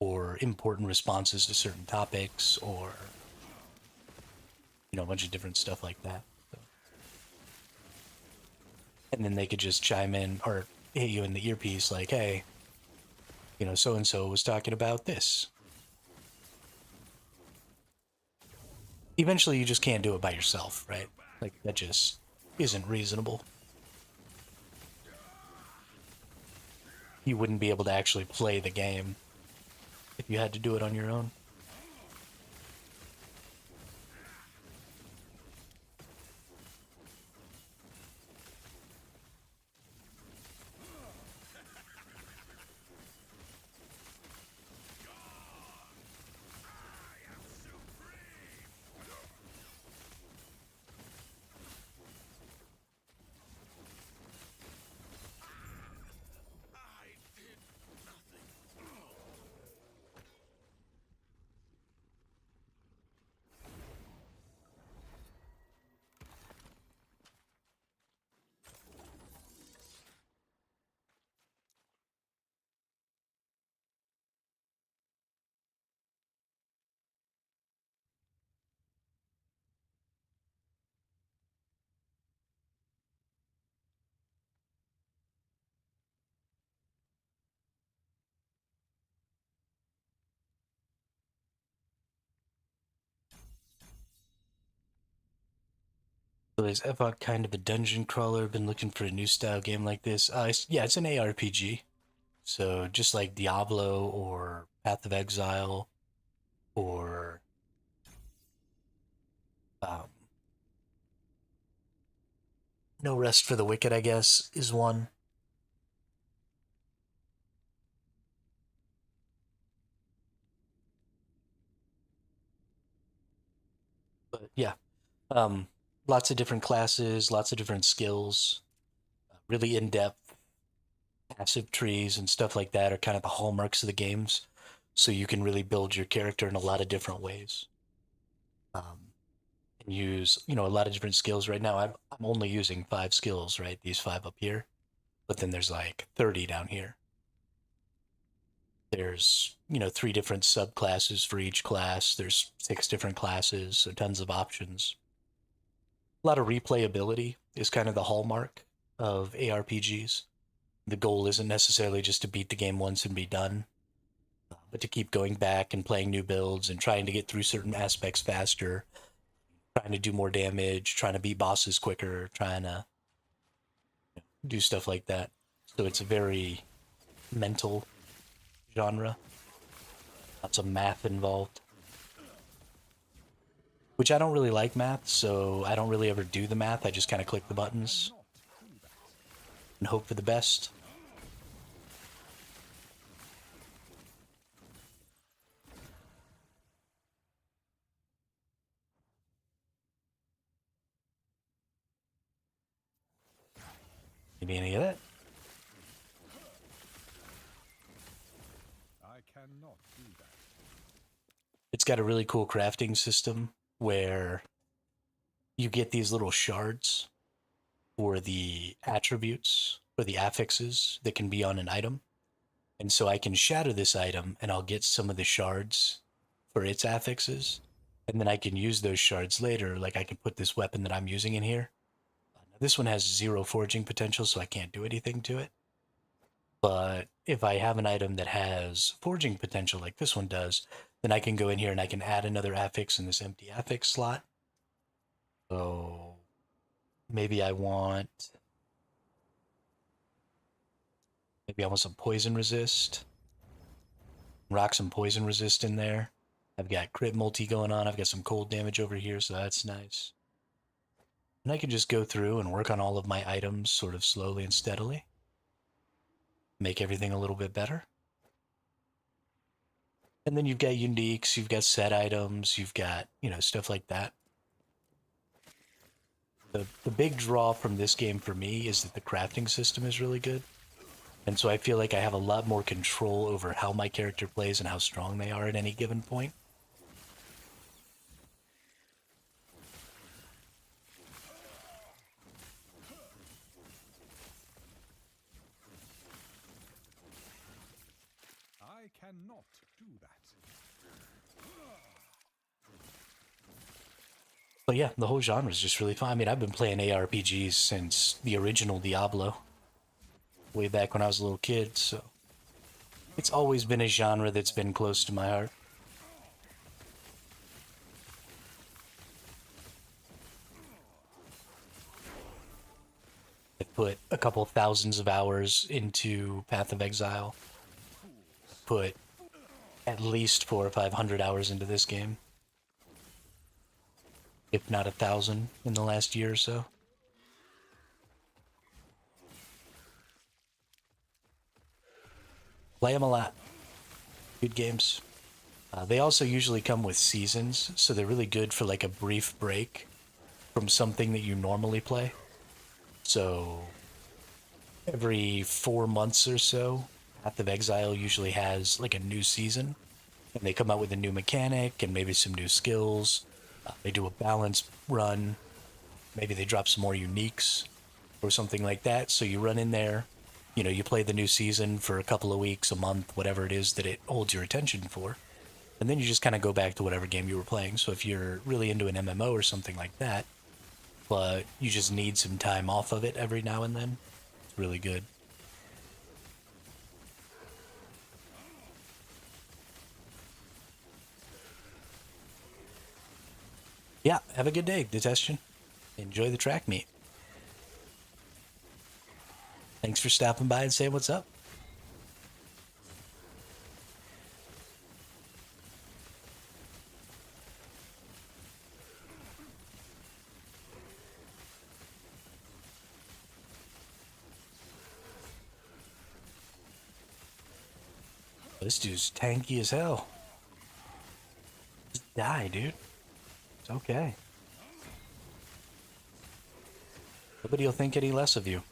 or important responses to certain topics, or a bunch of different stuff like that. So. And then they could just chime in or hit you in the earpiece like, hey, so and so was talking about this. Eventually you just can't do it by yourself, right? Like, that just isn't reasonable. You wouldn't be able to actually play the game if you had to do it on your own. So is Epoch kind of a dungeon crawler? Been looking for a new style game like this. Yeah, it's an ARPG. So just like Diablo or Path of Exile, or um, No Rest for the Wicked, I guess, is one. But yeah, um, lots of different classes, lots of different skills, really in depth passive trees and stuff like that are kind of the hallmarks of the games. So you can really build your character in a lot of different ways. And use, a lot of different skills. Right now, I'm only using 5 skills, right? These 5 up here. But then there's like 30 down here. There's, 3 different subclasses for each class. There's 6 different classes, so tons of options. A lot of replayability is kind of the hallmark of ARPGs. The goal isn't necessarily just to beat the game once and be done, but to keep going back and playing new builds and trying to get through certain aspects faster, trying to do more damage, trying to beat bosses quicker, trying to do stuff like that. So it's a very mental genre. Lots of math involved. Which I don't really like math, so I don't really ever do the math. I just kind of click the buttons and hope for the best. Maybe any of that? I cannot do that. It's got a really cool crafting system where you get these little shards for the attributes or the affixes that can be on an item. And so I can shatter this item and I'll get some of the shards for its affixes. And then I can use those shards later. Like I can put this weapon that I'm using in here. Now, this one has 0 forging potential, so I can't do anything to it. But if I have an item that has forging potential like this one does, then I can go in here and I can add another affix in this empty affix slot. So maybe I want some poison resist. Rock some poison resist in there. I've got crit multi going on. I've got some cold damage over here, so that's nice. And I can just go through and work on all of my items sort of slowly and steadily. Make everything a little bit better. And then you've got uniques, you've got set items, you've got, stuff like that. The big draw from this game for me is that the crafting system is really good. And so I feel like I have a lot more control over how my character plays and how strong they are at any given point. I cannot do that. But yeah, the whole genre is just really fun. I mean, I've been playing ARPGs since the original Diablo, way back when I was a little kid, so it's always been a genre that's been close to my heart. I've put a couple thousands of hours into Path of Exile. Put at least 400 or 500 hours into this game, if not 1,000 in the last year or so. Play them a lot. Good games. They also usually come with seasons, so they're really good for like a brief break from something that you normally play. So every 4 months or so, Path of Exile usually has like a new season, and they come out with a new mechanic and maybe some new skills. They do a balance run. Maybe they drop some more uniques or something like that. So you run in there, you play the new season for a couple of weeks, a month, whatever it is that it holds your attention for. And then you just kind of go back to whatever game you were playing. So if you're really into an MMO or something like that, but you just need some time off of it every now and then, it's really good. Yeah, have a good day, Detestion. Enjoy the track meet. Thanks for stopping by and saying what's up. This dude's tanky as hell. Just die, dude. It's okay. Nobody will think any less of you.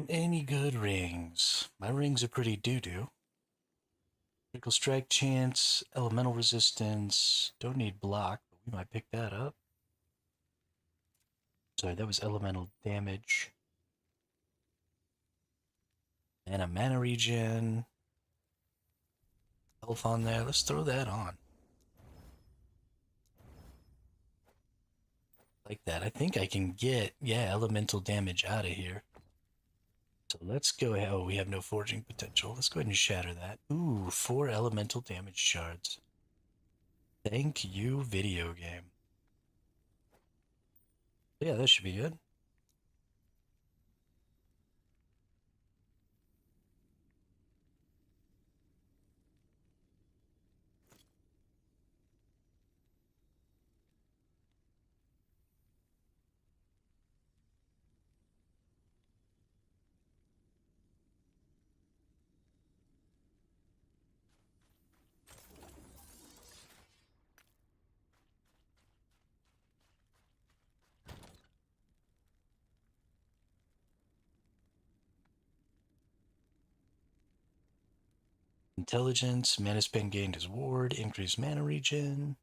Any good rings? My rings are pretty doo-doo. Critical strike chance, elemental resistance. Don't need block, but we might pick that up. Sorry, that was elemental damage. And a mana regen. Health on there. Let's throw that on. Like that. I think I can get, yeah, elemental damage out of here. So let's go ahead. Oh, we have no forging potential. Let's go ahead and shatter that. Ooh, 4 elemental damage shards. Thank you, video game. Yeah, that should be good. Intelligence, mana spend gained as ward, increased mana regen.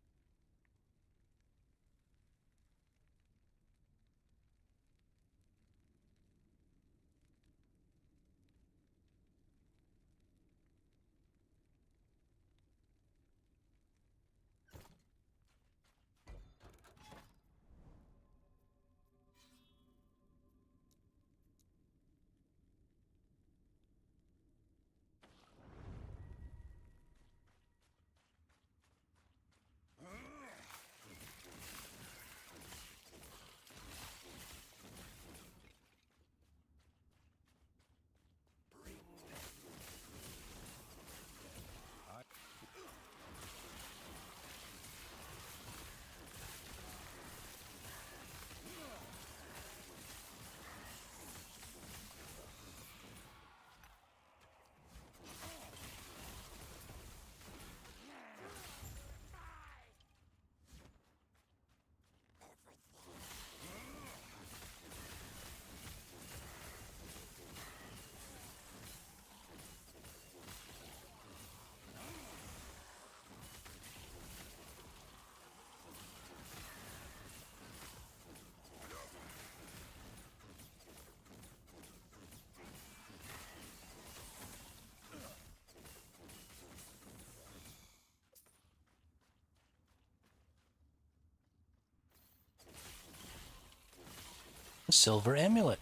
A silver amulet.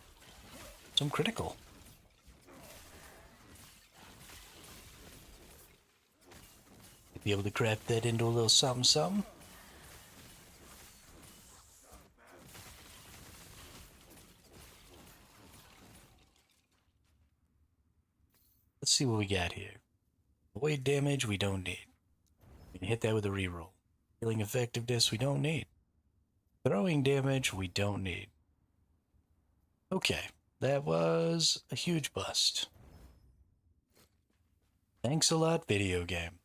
Some critical. Be able to craft that into a little something something. Let's see what we got here. Void damage we don't need. We can hit that with a reroll. Healing effectiveness we don't need. Throwing damage we don't need. Okay, that was a huge bust. Thanks a lot, video game.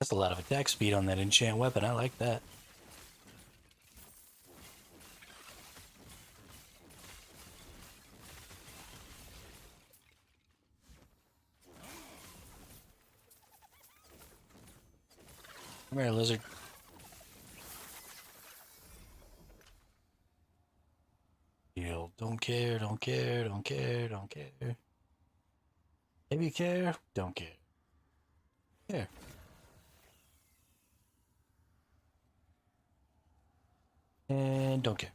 That's a lot of attack speed on that enchant weapon. I like that. Come here, lizard. Heal. Don't care, don't care, don't care, don't care. Maybe care, don't care. Care. And don't care.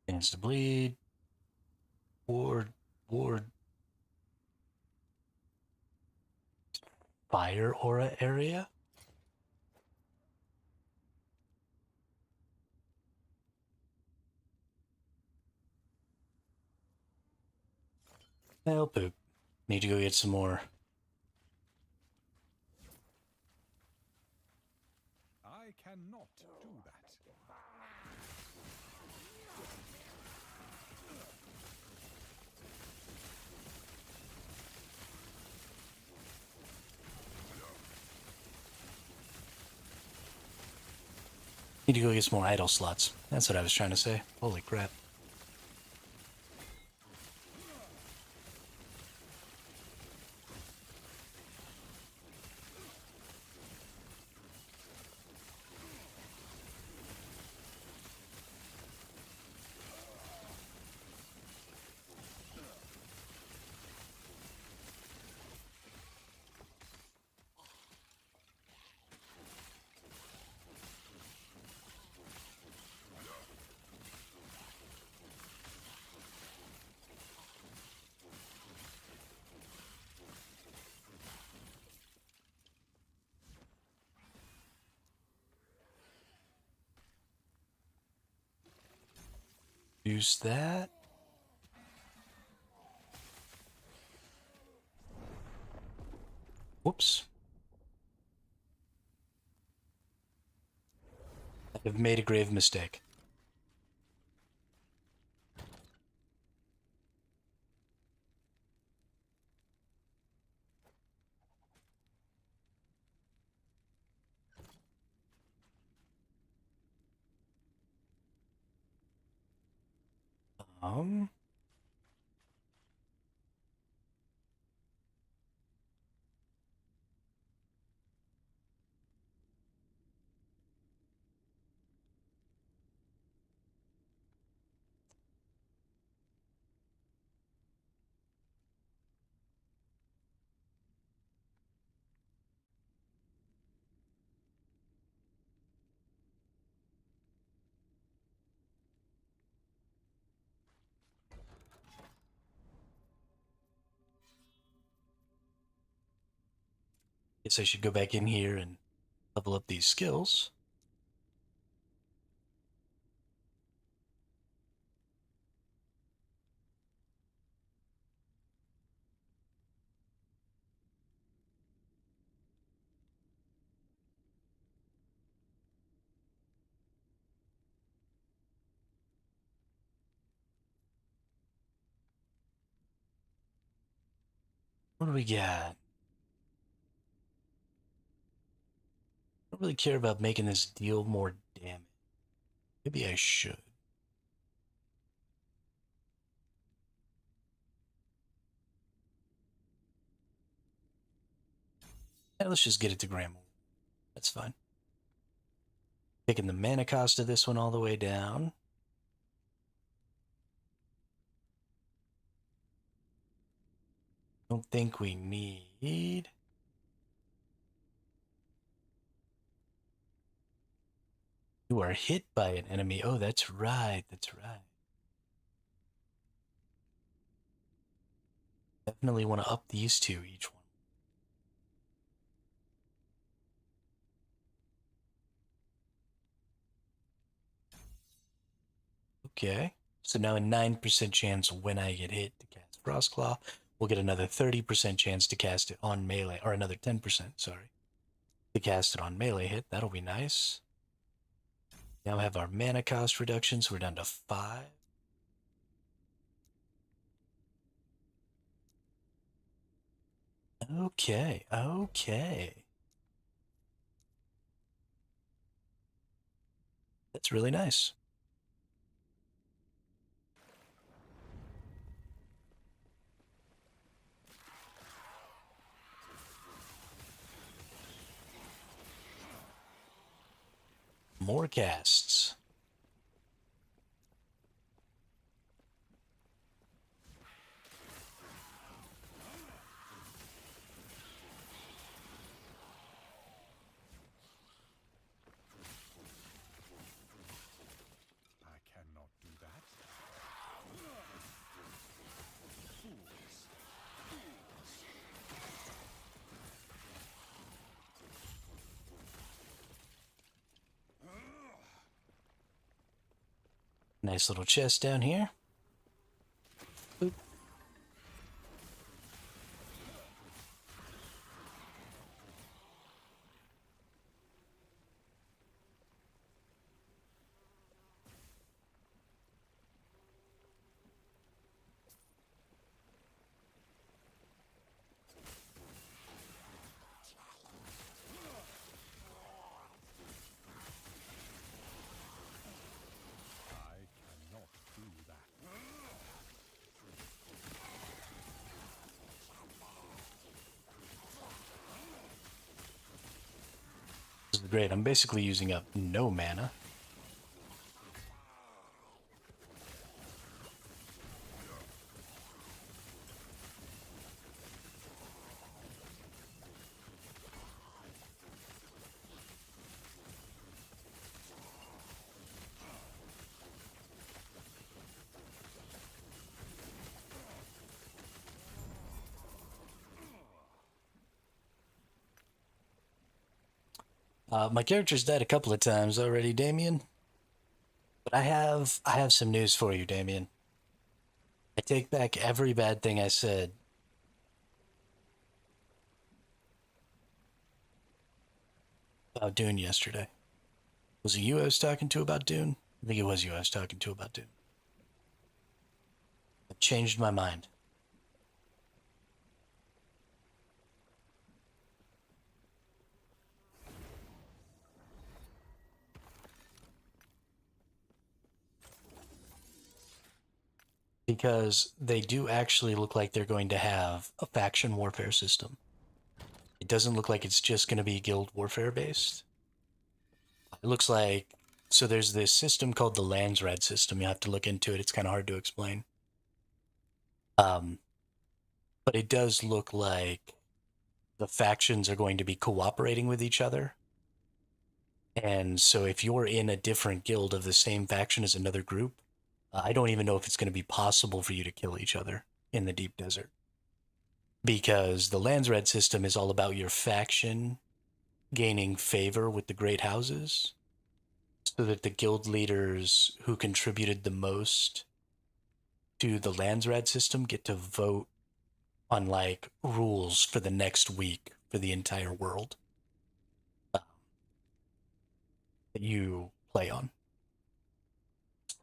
Chance to bleed. Ward. Ward. Fire aura area? Hell poop. Need to go get some more. I cannot do that. Need to go get some more idle slots. That's what I was trying to say. Holy crap. Use that. Whoops. I've made a grave mistake. Um. Guess I should go back in here and level up these skills. What do we got? I don't really care about making this deal more damage. Maybe I should. Yeah, let's just get it to Grandma. That's fine. Taking the mana cost of this one all the way down. Don't think we need. You are hit by an enemy. Oh, that's right. That's right. Definitely want to up these two, each one. Okay. So now a 9% chance when I get hit to cast Frostclaw. We'll get another 30% chance to cast it on melee, or another 10%, sorry, to cast it on melee hit. That'll be nice. Now we have our mana cost reduction, so we're down to 5. Okay, okay. That's really nice. More casts. I cannot do that. Fools. Nice little chest down here. Boop. I cannot do that. This is great. I'm basically using up no mana. My character's died a couple of times already, Damien. But I have some news for you, Damien. I take back every bad thing I said. About Dune yesterday. Was it you I was talking to about Dune? I think it was you I was talking to about Dune. I changed my mind. Because they do actually look like they're going to have a faction warfare system. It doesn't look like it's just going to be guild warfare based. It looks like, so there's this system called the Landsred system. You have to look into it. It's kind of hard to explain. But it does look like the factions are going to be cooperating with each other. And so if you're in a different guild of the same faction as another group, I don't even know if it's going to be possible for you to kill each other in the deep desert. Because the Landsred system is all about your faction gaining favor with the great houses, so that the guild leaders who contributed the most to the Landsred system get to vote on like rules for the next week for the entire world that you play on.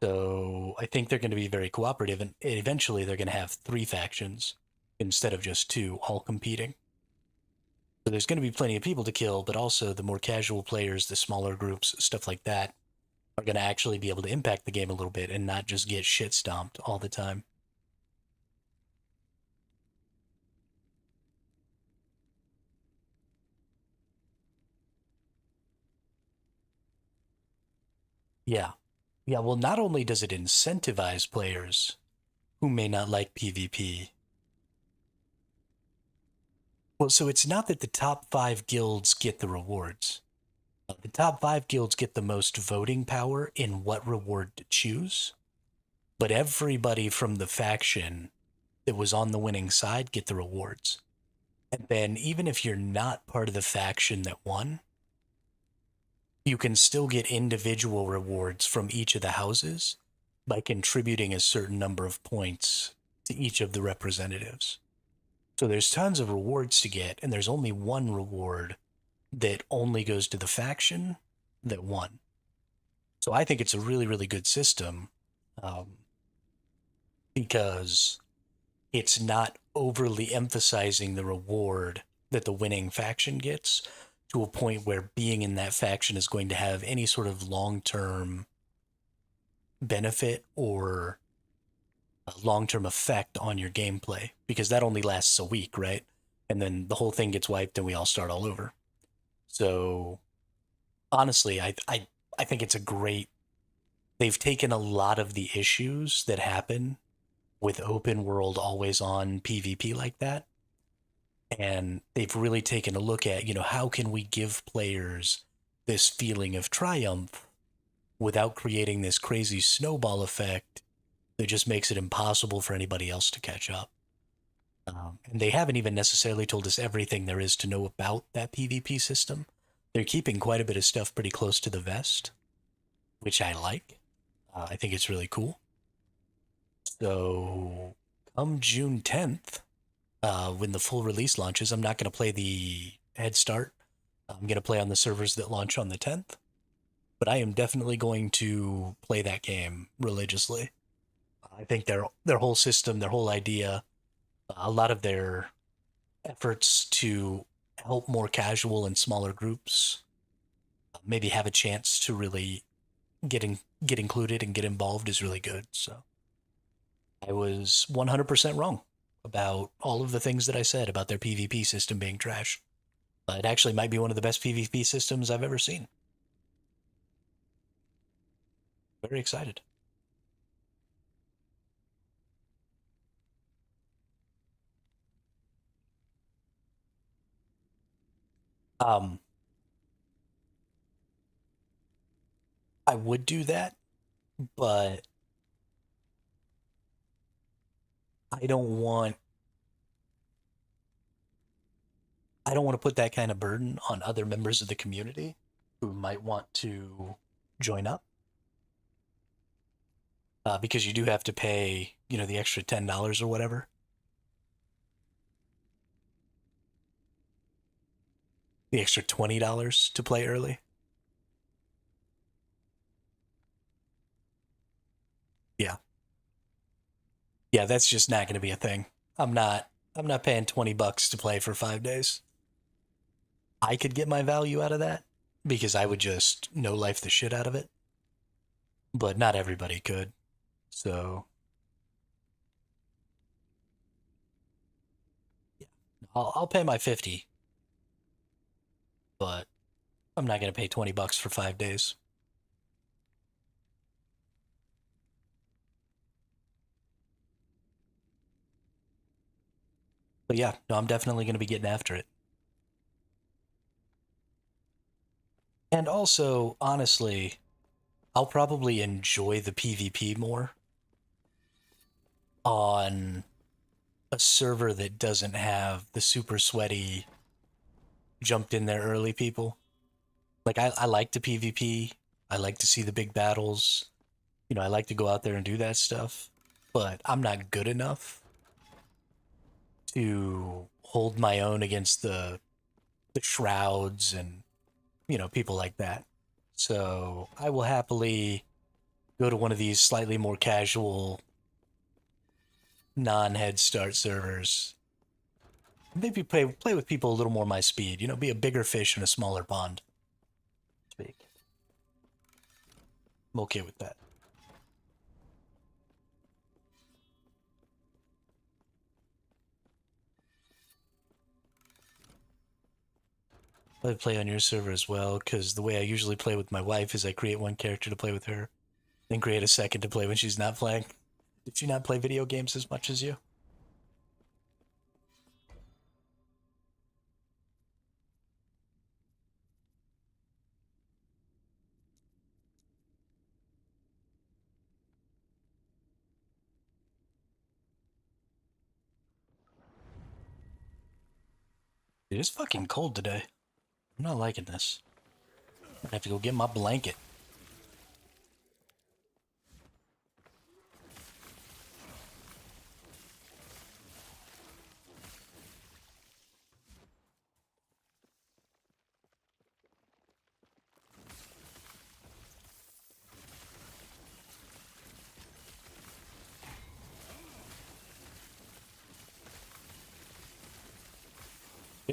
So I think they're going to be very cooperative, and eventually they're going to have 3 factions instead of just 2, all competing. So there's going to be plenty of people to kill, but also the more casual players, the smaller groups, stuff like that, are going to actually be able to impact the game a little bit and not just get shit stomped all the time. Yeah. Yeah, well, not only does it incentivize players who may not like PvP. Well, so it's not that the top 5 guilds get the rewards. The top 5 guilds get the most voting power in what reward to choose. But everybody from the faction that was on the winning side get the rewards. And then even if you're not part of the faction that won, you can still get individual rewards from each of the houses by contributing a certain number of points to each of the representatives. So there's tons of rewards to get, and there's only one reward that only goes to the faction that won. So I think it's a really, really good system, because it's not overly emphasizing the reward that the winning faction gets to a point where being in that faction is going to have any sort of long-term benefit or a long-term effect on your gameplay, because that only lasts a week, right? And then the whole thing gets wiped and we all start all over. So honestly, I think it's a great, they've taken a lot of the issues that happen with open world always on PvP like that, and they've really taken a look at, how can we give players this feeling of triumph without creating this crazy snowball effect that just makes it impossible for anybody else to catch up. And they haven't even necessarily told us everything there is to know about that PvP system. They're keeping quite a bit of stuff pretty close to the vest, which I like. I think it's really cool. So, come June 10th, when the full release launches, I'm not going to play the head start. I'm going to play on the servers that launch on the 10th. But I am definitely going to play that game religiously. I think their whole system, their whole idea, a lot of their efforts to help more casual and smaller groups maybe have a chance to really get included and get involved is really good. So I was 100% wrong about all of the things that I said about their PvP system being trash. It actually might be one of the best PvP systems I've ever seen. Very excited. I would do that, but I don't want to put that kind of burden on other members of the community who might want to join up. Because you do have to pay, the extra $10 or whatever. The extra $20 to play early. Yeah. Yeah, that's just not going to be a thing. I'm not paying $20 to play for 5 days. I could get my value out of that because I would just no life the shit out of it. But not everybody could. So yeah. I'll pay my 50, but I'm not going to pay $20 for 5 days. But yeah, no, I'm definitely going to be getting after it. And also, honestly, I'll probably enjoy the PvP more on a server that doesn't have the super sweaty, jumped in there early people. Like, I like to PvP. I like to see the big battles. I like to go out there and do that stuff. But I'm not good enough to hold my own against the shrouds and, people like that. So I will happily go to one of these slightly more casual non-head start servers. Maybe play with people a little more my speed. Be a bigger fish in a smaller pond. Speak. I'm okay with that. I play on your server as well, because the way I usually play with my wife is I create one character to play with her, then create a second to play when she's not playing. Did she not play video games as much as you? It is fucking cold today. I'm not liking this. I have to go get my blanket.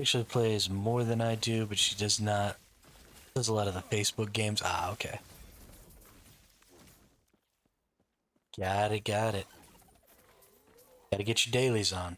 actually plays more than I do, but she does not. Does a lot of the Facebook games. Ah, okay. Got it, got it. Gotta get your dailies on.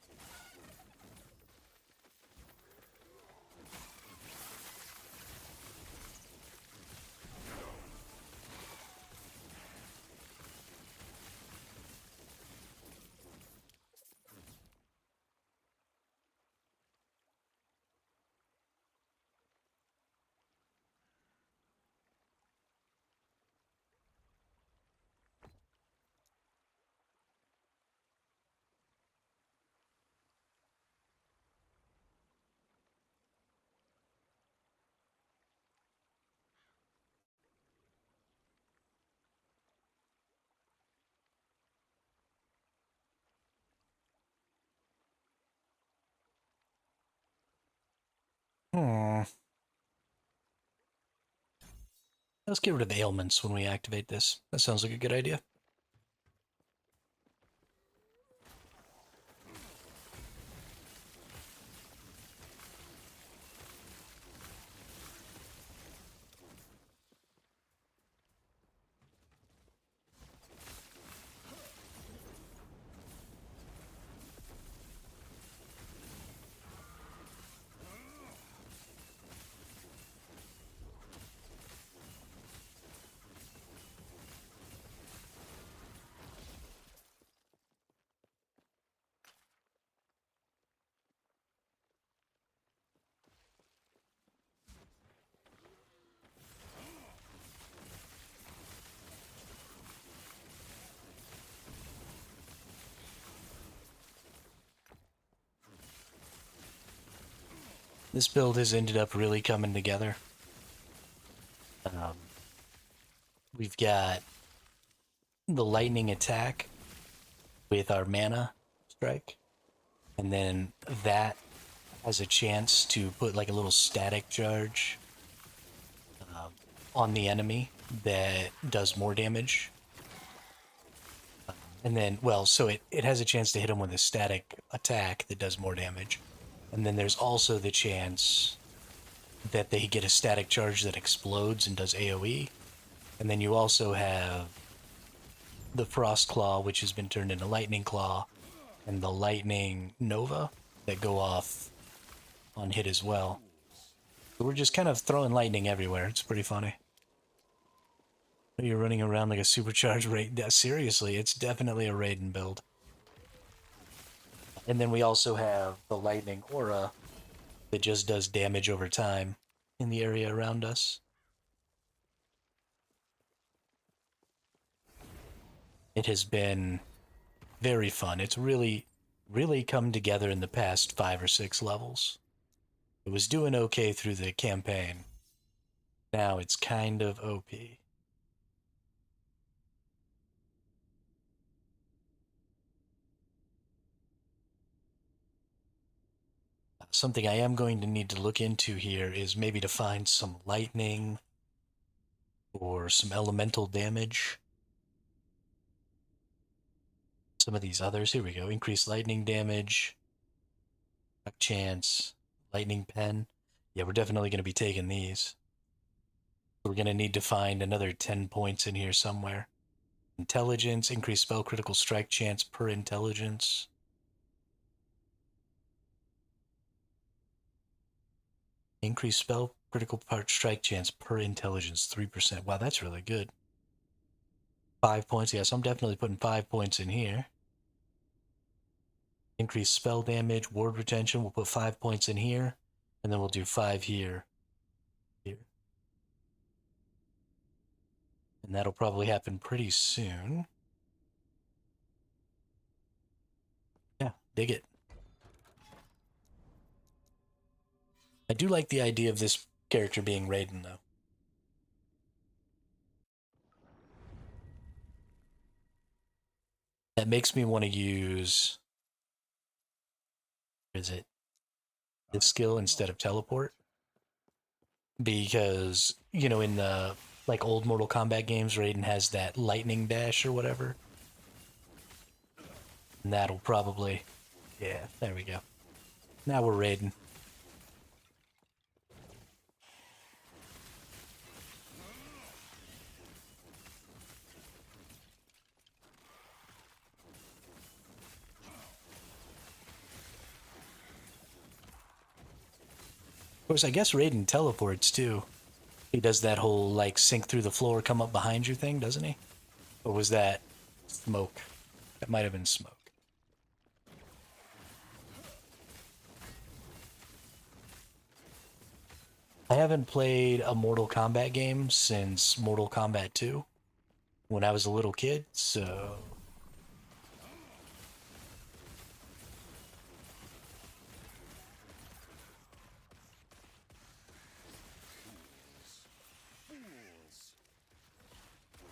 Hmm. Let's get rid of ailments when we activate this. That sounds like a good idea. This build has ended up really coming together. We've got the lightning attack with our mana strike, and then that has a chance to put like a little static charge on the enemy that does more damage. And then, well, so it has a chance to hit them with a static attack that does more damage. And then there's also the chance that they get a static charge that explodes and does AoE. And then you also have the Frost Claw, which has been turned into Lightning Claw, and the Lightning Nova that go off on hit as well. So we're just kind of throwing lightning everywhere. It's pretty funny. You're running around like a supercharged raid. Seriously, it's definitely a Raiden build. And then we also have the Lightning Aura that just does damage over time in the area around us. It has been very fun. It's really come together in the past 5 or 6 levels. It was doing okay through the campaign. Now it's kind of OP. Something I am going to need to look into here is maybe to find some lightning or some elemental damage. Some of these others. Here we go. Increased lightning damage. Chance. Lightning pen. Yeah, we're definitely going to be taking these. We're going to need to find another 10 points in here somewhere. Intelligence. Increased spell critical strike chance per intelligence. Increased spell critical part strike chance per intelligence 3%. Wow, that's really good. 5 points. Yes, I'm definitely putting 5 points in here. Increased spell damage, ward retention. We'll put 5 points in here, and then we'll do 5 here. Here. And that'll probably happen pretty soon. Yeah, dig it. I do like the idea of this character being Raiden, though. That makes me want to use... Is it this skill instead of teleport? Because, you know, in the like old Mortal Kombat games, Raiden has that lightning dash or whatever. And that'll probably... Yeah, there we go. Now we're Raiden. Of course, I guess Raiden teleports too. He does that whole like sink through the floor, come up behind you thing, doesn't he? Or was that smoke? That might have been smoke. I haven't played a Mortal Kombat game since Mortal Kombat 2 when I was a little kid, so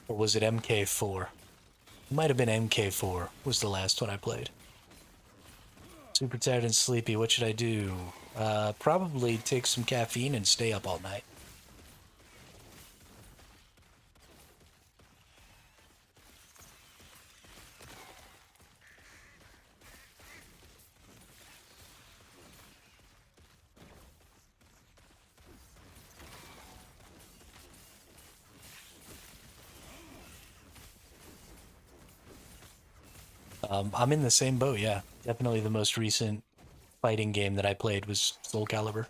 or was it MK4? It might have been MK4 was the last one I played. Super tired and sleepy. What should I do? Probably take some caffeine and stay up all night. I'm in the same boat, yeah. Definitely the most recent fighting game that I played was Soul Calibur.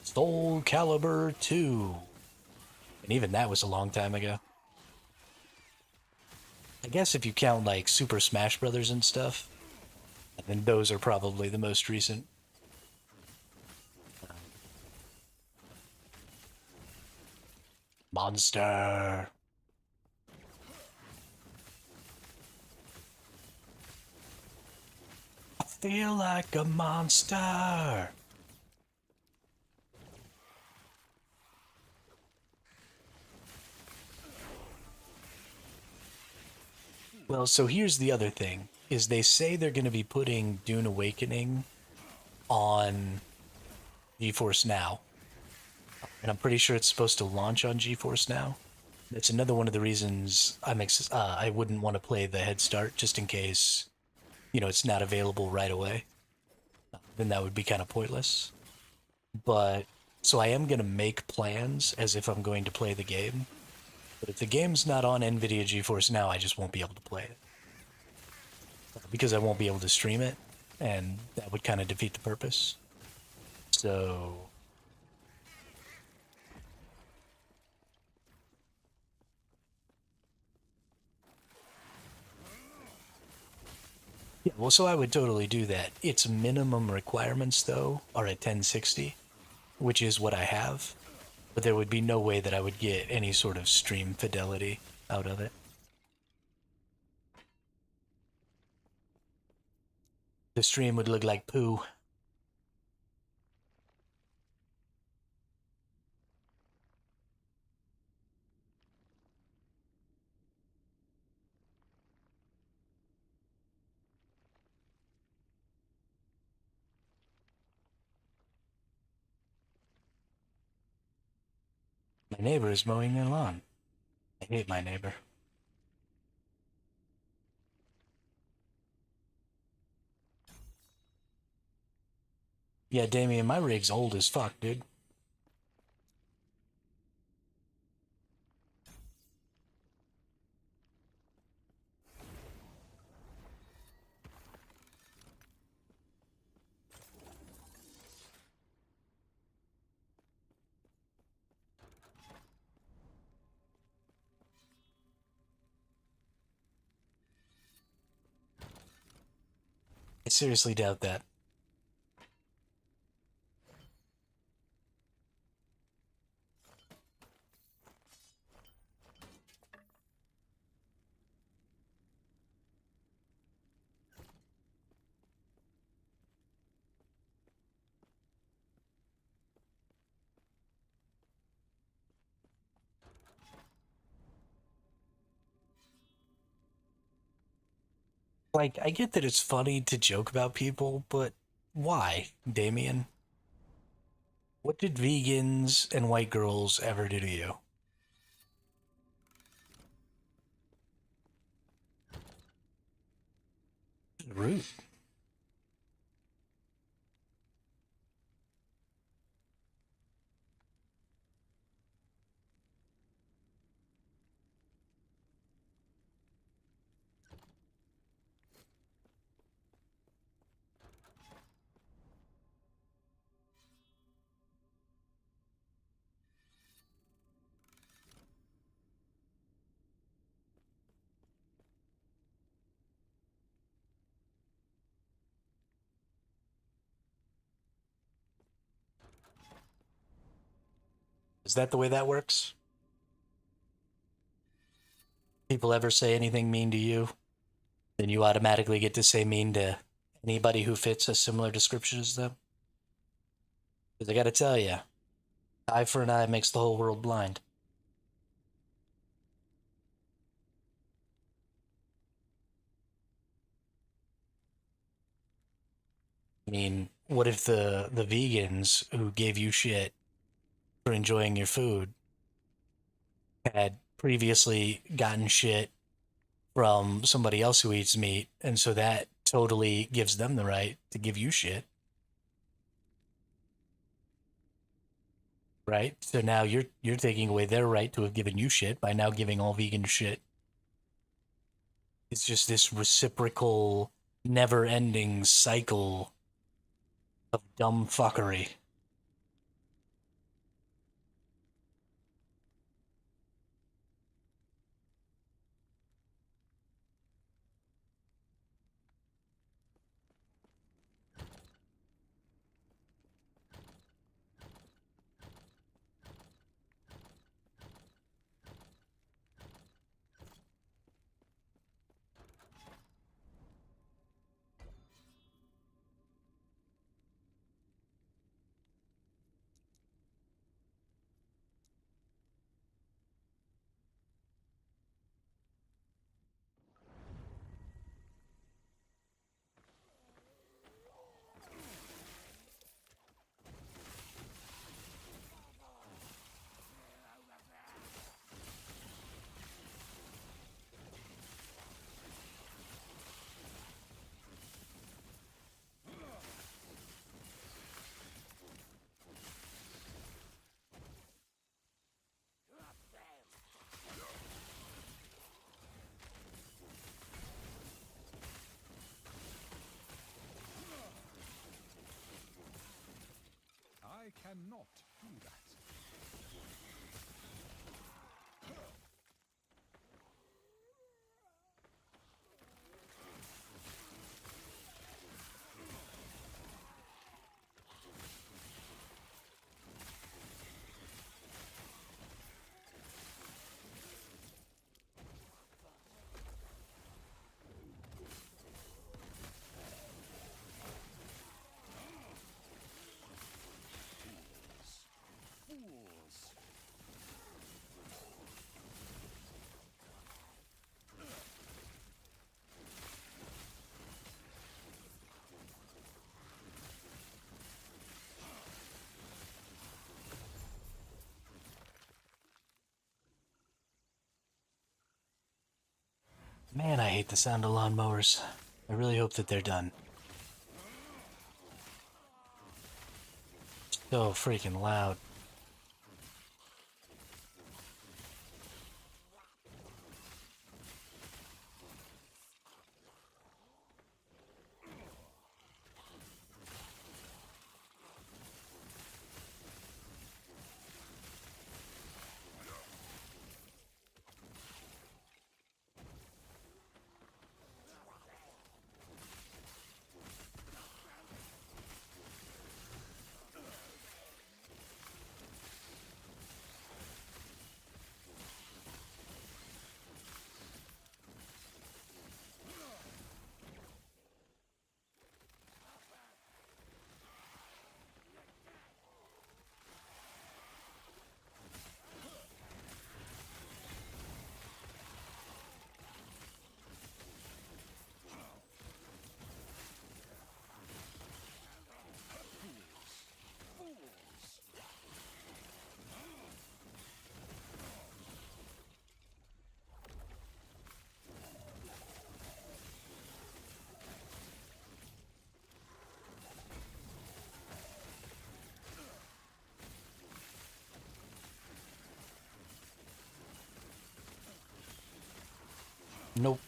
Soul Calibur 2. And even that was a long time ago. I guess if you count like Super Smash Brothers and stuff, then those are probably the most recent. Monster. I feel like a monster. Well, so here's the other thing, is they say they're going to be putting Dune Awakening on GeForce Now. And I'm pretty sure it's supposed to launch on GeForce Now. That's another one of the reasons I wouldn't want to play the Head Start, just in case, it's not available right away. Then that would be kind of pointless. But, so I am going to make plans as if I'm going to play the game. But if the game's not on NVIDIA GeForce Now, I just won't be able to play it. Because I won't be able to stream it, and that would kind of defeat the purpose. So... yeah, well, so I would totally do that. Its minimum requirements, though, are at 1060, which is what I have. But there would be no way that I would get any sort of stream fidelity out of it. The stream would look like poo. My neighbor is mowing their lawn. I hate my neighbor. Yeah, Damien, my rig's old as fuck, dude. I seriously doubt that. Like, I get that it's funny to joke about people, but why, Damien? What did vegans and white girls ever do to you? Rude. Is that the way that works? People ever say anything mean to you, then you automatically get to say mean to anybody who fits a similar description as them? Because I gotta tell you, eye for an eye makes the whole world blind. I mean, what if the vegans who gave you shit for enjoying your food had previously gotten shit from somebody else who eats meat, and so that totally gives them the right to give you shit, right? So now you're taking away their right to have given you shit by now giving all vegans shit. It's just this reciprocal, never-ending cycle of dumb fuckery. I cannot do that. Fools! Man, I hate the sound of lawnmowers. I really hope that they're done. So freaking loud. Nope,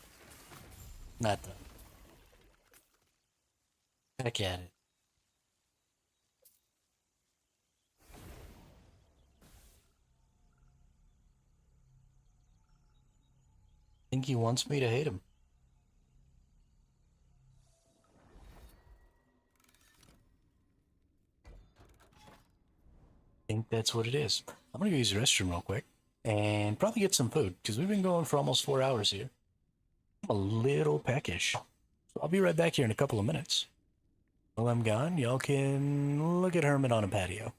not done. Back at it. Think he wants me to hate him. think that's what it is. I'm gonna go use the restroom real quick and probably get some food because we've been going for almost 4 hours here. I'm a little peckish. So I'll be right back here in a couple of minutes. While I'm gone, y'all can look at Hermit on a patio.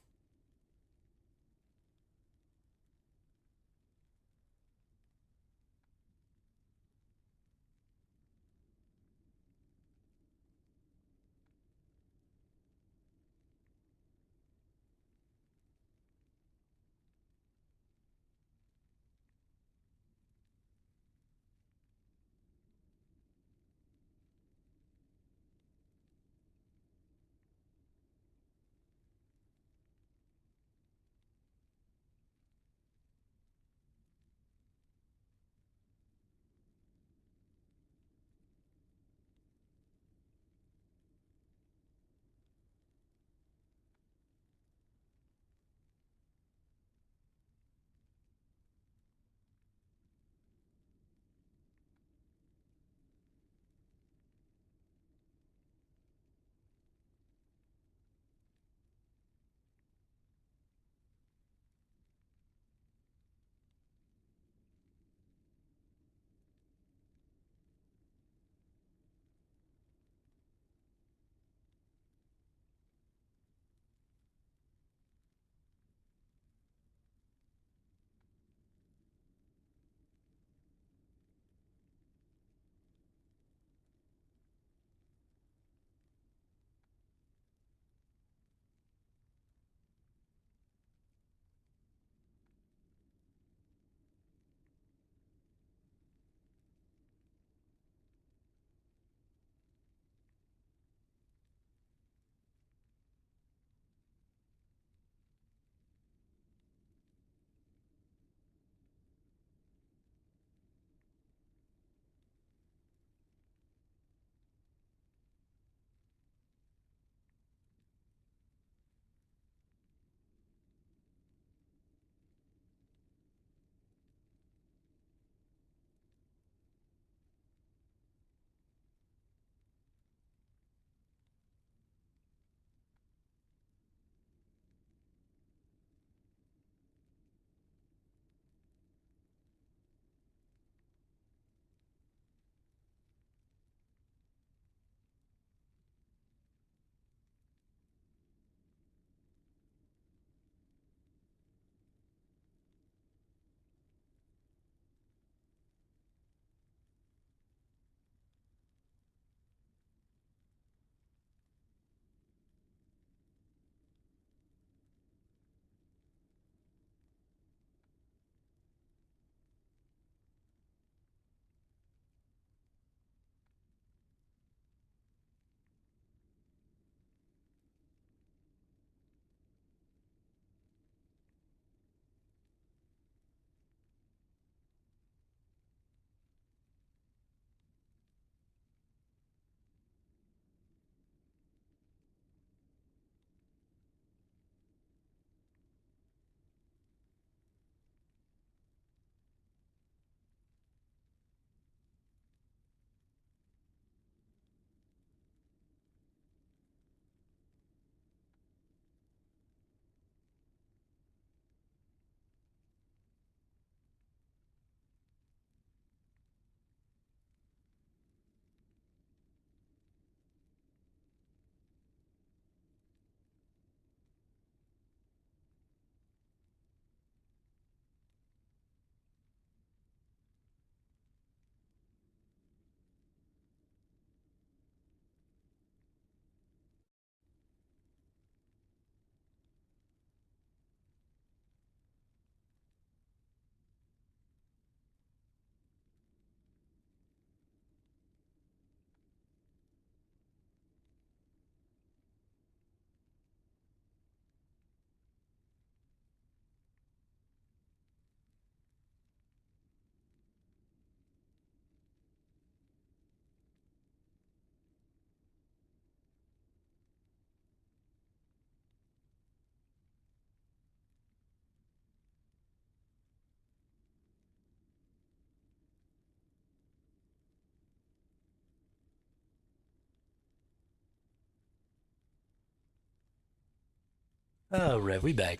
Oh, Rev, we back.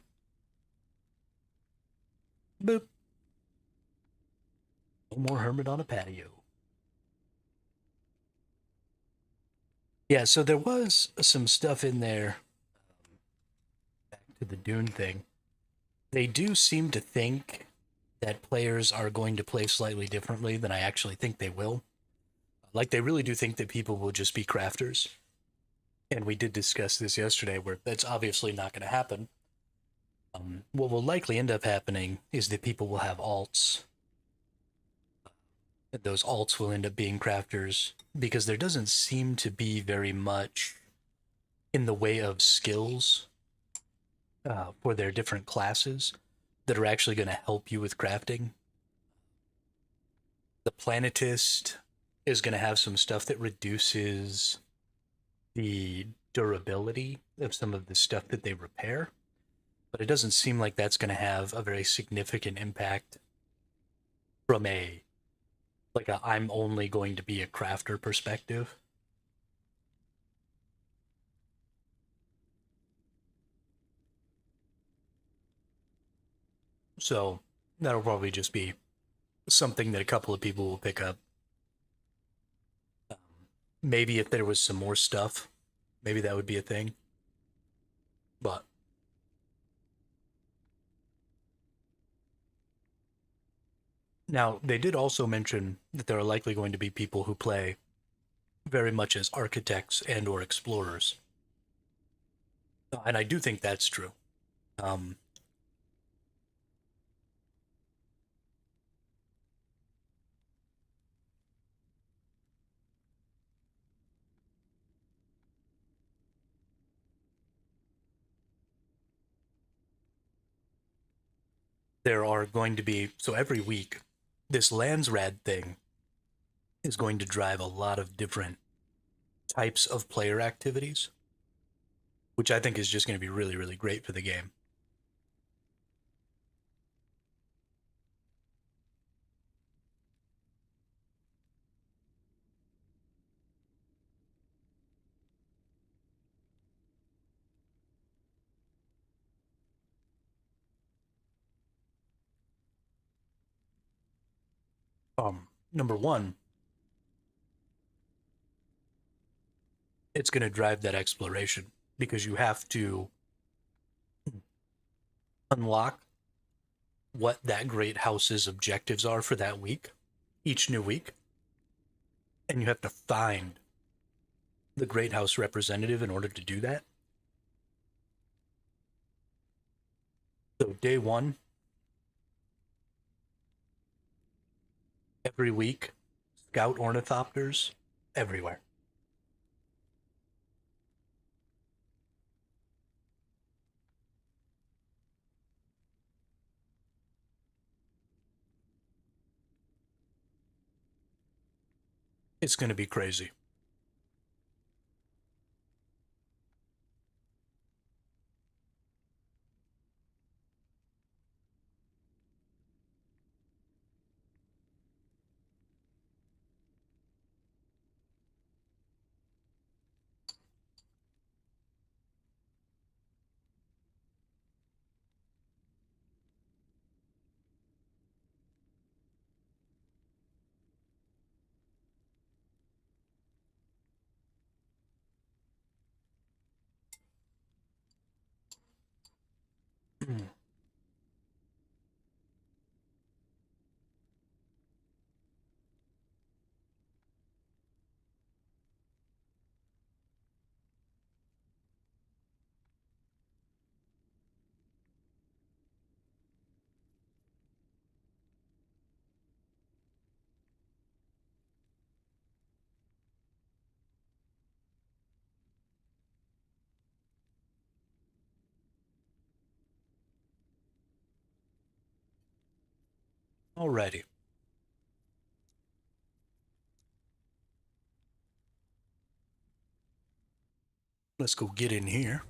Boop. No more hermit on a patio. Yeah, so there was some stuff in there. Back to the Dune thing. They do seem to think that players are going to play slightly differently than I actually think they will. Like, they really do think that people will just be crafters. And we did discuss this yesterday, where that's obviously not going to happen. What will likely end up happening is that people will have alts. And those alts will end up being crafters, because there doesn't seem to be very much in the way of skills for their different classes that are actually going to help you with crafting. The Planetist is going to have some stuff that reduces the durability of some of the stuff that they repair, but it doesn't seem like that's going to have a very significant impact from I'm only going to be a crafter perspective. So that'll probably just be something that a couple of people will pick up. Maybe if there was some more stuff, maybe that would be a thing. But now, they did also mention that there are likely going to be people who play very much as architects and or explorers. And I do think that's true. Um, there are going to be, so every week, this Landsrad thing is going to drive a lot of different types of player activities, which I think is just going to be really, really great for the game. Number one, it's going to drive that exploration, because you have to unlock what that great house's objectives are for that week, each new week, and you have to find the great house representative in order to do that. So day one, every week, scout ornithopters everywhere. It's going to be crazy. Alrighty. Let's go get in here.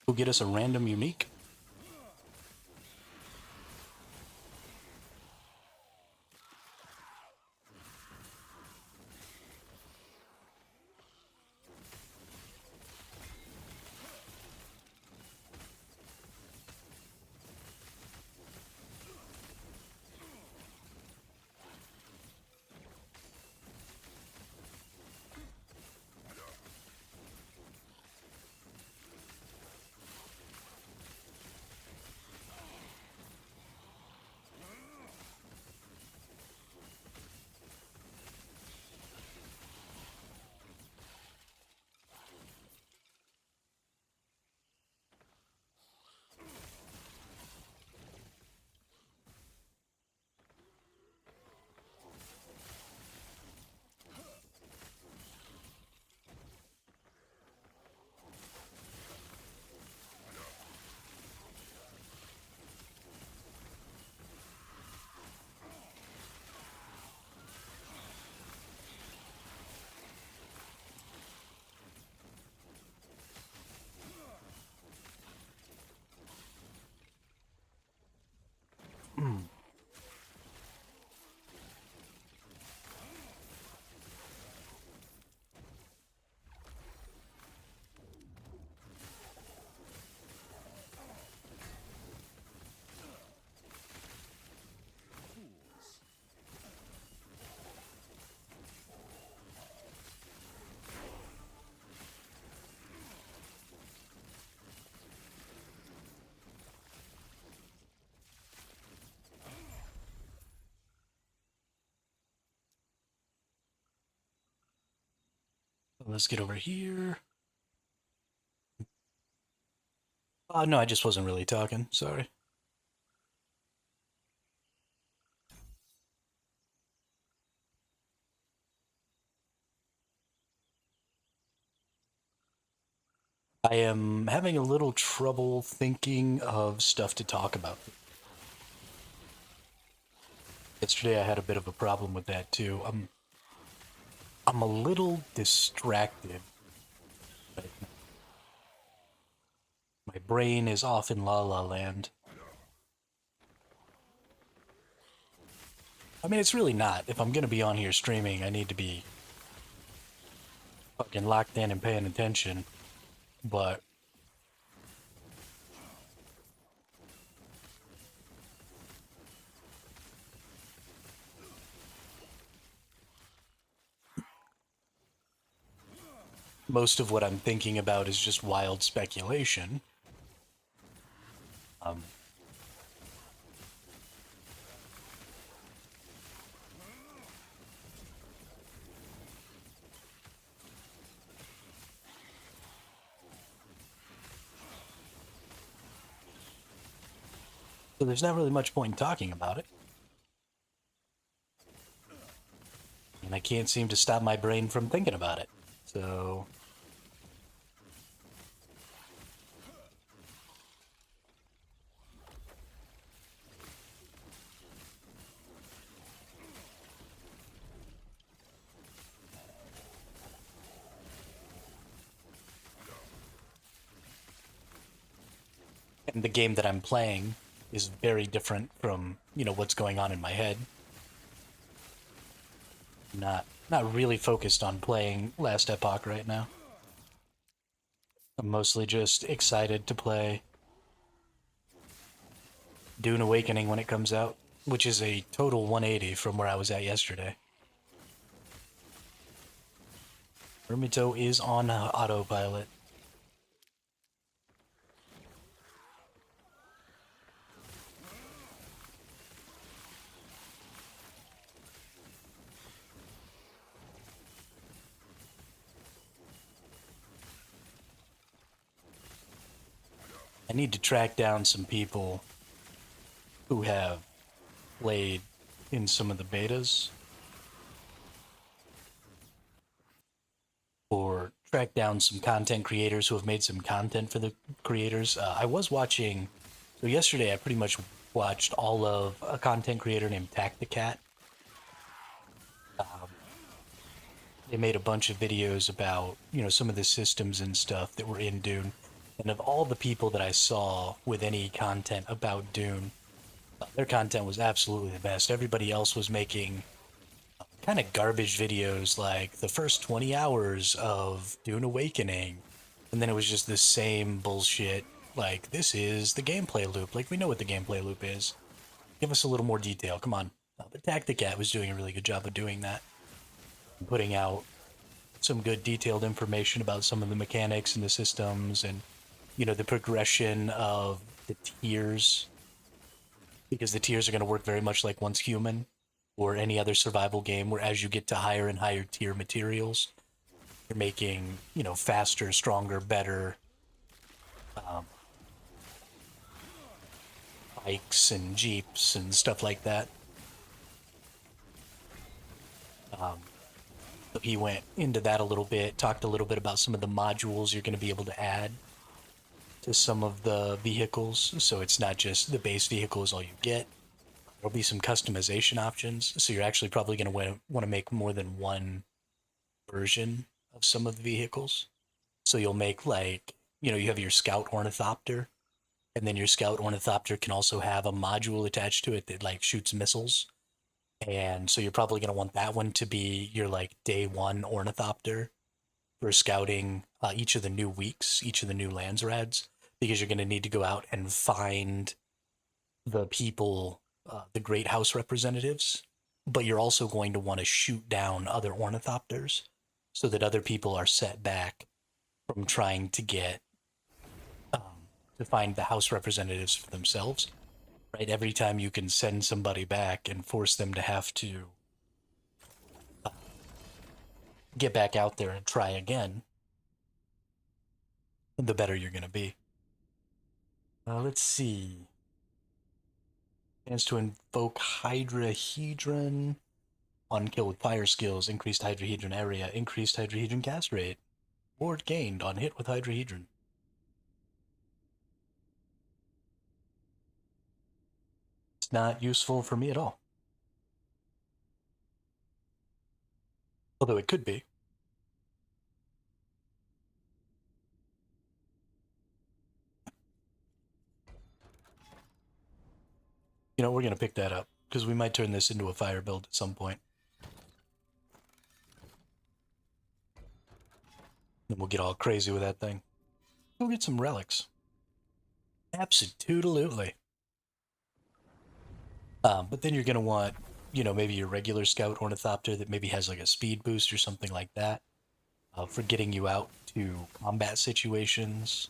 Go get us a random unique. Let's get over here. No, I just wasn't really talking. Sorry. I am having a little trouble thinking of stuff to talk about. Yesterday I had a bit of a problem with that too. I'm a little distracted right now. My brain is off in La La Land. I mean, it's really not. If I'm gonna be on here streaming, I need to be fucking locked in and paying attention. But most of what I'm thinking about is just wild speculation. Um, so there's not really much point in talking about it. And I can't seem to stop my brain from thinking about it. So and the game that I'm playing is very different from, what's going on in my head. Not really focused on playing Last Epoch right now. I'm mostly just excited to play Dune Awakening when it comes out, which is a total 180 from where I was at yesterday. Ermito is on autopilot. I need to track down some people who have played in some of the betas, or track down some content creators who have made some content for the creators. I was watching, so yesterday I pretty much watched all of a content creator named Tacticat. They made a bunch of videos about, some of the systems and stuff that were in Dune. And of all the people that I saw with any content about Dune, their content was absolutely the best. Everybody else was making kind of garbage videos like the first 20 hours of Dune Awakening. And then it was just the same bullshit. Like, this is the gameplay loop. Like, we know what the gameplay loop is. Give us a little more detail. Come on. But Tacticat was doing a really good job of doing that. Putting out some good detailed information about some of the mechanics and the systems and, the progression of the tiers. Because the tiers are going to work very much like Once Human or any other survival game, where as you get to higher and higher tier materials, you're making, faster, stronger, better bikes and jeeps and stuff like that. So he went into that a little bit, talked a little bit about some of the modules you're going to be able to add to some of the vehicles. So it's not just the base vehicle is all you get. There'll be some customization options. So you're actually probably going to want to make more than one version of some of the vehicles. So you'll make like, you have your Scout Ornithopter, and then your Scout Ornithopter can also have a module attached to it that like shoots missiles. And so you're probably going to want that one to be your like day one Ornithopter for scouting each of the new weeks, each of the new Landsrads, because you're going to need to go out and find the people, the Great House representatives, but you're also going to want to shoot down other Ornithopters so that other people are set back from trying to get to find the House representatives for themselves. Right, every time you can send somebody back and force them to have to get back out there and try again, the better you're going to be. Let's see. Chance to invoke Hydrahedron on kill with fire skills, increased Hydrahedron area, increased Hydrahedron cast rate. Ward gained on hit with Hydrahedron. It's not useful for me at all. Although it could be. You know, we're going to pick that up, because we might turn this into a fire build at some point. Then we'll get all crazy with that thing. Go get some relics. Absolutely. But then you're going to want, you know, maybe your regular scout ornithopter that maybe has like a speed boost or something like that for getting you out to combat situations,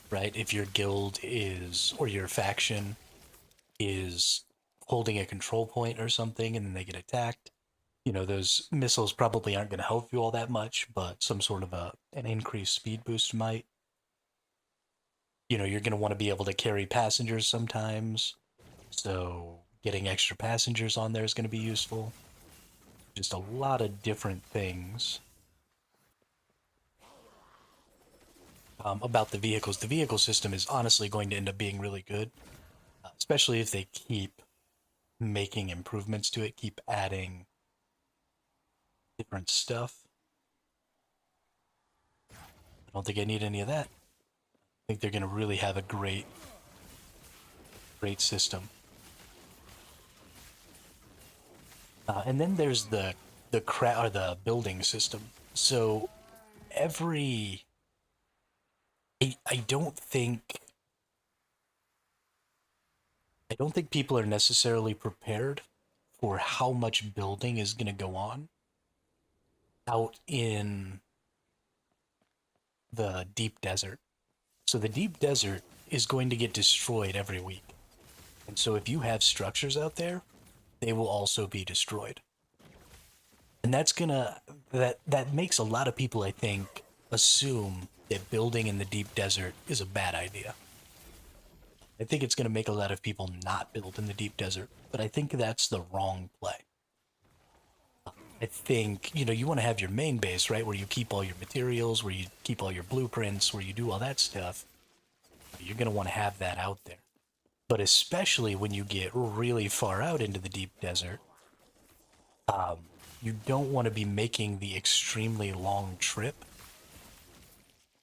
right? If your guild is, or your faction is holding a control point or something and then they get attacked, you know, those missiles probably aren't going to help you all that much, but some sort of an increased speed boost might. You know, you're going to want to be able to carry passengers sometimes, so getting extra passengers on there is going to be useful. Just a lot of different things. About the vehicles. The vehicle system is honestly going to end up being really good, especially if they keep making improvements to it, keep adding different stuff. I don't think I need any of that. I think they're going to really have a great system. And then there's the building system. So I don't think people are necessarily prepared for how much building is going to go on out in the deep desert. So the deep desert is going to get destroyed every week. And so if you have structures out there, they will also be destroyed. And that makes a lot of people, I think, assume that building in the deep desert is a bad idea. I think it's going to make a lot of people not build in the deep desert, but I think that's the wrong play. I think, you know, you want to have your main base, right, where you keep all your materials, where you keep all your blueprints, where you do all that stuff. You're going to want to have that out there. But especially when you get really far out into the deep desert, you don't want to be making the extremely long trip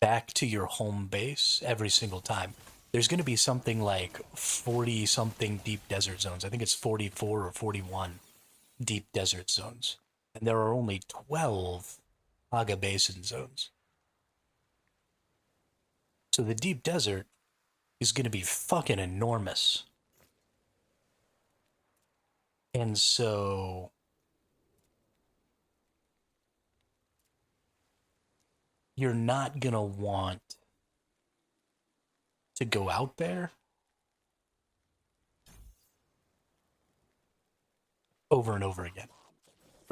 back to your home base every single time. There's going to be something like 40-something deep desert zones. I think it's 44 or 41 deep desert zones. And there are only 12 Aga Basin zones. So the deep desert is going to be fucking enormous. And so you're not going to want to go out there over and over again,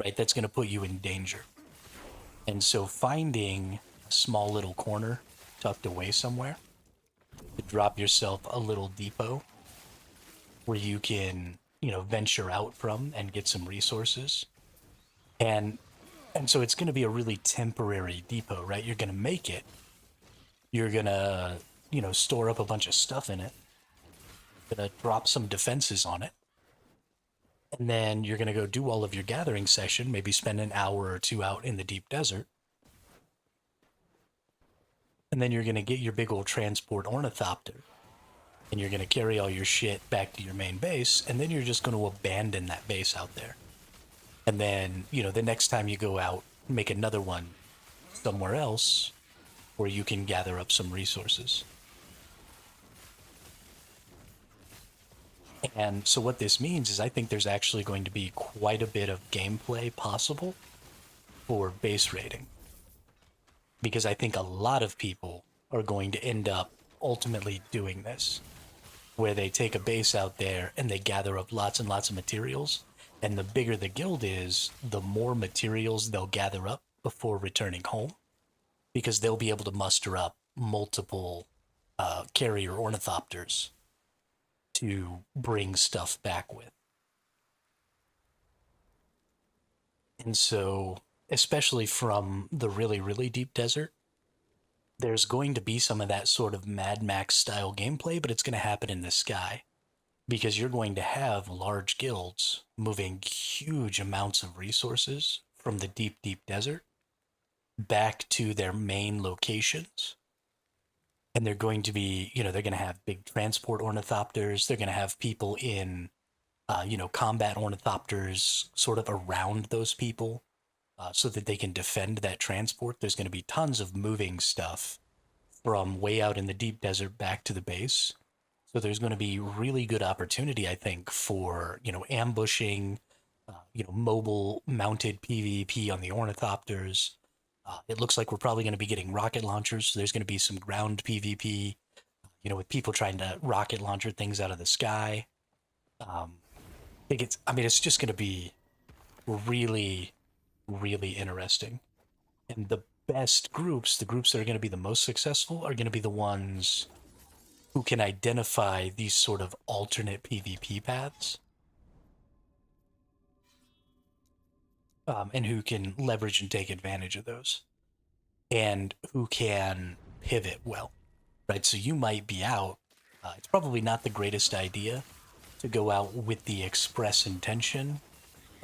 right? That's going to put you in danger. And so finding a small little corner tucked away somewhere to drop yourself a little depot where you can, you know, venture out from and get some resources. And so it's going to be a really temporary depot, right? You're going to make it. You're going to, you know, store up a bunch of stuff in it. You're going to drop some defenses on it. And then you're going to go do all of your gathering session, maybe spend an hour or two out in the deep desert. And then you're going to get your big old transport ornithopter. And you're going to carry all your shit back to your main base. And then you're just going to abandon that base out there. And then, you know, the next time you go out, make another one somewhere else where you can gather up some resources. And so what this means is I think there's actually going to be quite a bit of gameplay possible for base raiding. Because I think a lot of people are going to end up ultimately doing this, where they take a base out there and they gather up lots and lots of materials. And the bigger the guild is, the more materials they'll gather up before returning home, because they'll be able to muster up multiple carrier ornithopters to bring stuff back with. And so, especially from the really, really deep desert, there's going to be some of that sort of Mad Max style gameplay, but it's going to happen in the sky because you're going to have large guilds moving huge amounts of resources from the deep, deep desert back to their main locations. And they're going to be, they're going to have big transport ornithopters. They're going to have people in, combat ornithopters sort of around those people so that they can defend that transport. There's going to be tons of moving stuff from way out in the deep desert back to the base. So there's going to be really good opportunity, I think, for, ambushing, mobile mounted PvP on the ornithopters. It looks like we're probably going to be getting rocket launchers. So there's going to be some ground PvP, with people trying to rocket launcher things out of the sky. It's just going to be really, really interesting. And the best groups, the groups that are going to be the most successful, are going to be the ones who can identify these sort of alternate PvP paths. And who can leverage and take advantage of those. And who can pivot well, right? So you might be out. It's probably not the greatest idea to go out with the express intention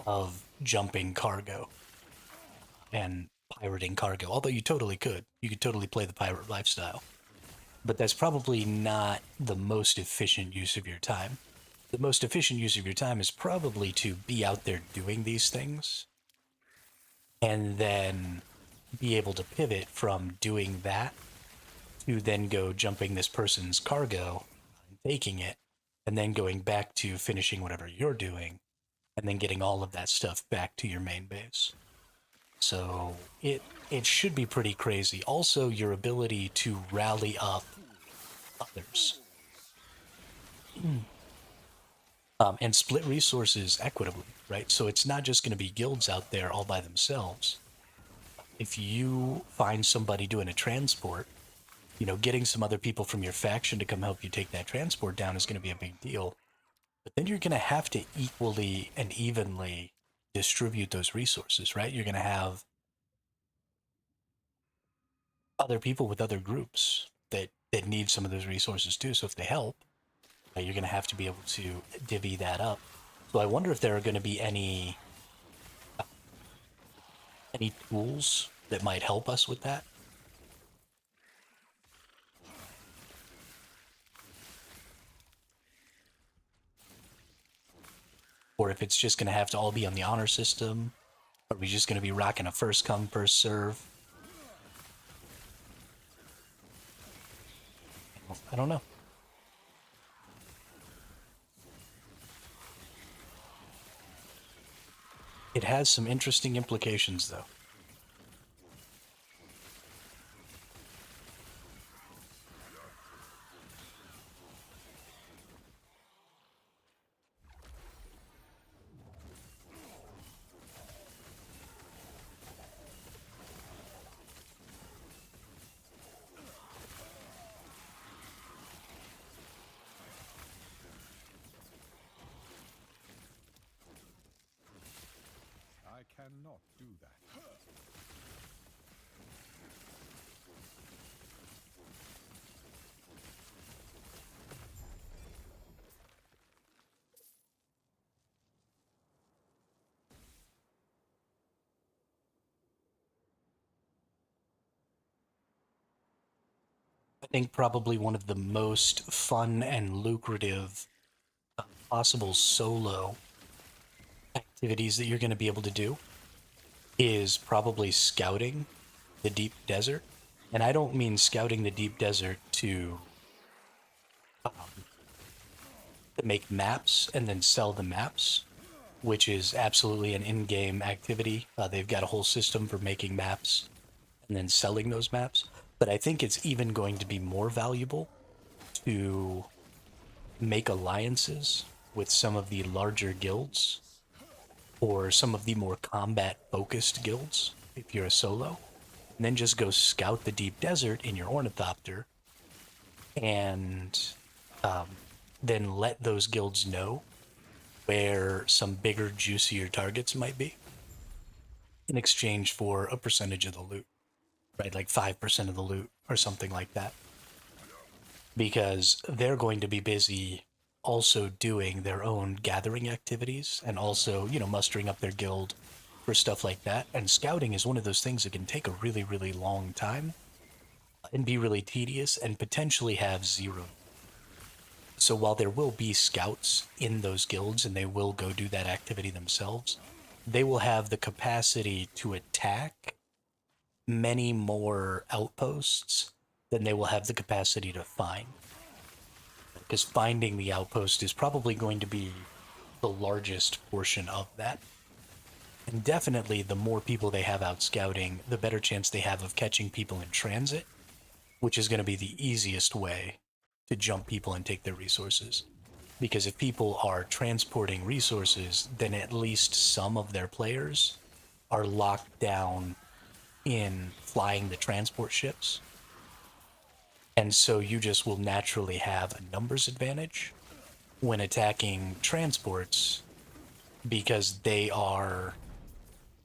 of jumping cargo and pirating cargo, although you totally could. You could totally play the pirate lifestyle. But that's probably not the most efficient use of your time. The most efficient use of your time is probably to be out there doing these things and then be able to pivot from doing that to then go jumping this person's cargo and taking it, and then going back to finishing whatever you're doing, and then getting all of that stuff back to your main base. So it should be pretty crazy. Also, your ability to rally up others and split resources equitably, right? So it's not just going to be guilds out there all by themselves. If you find somebody doing a transport, getting some other people from your faction to come help you take that transport down is going to be a big deal. But then you're going to have to equally and evenly distribute those resources, right? You're going to have other people with other groups that need some of those resources too. So if they help, you're going to have to be able to divvy that up. So I wonder if there are going to be any tools that might help us with that. Or if it's just going to have to all be on the honor system. Are we just going to be rocking a first come, first serve? I don't know. It has some interesting implications, though. I cannot do that. I think probably one of the most fun and lucrative possible solo activities that you're going to be able to do is probably scouting the deep desert. And I don't mean scouting the deep desert to make maps and then sell the maps, which is absolutely an in-game activity. They've got a whole system for making maps and then selling those maps. But I think it's even going to be more valuable to make alliances with some of the larger guilds or some of the more combat-focused guilds if you're a solo, and then just go scout the deep desert in your ornithopter, and then let those guilds know where some bigger, juicier targets might be in exchange for a percentage of the loot, right? Like 5% of the loot or something like that. Because they're going to be busy also doing their own gathering activities and also, mustering up their guild for stuff like that. And scouting is one of those things that can take a really, really long time and be really tedious and potentially have zero. So while there will be scouts in those guilds and they will go do that activity themselves, they will have the capacity to attack many more outposts than they will have the capacity to find. Because finding the outpost is probably going to be the largest portion of that. And definitely the more people they have out scouting, the better chance they have of catching people in transit, which is going to be the easiest way to jump people and take their resources. Because if people are transporting resources, then at least some of their players are locked down in flying the transport ships. And so you just will naturally have a numbers advantage when attacking transports because they are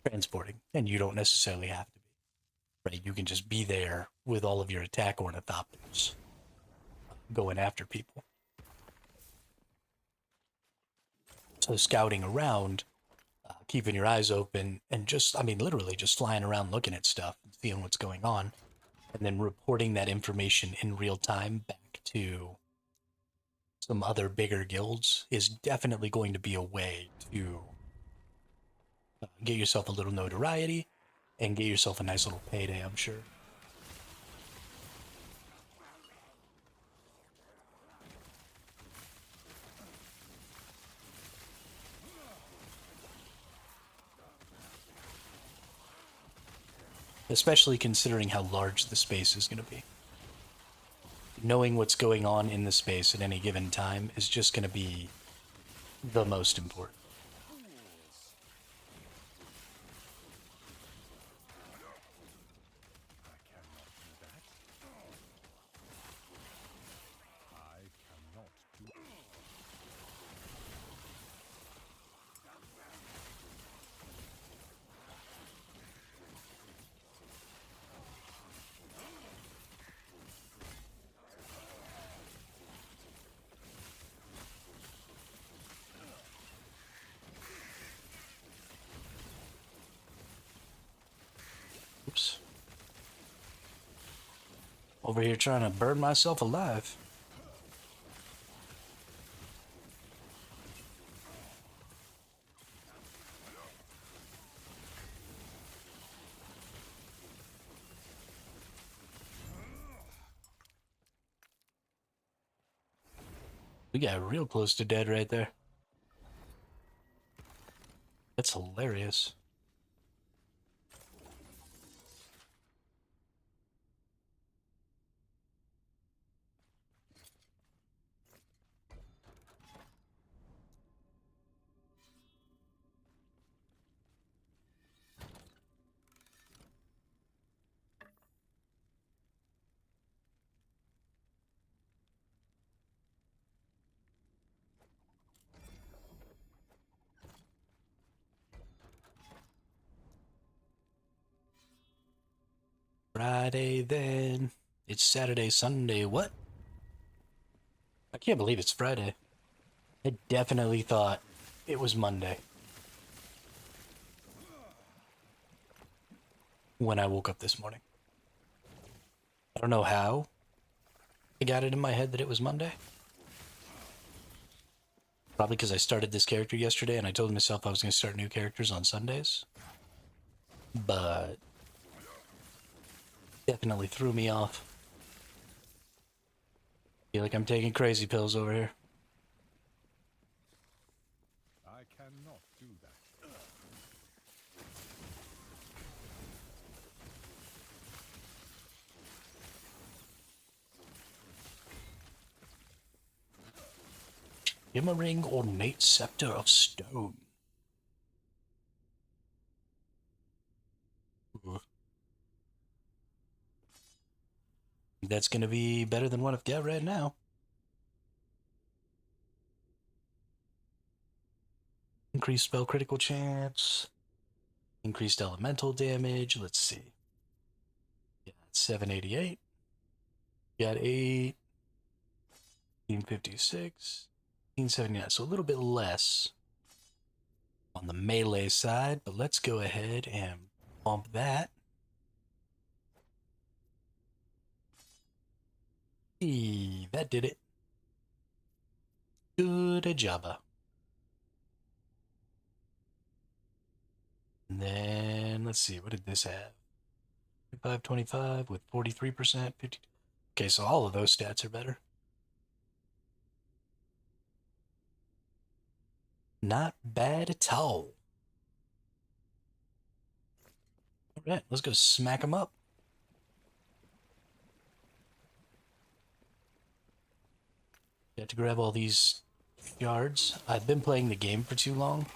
transporting and you don't necessarily have to be. Right? You can just be there with all of your attack ornithopters going after people. So scouting around, keeping your eyes open, and literally just flying around looking at stuff and seeing what's going on, and then reporting that information in real time back to some other bigger guilds is definitely going to be a way to get yourself a little notoriety and get yourself a nice little payday, I'm sure. Especially considering how large the space is going to be. Knowing what's going on in the space at any given time is just going to be the most important. I cannot do that. I cannot do. Oops. Over here trying to burn myself alive. We got real close to dead right there. That's hilarious. Friday then. It's Saturday, Sunday. What? I can't believe it's Friday. I definitely thought it was Monday when I woke up this morning. I don't know how I got it in my head that it was Monday. Probably because I started this character yesterday and I told myself I was going to start new characters on Sundays. But definitely threw me off. Feel like I'm taking crazy pills over here. I cannot do that. Shimmering ornate scepter of stone. That's going to be better than what I've got right now. Increased spell critical chance. Increased elemental damage. Let's see. Yeah, 788. Got 8. 1856. 1879. So a little bit less on the melee side, but let's go ahead and bump that. That did it. Good job. And then let's see, what did this have? 25 with 43%, 50. Okay, so all of those stats are better. Not bad at all. All right, let's go smack them up. Got to grab all these shards. I've been playing the game for too long,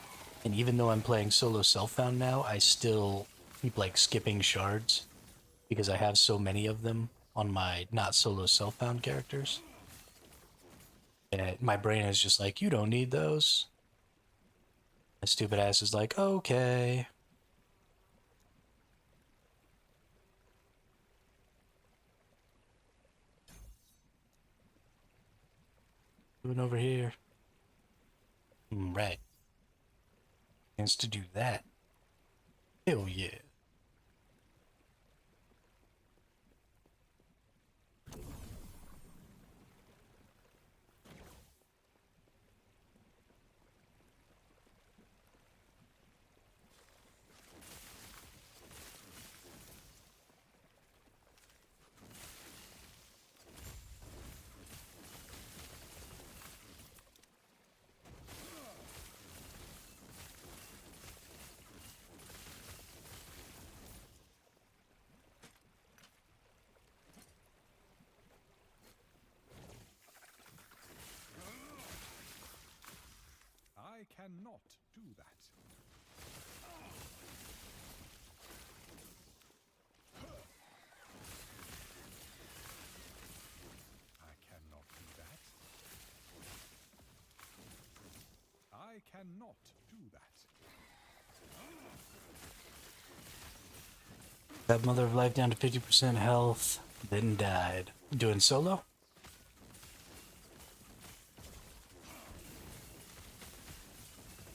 and even though I'm playing solo self-found now, I still keep like skipping shards because I have so many of them on my not solo self-found characters. And my brain is just like, you don't need those. My stupid ass is like, okay. Moving over here. Right. Chance to do that. Hell yeah. I cannot do that. I cannot do that. I cannot do that. That Mother of Life down to 50% health, then died. Doing solo?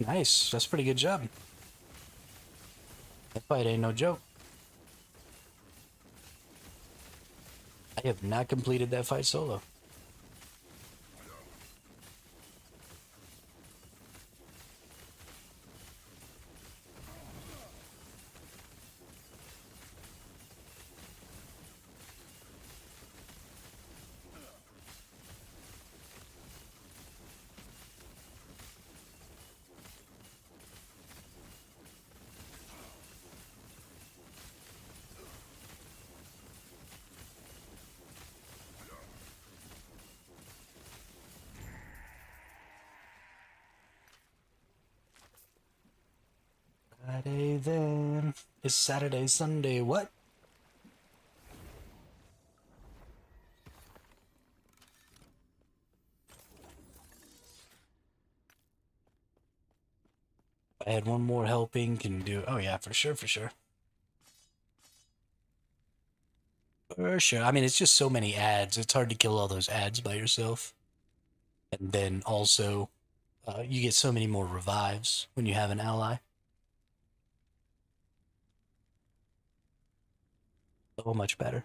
Nice. That's a pretty good job. That fight ain't no joke. I have not completed that fight solo. Friday then. It's Saturday, Sunday, what? I had one more helping, can do. Oh, yeah, for sure, for sure. For sure. I mean, it's just so many ads. It's hard to kill all those ads by yourself. And then also, you get so many more revives when you have an ally. So much better.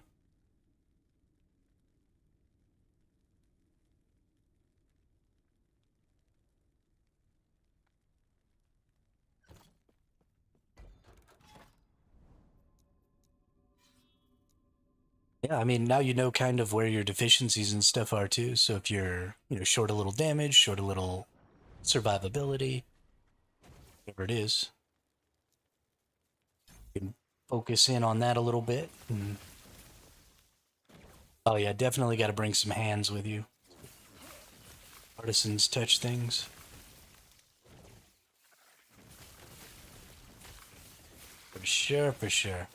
Yeah, I mean, now you know kind of where your deficiencies and stuff are too. So if you're, short a little damage, short a little survivability, whatever it is, you can focus in on that a little bit. And, oh yeah, definitely got to bring some hands with you. Artisans touch things. For sure, for sure.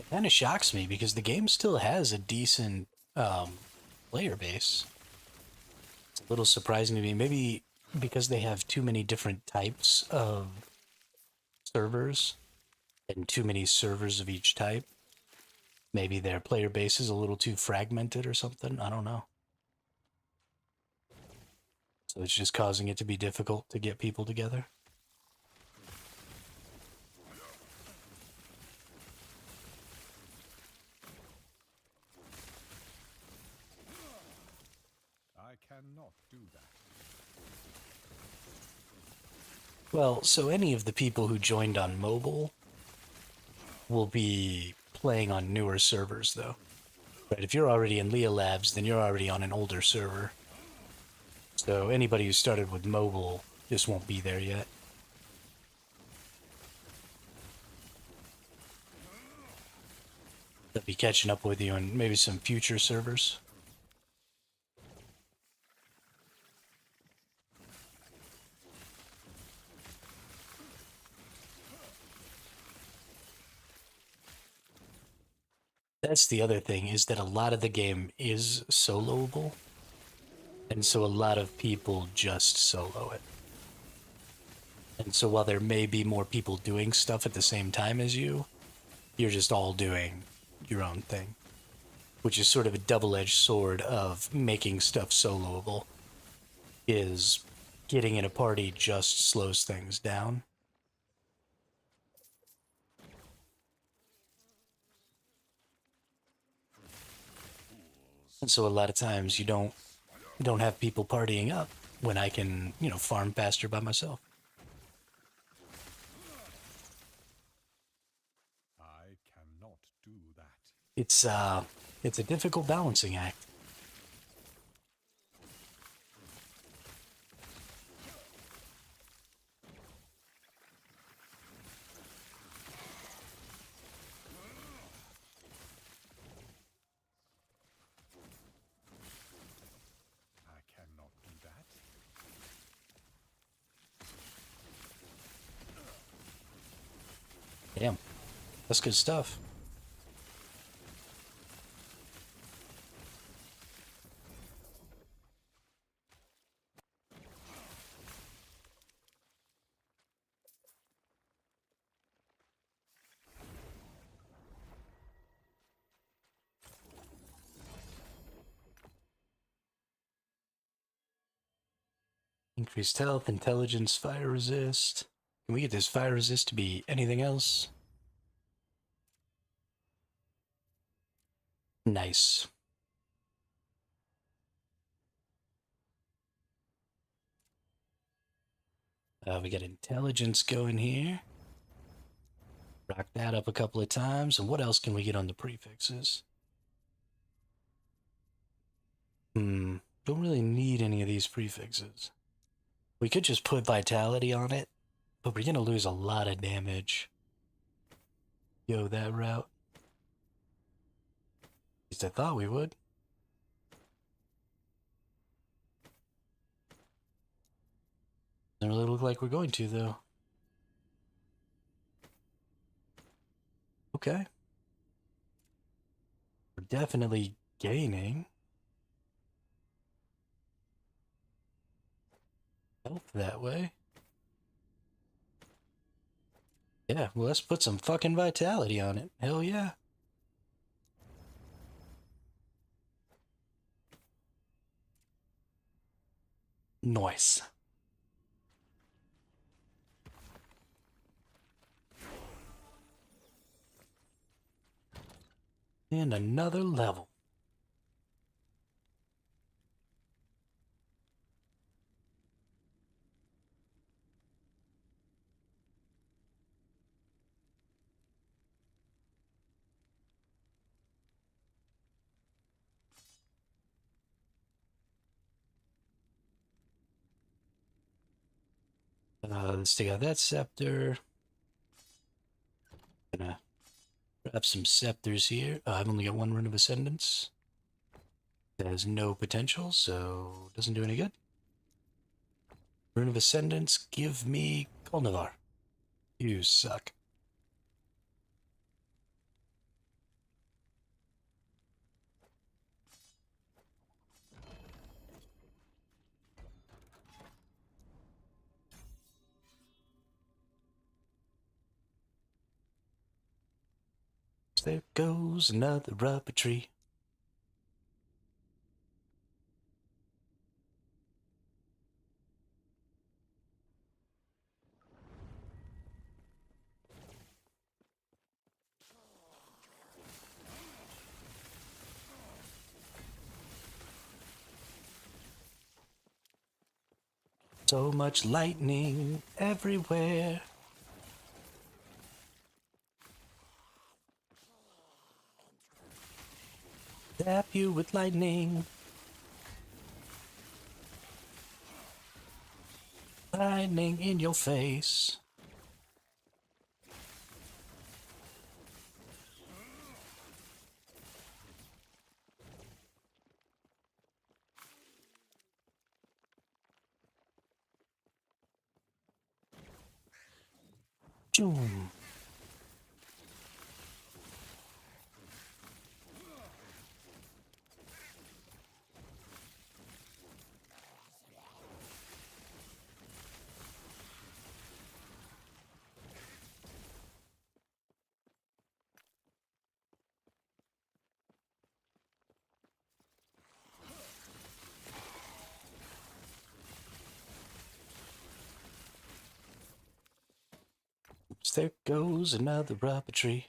It kind of shocks me because the game still has a decent player base. It's a little surprising to me. Maybe because they have too many different types of servers and too many servers of each type. Maybe their player base is a little too fragmented or something. I don't know. So it's just causing it to be difficult to get people together. I cannot do that. Well, so any of the people who joined on mobile will be playing on newer servers, though. Right? If you're already in Leah Labs, then you're already on an older server. So anybody who started with mobile just won't be there yet. They'll be catching up with you on maybe some future servers. That's the other thing, is that a lot of the game is soloable. And so a lot of people just solo it. And so while there may be more people doing stuff at the same time as you, you're just all doing your own thing. Which is sort of a double-edged sword of making stuff soloable. Is getting in a party just slows things down. And so a lot of times you don't have people partying up when I can, farm faster by myself. I cannot do that. It's a difficult balancing act. I cannot do that. Damn. That's good stuff. Increased health, intelligence, fire resist. Can we get this fire resist to be anything else? Nice. We got intelligence going here. Rock that up a couple of times. And what else can we get on the prefixes? Don't really need any of these prefixes. We could just put vitality on it, but we're going to lose a lot of damage. Go that route. At least I thought we would. Doesn't really look like we're going to, though. Okay. We're definitely gaining health that way. Yeah, well, let's put some fucking vitality on it. Hell yeah. Nice. And another level. Let's take out that scepter. Gonna grab some scepters here. I've only got one rune of ascendance. That has no potential, so doesn't do any good. Rune of ascendance, give me Kolnavar. You suck. There goes another rubber tree. So much lightning everywhere. Zap you with lightning. Lightning in your face. Choom. There goes another rubber tree.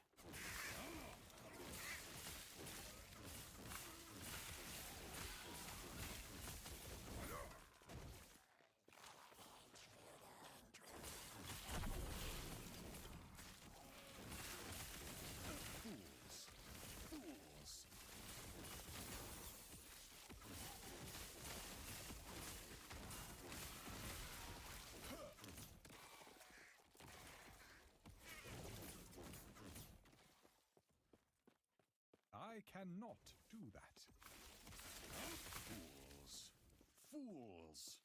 I cannot do that. Fools. Fools.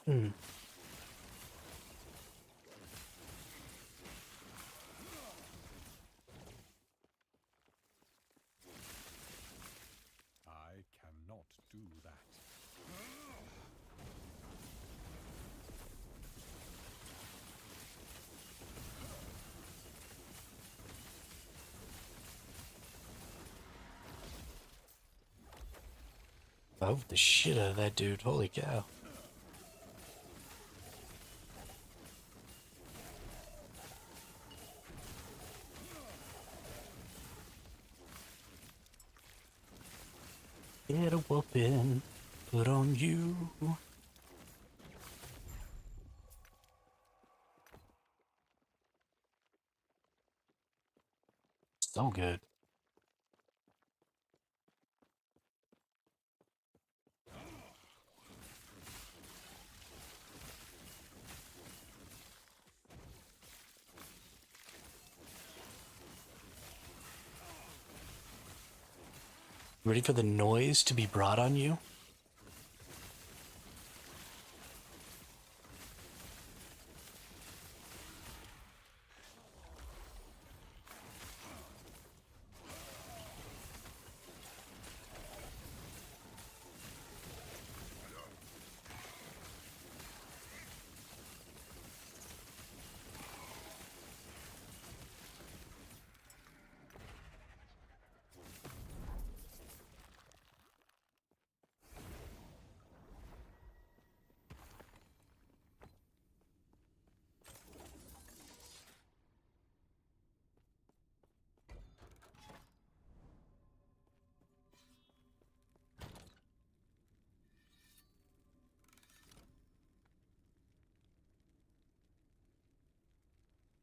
Hmm. I cannot do that. Oh, the shit out of that dude. Holy cow. Get a whooping. Put on you. So good. Ready for the noise to be brought on you?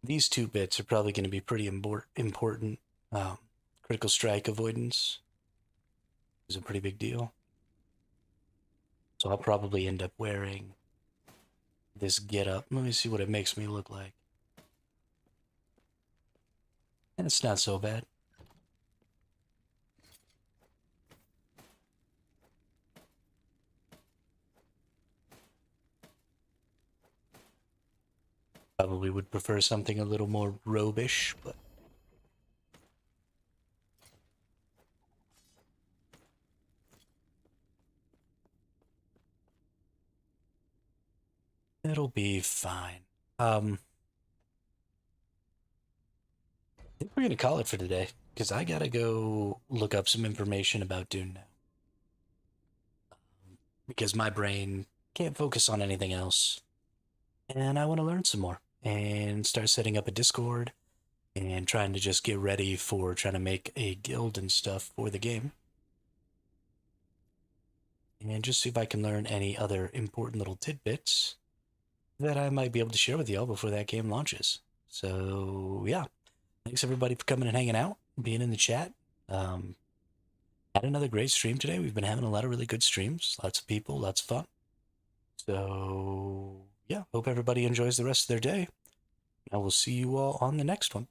These two bits are probably going to be pretty important. Critical strike avoidance is a pretty big deal. So I'll probably end up wearing this getup. Let me see what it makes me look like. And it's not so bad. would prefer something a little more robish, but it'll be fine. I think we're gonna call it for today because I gotta go look up some information about Dune now. Because my brain can't focus on anything else, and I want to learn some more and start setting up a Discord and trying to just get ready for trying to make a guild and stuff for the game. And just see if I can learn any other important little tidbits that I might be able to share with y'all before that game launches. So, yeah. Thanks everybody for coming and hanging out, being in the chat. Had another great stream today. We've been having a lot of really good streams. Lots of people, lots of fun. So, yeah. Hope everybody enjoys the rest of their day. I will see you all on the next one.